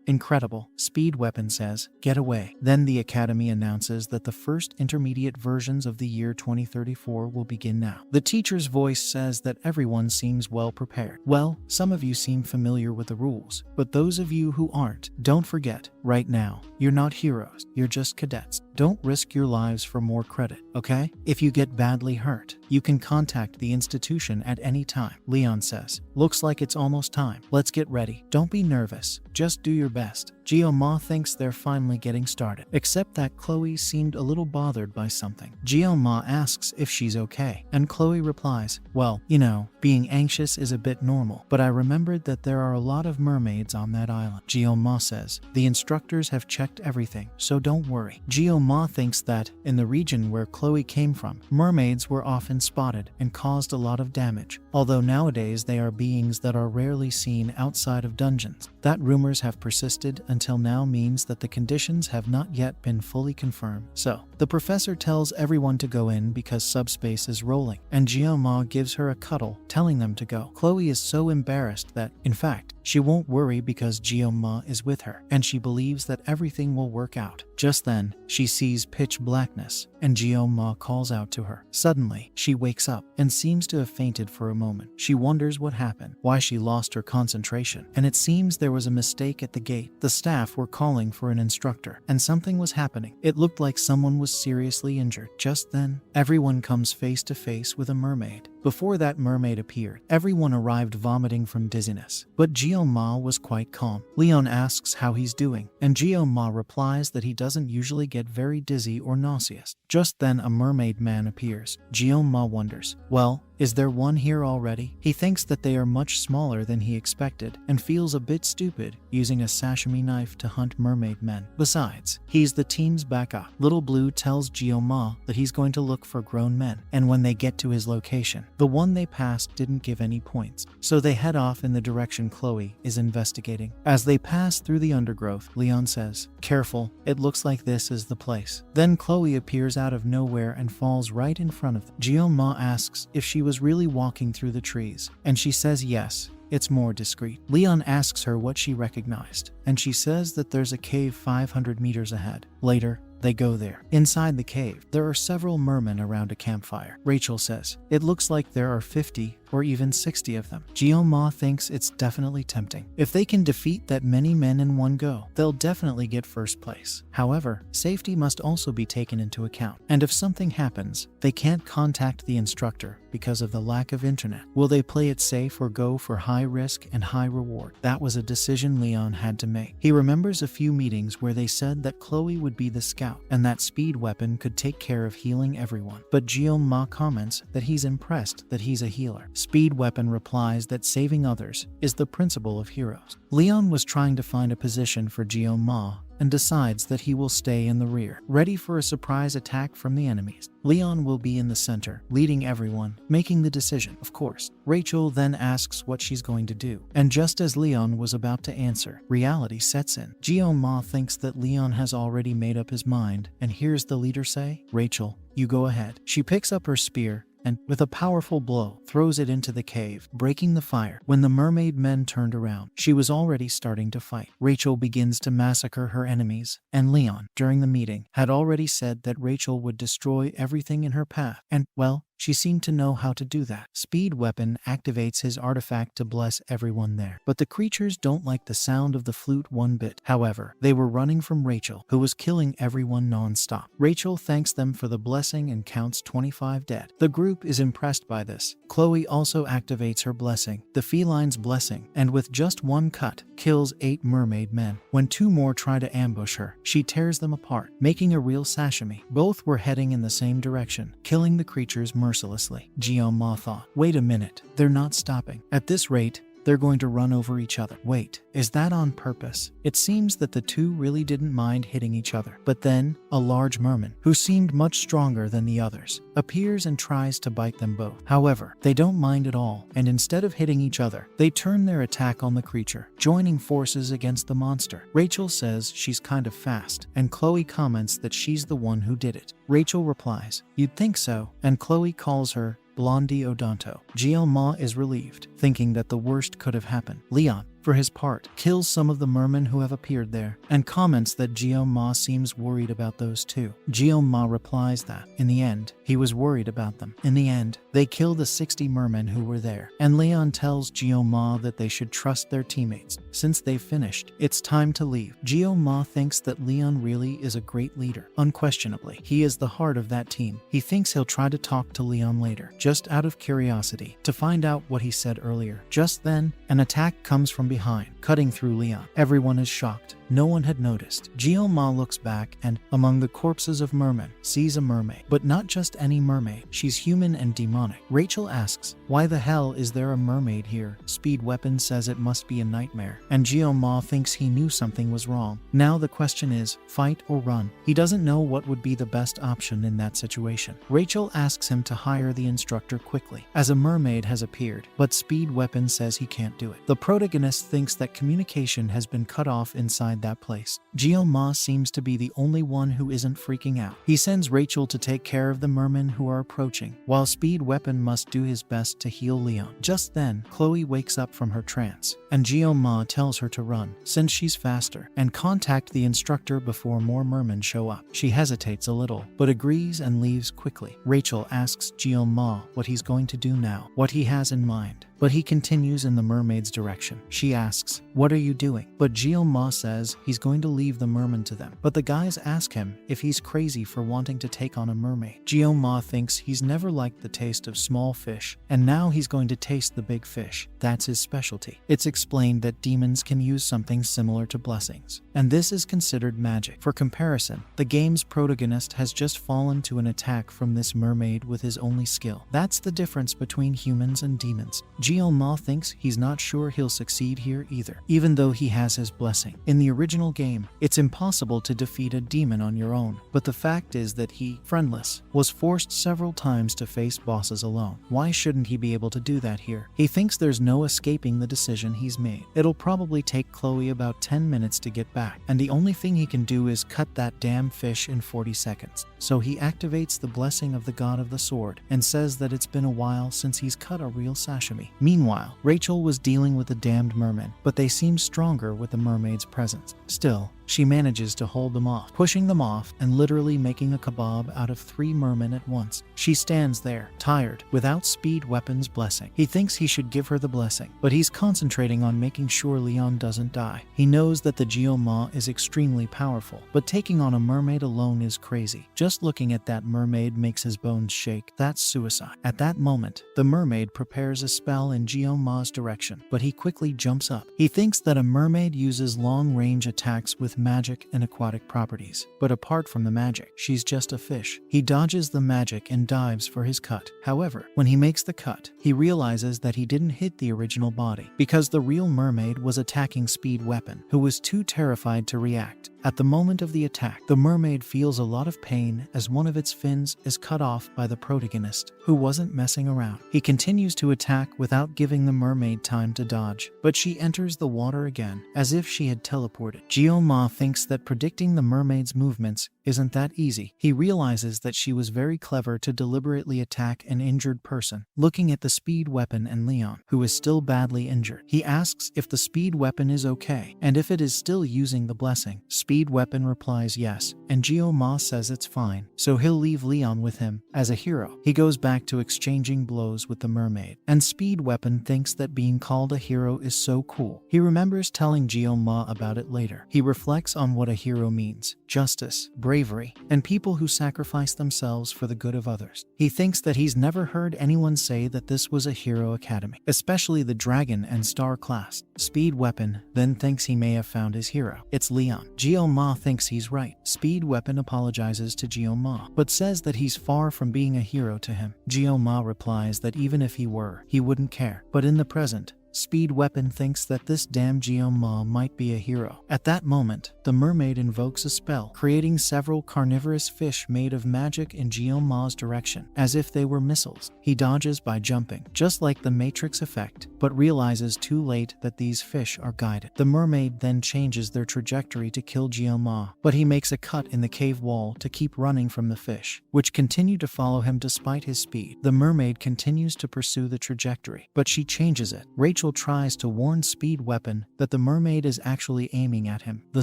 incredible. Speed weapon says, get away. Then the Academy announces that the first intermediate versions of the year 2034 will begin now. The teacher's voice says that everyone seems well prepared. Well, some of you seem familiar with the rules, but those of you who aren't, don't forget, right now, you're not heroes, you're just cadets. Don't risk your lives for more credit, okay? If you get badly hurt, you can contact the institution at any time. Leon says, looks like it's almost time. Let's get ready. Don't be nervous, just do your best. Geo-ma thinks they're finally getting started, except that Chloe seemed a little bothered by something. Geo-ma asks if she's okay, and Chloe replies, well, you know, being anxious is a bit normal, but I remembered that there are a lot of mermaids on that island. Geo-ma says, the instructors have checked everything, so don't worry. Geo-ma thinks that, in the region where Chloe came from, mermaids were often spotted and caused a lot of damage, although nowadays they are beings that are rarely seen outside of dungeons. That rumors have persisted until now means that the conditions have not yet been fully confirmed. So, the professor tells everyone to go in because subspace is rolling, and Geo-ma gives her a cuddle, telling them to go. Chloe is so embarrassed that, in fact, she won't worry because Geo-ma is with her, and she believes that everything will work out. Just then, she sees pitch blackness, and Geo-ma calls out to her. Suddenly, she wakes up and seems to have fainted for a moment. She wonders what happened, why she lost her concentration, and it seems there was a mistake at the gate. The staff were calling for an instructor, and something was happening. It looked like someone was seriously injured. Just then, everyone comes face to face with a mermaid. Before that mermaid appeared, everyone arrived vomiting from dizziness, but Geo Ma was quite calm. Leon asks how he's doing, and Ma replies that he doesn't usually get very dizzy or nauseous. Just then a mermaid man appears. Ma wonders, well, is there one here already? He thinks that they are much smaller than he expected and feels a bit stupid using a sashimi knife to hunt mermaid men. Besides, he's the team's backup. Little Blue tells Ma that he's going to look for grown men, and when they get to his location, the one they passed didn't give any points, so they head off in the direction Chloe is investigating. As they pass through the undergrowth, Leon says, "Careful, it looks like this is the place." Then Chloe appears out of nowhere and falls right in front of them. Ma asks if she was really walking through the trees, and she says yes. It's more discreet. Leon asks her what she recognized, and she says that there's a cave 500 meters ahead. Later, they go there. Inside the cave, there are several mermen around a campfire. Rachel says, "It looks like there are 50 or even 60 of them." Ma thinks it's definitely tempting. If they can defeat that many men in one go, they'll definitely get first place. However, safety must also be taken into account, and if something happens, they can't contact the instructor because of the lack of internet. Will they play it safe or go for high risk and high reward? That was a decision Leon had to make. He remembers a few meetings where they said that Chloe would be the scout, and that speed weapon could take care of healing everyone. But Ma comments that he's impressed that he's a healer. Speed weapon replies that saving others is the principle of heroes. Leon was trying to find a position for Ma and decides that he will stay in the rear, ready for a surprise attack from the enemies. Leon will be in the center, leading everyone, making the decision, of course. Rachel then asks what she's going to do, and just as Leon was about to answer, reality sets in. Ma thinks that Leon has already made up his mind, and hears the leader say, "Rachel, you go ahead." She picks up her spear and, with a powerful blow, throws it into the cave, breaking the fire. When the mermaid men turned around, she was already starting to fight. Rachel begins to massacre her enemies, and Leon, during the meeting, had already said that Rachel would destroy everything in her path, and, well, she seemed to know how to do that. Speed Weapon activates his artifact to bless everyone there. But the creatures don't like the sound of the flute one bit. However, they were running from Rachel, who was killing everyone non-stop. Rachel thanks them for the blessing and counts 25 dead. The group is impressed by this. Chloe also activates her blessing, the feline's blessing, and with just one cut, kills 8 mermaid men. When 2 more try to ambush her, she tears them apart, making a real sashimi. Both were heading in the same direction, killing the creatures mercilessly. Ma thought, wait a minute, they're not stopping. At this rate, they're going to run over each other. Wait, is that on purpose? It seems that the two really didn't mind hitting each other. But then, a large merman, who seemed much stronger than the others, appears and tries to bite them both. However, they don't mind at all, and instead of hitting each other, they turn their attack on the creature, joining forces against the monster. Rachel says she's kind of fast, and Chloe comments that she's the one who did it. Rachel replies, "You'd think so," and Chloe calls her Blondie Odonto. Ma is relieved, thinking that the worst could have happened. Leon, for his part, kills some of the mermen who have appeared there, and comments that Ma seems worried about those too. Ma replies that, in the end, he was worried about them. In the end, they kill the 60 mermen who were there, and Leon tells Ma that they should trust their teammates. Since they've finished, it's time to leave. Ma thinks that Leon really is a great leader. Unquestionably, he is the heart of that team. He thinks he'll try to talk to Leon later, just out of curiosity, to find out what he said earlier. Just then, an attack comes from behind, cutting through Leon. Everyone is shocked. No one had noticed. Ma looks back and, among the corpses of mermen, sees a mermaid. But not just any mermaid. She's human and demonic. Rachel asks, why the hell is there a mermaid here? Speed Weapon says it must be a nightmare, and Ma thinks he knew something was wrong. Now the question is, fight or run? He doesn't know what would be the best option in that situation. Rachel asks him to hire the instructor quickly, as a mermaid has appeared, but Speed Weapon says he can't do it. The protagonist thinks that communication has been cut off inside that place. Ma seems to be the only one who isn't freaking out. He sends Rachel to take care of the mermen who are approaching, while Speed Weapon must do his best to heal Leon. Just then, Chloe wakes up from her trance, and Ma tells her to run, since she's faster, and contact the instructor before more mermen show up. She hesitates a little, but agrees and leaves quickly. Rachel asks Ma what he's going to do now, what he has in mind. but he continues in the mermaid's direction. She asks, "What are you doing?" But Ma says he's going to leave the merman to them. But the guys ask him if he's crazy for wanting to take on a mermaid. Ma thinks he's never liked the taste of small fish, and now he's going to taste the big fish. That's his specialty. It's explained that demons can use something similar to blessings, and this is considered magic. For comparison, the game's protagonist has just fallen to an attack from this mermaid with his only skill. That's the difference between humans and demons. Ma thinks he's not sure he'll succeed here either, even though he has his blessing. In the original game, it's impossible to defeat a demon on your own, but the fact is that he, friendless, was forced several times to face bosses alone. Why shouldn't he be able to do that here? He thinks there's no escaping the decision he's made. It'll probably take Chloe about 10 minutes to get back, and the only thing he can do is cut that damn fish in 40 seconds. So he activates the blessing of the god of the sword and says that it's been a while since he's cut a real sashimi. Meanwhile, Rachel was dealing with the damned mermen, but they seem stronger with the mermaid's presence. Still, she manages to hold them off, pushing them off and literally making a kebab out of 3 mermen at once. She stands there, tired, without Speed Weapon's blessing. He thinks he should give her the blessing, but he's concentrating on making sure Leon doesn't die. He knows that the Ma is extremely powerful, but taking on a mermaid alone is crazy. Just looking at that mermaid makes his bones shake. That's suicide. At that moment, the mermaid prepares a spell in Ma's direction, but he quickly jumps up. He thinks that a mermaid uses long-range attacks with magic and aquatic properties, but apart from the magic, she's just a fish. He dodges the magic and dives for his cut. However, when he makes the cut, he realizes that he didn't hit the original body because the real mermaid was attacking Speed Weapon, who was too terrified to react. At the moment of the attack, the mermaid feels a lot of pain as one of its fins is cut off by the protagonist, who wasn't messing around. He continues to attack without giving the mermaid time to dodge, but she enters the water again, as if she had teleported. Ma thinks that predicting the mermaid's movements isn't that easy. He realizes that she was very clever to deliberately attack an injured person. Looking at the Speed Weapon and Leon, who is still badly injured, he asks if the Speed Weapon is okay, and if it is still using the blessing. Speed Weapon replies yes, and Ma says it's fine, so he'll leave Leon with him. As a hero, he goes back to exchanging blows with the mermaid, and Speed Weapon thinks that being called a hero is so cool. He remembers telling Ma about it later. He reflects on what a hero means: justice, bravery, and people who sacrifice themselves for the good of others. He thinks that he's never heard anyone say that this was a hero academy, especially the Dragon and Star class. Speed Weapon then thinks he may have found his hero. It's Leon. Ma thinks he's right. Speed Weapon apologizes to Ma, but says that he's far from being a hero to him. Ma replies that even if he were, he wouldn't care. But in the present, Speed Weapon thinks that this damn Ma might be a hero. At that moment, the mermaid invokes a spell, creating several carnivorous fish made of magic in Ma's direction, as if they were missiles. He dodges by jumping, just like the Matrix effect, but realizes too late that these fish are guided. The mermaid then changes their trajectory to kill Ma, but he makes a cut in the cave wall to keep running from the fish, which continue to follow him despite his speed. The mermaid continues to pursue the trajectory, but she changes it. Rachel tries to warn Speed Weapon that the mermaid is actually aiming at him, the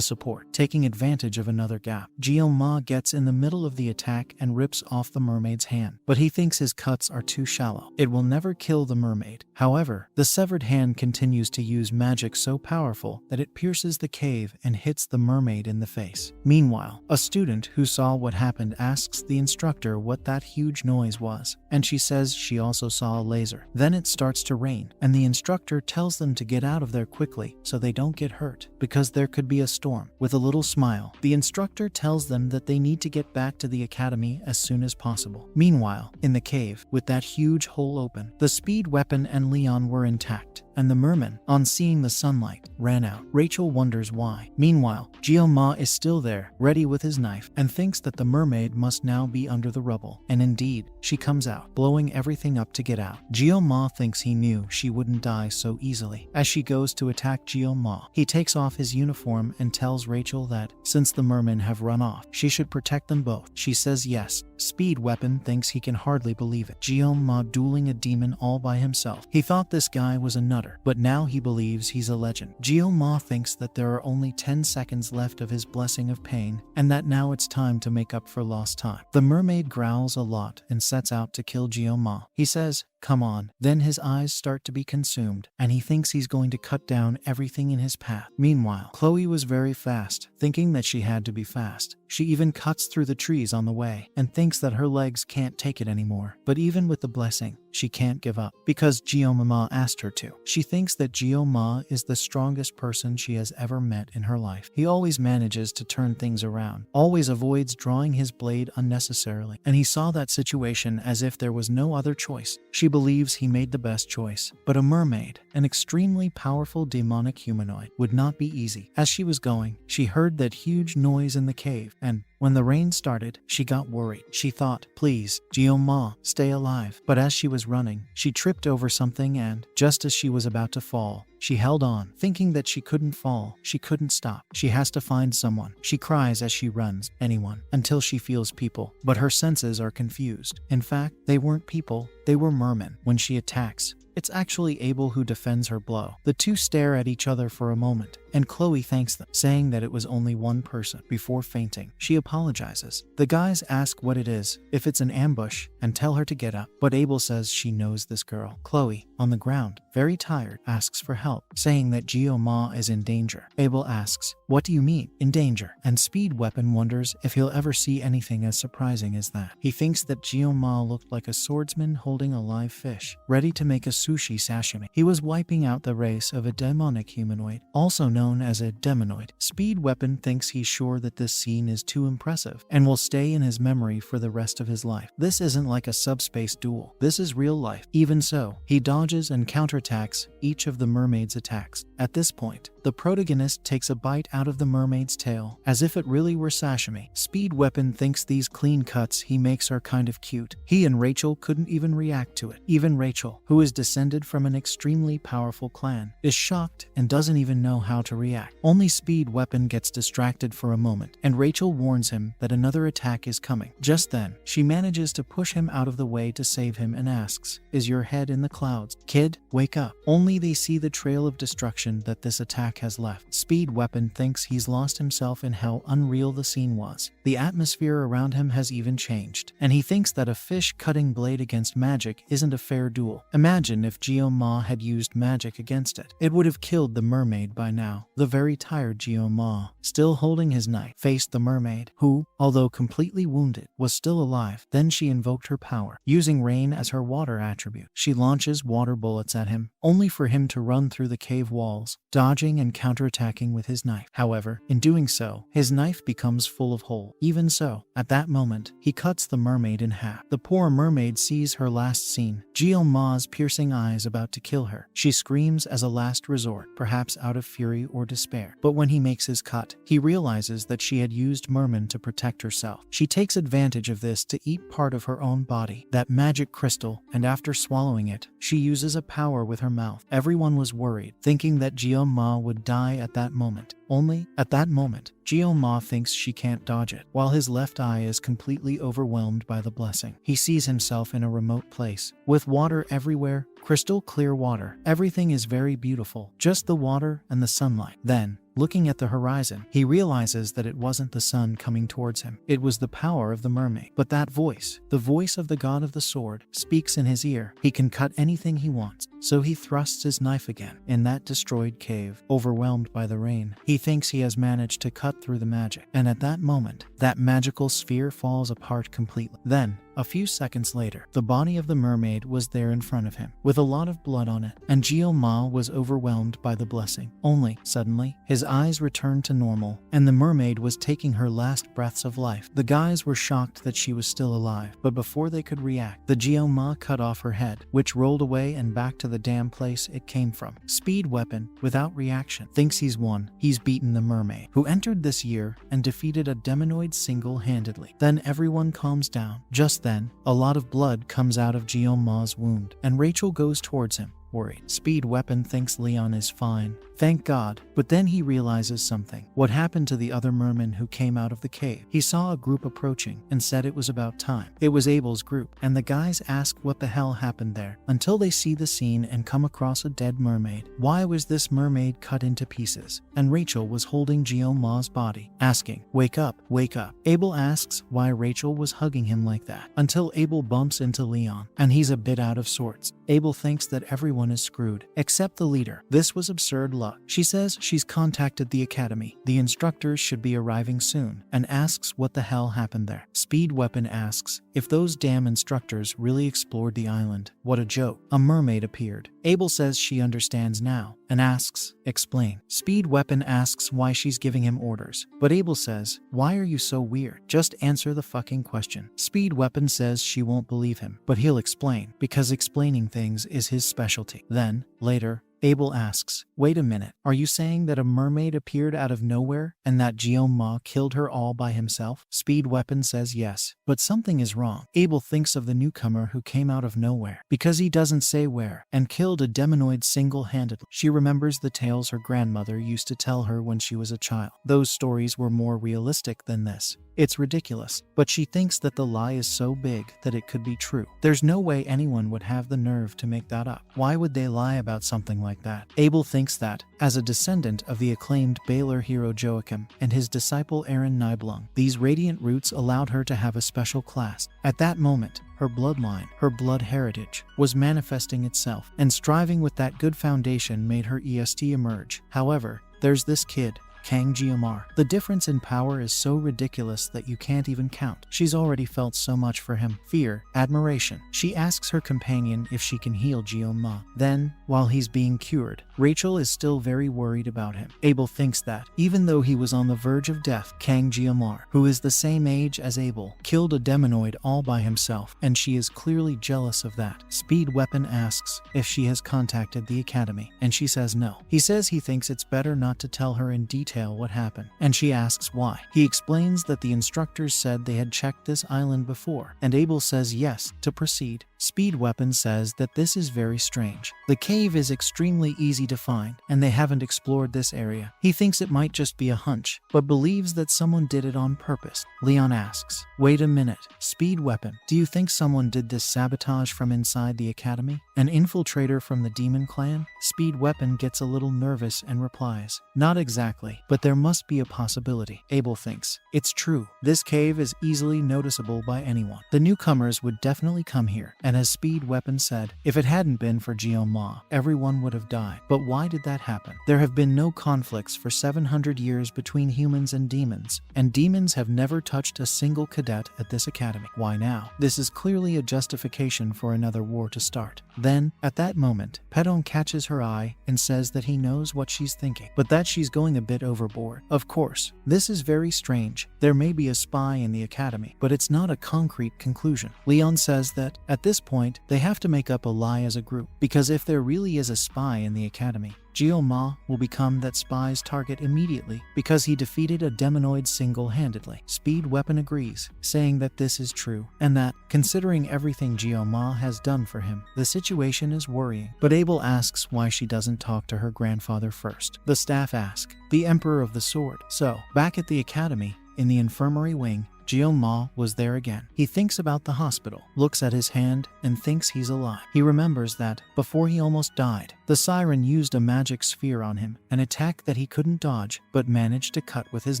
support, taking advantage of another gap. Ma gets in the middle of the attack and rips off the mermaid's hand, but he thinks his cuts are too shallow. It will never kill the mermaid. However, the severed hand continues to use magic so powerful that it pierces the cave and hits the mermaid in the face. Meanwhile, a student who saw what happened asks the instructor what that huge noise was, and she says she also saw a laser. Then it starts to rain, and the instructor tells them to get out of there quickly so they don't get hurt, because there could be a storm. With a little smile, the instructor tells them that they need to get back to the academy as soon as possible. Meanwhile, in the cave, with that huge hole open, the Speed Weapon and Leon were intact, and the merman, on seeing the sunlight, ran out. Rachel wonders why. Meanwhile, Ma is still there, ready with his knife, and thinks that the mermaid must now be under the rubble. And indeed, she comes out, blowing everything up to get out. Ma thinks he knew she wouldn't die so easily. As she goes to attack Ma, he takes off his uniform and tells Rachel that, since the mermen have run off, she should protect them both. She says yes. Speed Weapon thinks he can hardly believe it. Ma dueling a demon all by himself. He thought this guy was a nutter, but now he believes he's a legend. Ma thinks that there are only 10 seconds left of his blessing of pain, and that now it's time to make up for lost time. The mermaid growls a lot and sets out to kill Ma. He says, come on. Then his eyes start to be consumed, and he thinks he's going to cut down everything in his path. Meanwhile, Chloe was very fast, thinking that she had to be fast. She even cuts through the trees on the way, and thinks that her legs can't take it anymore. But even with the blessing, she can't give up, because Jioma asked her to. She thinks that Jioma is the strongest person she has ever met in her life. He always manages to turn things around, always avoids drawing his blade unnecessarily, and he saw that situation as if there was no other choice. She believes he made the best choice, but a mermaid, an extremely powerful demonic humanoid, would not be easy. As she was going, she heard that huge noise in the cave, and when the rain started, she got worried. She thought, please, Jioma, stay alive. But as she was running, she tripped over something, and just as she was about to fall, she held on, thinking that she couldn't fall. She couldn't stop. She has to find someone. She cries as she runs, anyone, until she feels people. But her senses are confused. In fact, they weren't people, they were mermen. When she attacks, it's actually Abel who defends her blow. The two stare at each other for a moment, and Chloe thanks them, saying that it was only one person. Before fainting, she apologizes. The guys ask what it is, if it's an ambush, and tell her to get up, but Abel says she knows this girl. Chloe, on the ground, very tired, asks for help, saying that Jioma is in danger. Abel asks, what do you mean, in danger? And Speed Weapon wonders if he'll ever see anything as surprising as that. He thinks that Jioma looked like a swordsman holding a live fish, ready to make a sushi sashimi. He was wiping out the race of a demonic humanoid, also known as a demonoid. Speed Weapon thinks he's sure that this scene is too impressive and will stay in his memory for the rest of his life. This isn't like a subspace duel. This is real life. Even so, he dodges and counterattacks each of the mermaid's attacks. At this point, the protagonist takes a bite out of the mermaid's tail, as if it really were sashimi. Speed Weapon thinks these clean cuts he makes are kind of cute. He and Rachel couldn't even react to it. Even Rachel, who is descended from an extremely powerful clan, is shocked and doesn't even know how to react. Only Speed Weapon gets distracted for a moment, and Rachel warns him that another attack is coming. Just then, she manages to push him out of the way to save him and asks, is your head in the clouds? Kid, wake up. Only they see the trail of destruction that this attack has left. Speed Weapon thinks he's lost himself in how unreal the scene was. The atmosphere around him has even changed, and he thinks that a fish cutting blade against magic isn't a fair duel. Imagine if Jioma had used magic against it. It would have killed the mermaid by now. The very tired Jioma, still holding his knife, faced the mermaid, who, although completely wounded, was still alive. Then she invoked her power, using rain as her water attribute. She launches water bullets at him, only for him to run through the cave walls, dodging and counterattacking with his knife. However, in doing so, his knife becomes full of holes. Even so, at that moment, he cuts the mermaid in half. The poor mermaid sees her last scene, Jioma's piercing eyes about to kill her. She screams as a last resort, perhaps out of fury or despair. But when he makes his cut, he realizes that she had used merman to protect herself. She takes advantage of this to eat part of her own body, that magic crystal, and after swallowing it, she uses a power with her mouth. Everyone was worried, thinking that Jioma would die at that moment. Only, at that moment, Jioma thinks she can't dodge it, while his left eye is completely overwhelmed by the blessing. He sees himself in a remote place, with water everywhere, crystal clear water. Everything is very beautiful, just the water and the sunlight. Then, looking at the horizon, he realizes that it wasn't the sun coming towards him. It was the power of the mermaid. But that voice, the voice of the god of the sword, speaks in his ear. He can cut anything he wants. So he thrusts his knife again. In that destroyed cave, overwhelmed by the rain, he thinks he has managed to cut through the magic. And at that moment, that magical sphere falls apart completely. Then, a few seconds later, the body of the mermaid was there in front of him, with a lot of blood on it, and Jioma was overwhelmed by the blessing. Only, suddenly, his eyes returned to normal, and the mermaid was taking her last breaths of life. The guys were shocked that she was still alive, but before they could react, the Jioma cut off her head, which rolled away and back to the damn place it came from. Speed Weapon, without reaction, thinks he's won. He's beaten the mermaid, who entered this year and defeated a demonoid single-handedly. Then everyone calms down. Just then, a lot of blood comes out of Jioma's wound, and Rachel goes towards him, worried. Speed Weapon thinks Leon is fine. Thank God. But then he realizes something. What happened to the other mermen who came out of the cave? He saw a group approaching and said it was about time. It was Abel's group, and the guys ask what the hell happened there, until they see the scene and come across a dead mermaid. Why was this mermaid cut into pieces? And Rachel was holding Ma's body, asking, "Wake up, wake up." Abel asks why Rachel was hugging him like that, until Abel bumps into Leon, and he's a bit out of sorts. Abel thinks that everyone is screwed, except the leader. This was absurd luck. She says she's contacted the academy. The instructors should be arriving soon, and asks what the hell happened there. Speed Weapon asks if those damn instructors really explored the island. What a joke. A mermaid appeared. Abel says she understands now, and asks, "Explain." Speed Weapon asks why she's giving him orders, but Abel says, "Why are you so weird? Just answer the fucking question." Speed Weapon says she won't believe him, but he'll explain, because explaining things is his specialty. Then, later, Abel asks, "Wait a minute, are you saying that a mermaid appeared out of nowhere and that Ma killed her all by himself?" Speed Weapon says yes, but something is wrong. Abel thinks of the newcomer who came out of nowhere, because he doesn't say where, and killed a demonoid single-handedly. She remembers the tales her grandmother used to tell her when she was a child. Those stories were more realistic than this. It's ridiculous, but she thinks that the lie is so big that it could be true. There's no way anyone would have the nerve to make that up. Why would they lie about something like that? Abel thinks that, as a descendant of the acclaimed Baylor hero Joachim and his disciple Aaron Nibelung, these radiant roots allowed her to have a special class. At that moment, her bloodline, her blood heritage, was manifesting itself, and striving with that good foundation made her EST emerge. However, there's this kid, Kang Geomar. The difference in power is so ridiculous that you can't even count. She's already felt so much for him. Fear, admiration. She asks her companion if she can heal Geoma. Then, while he's being cured, Rachel is still very worried about him. Abel thinks that, even though he was on the verge of death, Kang Geomar, who is the same age as Abel, killed a demonoid all by himself, and she is clearly jealous of that. Speed Weapon asks if she has contacted the academy, and she says no. He says he thinks it's better not to tell her in detail what happened, and she asks why. He explains that the instructors said they had checked this island before, and Abel says yes to proceed. Speed Weapon says that this is very strange. The cave is extremely easy to find, and they haven't explored this area. He thinks it might just be a hunch, but believes that someone did it on purpose. Leon asks, "Wait a minute, Speed Weapon, do you think someone did this sabotage from inside the academy? An infiltrator from the demon clan?" Speed Weapon gets a little nervous and replies, "Not exactly, but there must be a possibility." Abel thinks, "It's true. This cave is easily noticeable by anyone. The newcomers would definitely come here, and as Speed Weapon said, if it hadn't been for Geoma, everyone would have died. But why did that happen? There have been no conflicts for 700 years between humans and demons have never touched a single cadet at this academy. Why now? This is clearly a justification for another war to start." Then, at that moment, Pedon catches her eye and says that he knows what she's thinking, but that she's going a bit overboard. Of course, this is very strange. There may be a spy in the academy, but it's not a concrete conclusion. Leon says that, at this point, they have to make up a lie as a group, because if there really is a spy in the academy, Geoma will become that spy's target immediately because he defeated a demonoid single-handedly. Speed Weapon agrees, saying that this is true, and that, considering everything Geoma has done for him, the situation is worrying. But Abel asks why she doesn't talk to her grandfather first. The staff ask, "The Emperor of the Sword." So, back at the academy, in the infirmary wing, Geoma was there again. He thinks about the hospital, looks at his hand, and thinks he's alive. He remembers that, before he almost died, the siren used a magic sphere on him, an attack that he couldn't dodge, but managed to cut with his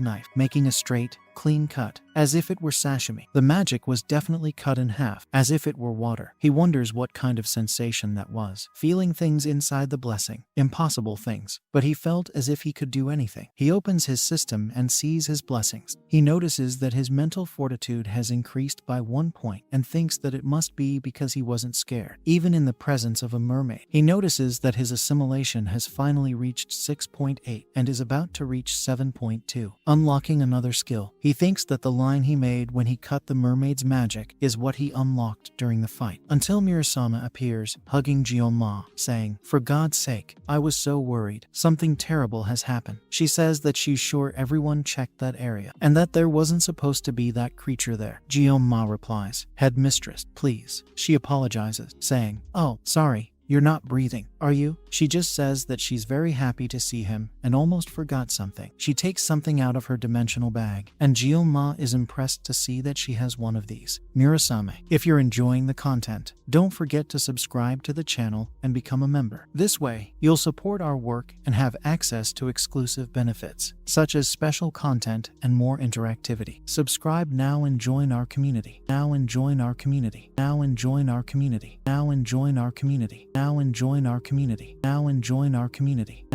knife, making a straight, clean cut, as if it were sashimi. The magic was definitely cut in half, as if it were water. He wonders what kind of sensation that was. Feeling things inside the blessing. Impossible things. But he felt as if he could do anything. He opens his system and sees his blessings. He notices that his mental fortitude has increased by 1 point, and thinks that it must be because he wasn't scared, even in the presence of a mermaid. He notices that his assimilation has finally reached 6.8 and is about to reach 7.2, unlocking another skill. He thinks that the line he made when he cut the mermaid's magic is what he unlocked during the fight, until Mirasama appears, hugging Geoma, saying, "For God's sake, I was so worried. Something terrible has happened." She says that she's sure everyone checked that area, and that there wasn't supposed to be that creature there. Geoma replies, "Headmistress, please." She apologizes, saying, "Oh, sorry. You're not breathing, are you? She just says that she's very happy to see him and almost forgot something. She takes something out of her dimensional bag, and Jioma is impressed to see that she has one of these. Murasame, if you're enjoying the content, don't forget to subscribe to the channel and become a member. This way, you'll support our work and have access to exclusive benefits, such as special content and more interactivity. Subscribe now and join our community. Now and join our community. Now and join our community. Now and join our community. Now and join our community. Now and join our community.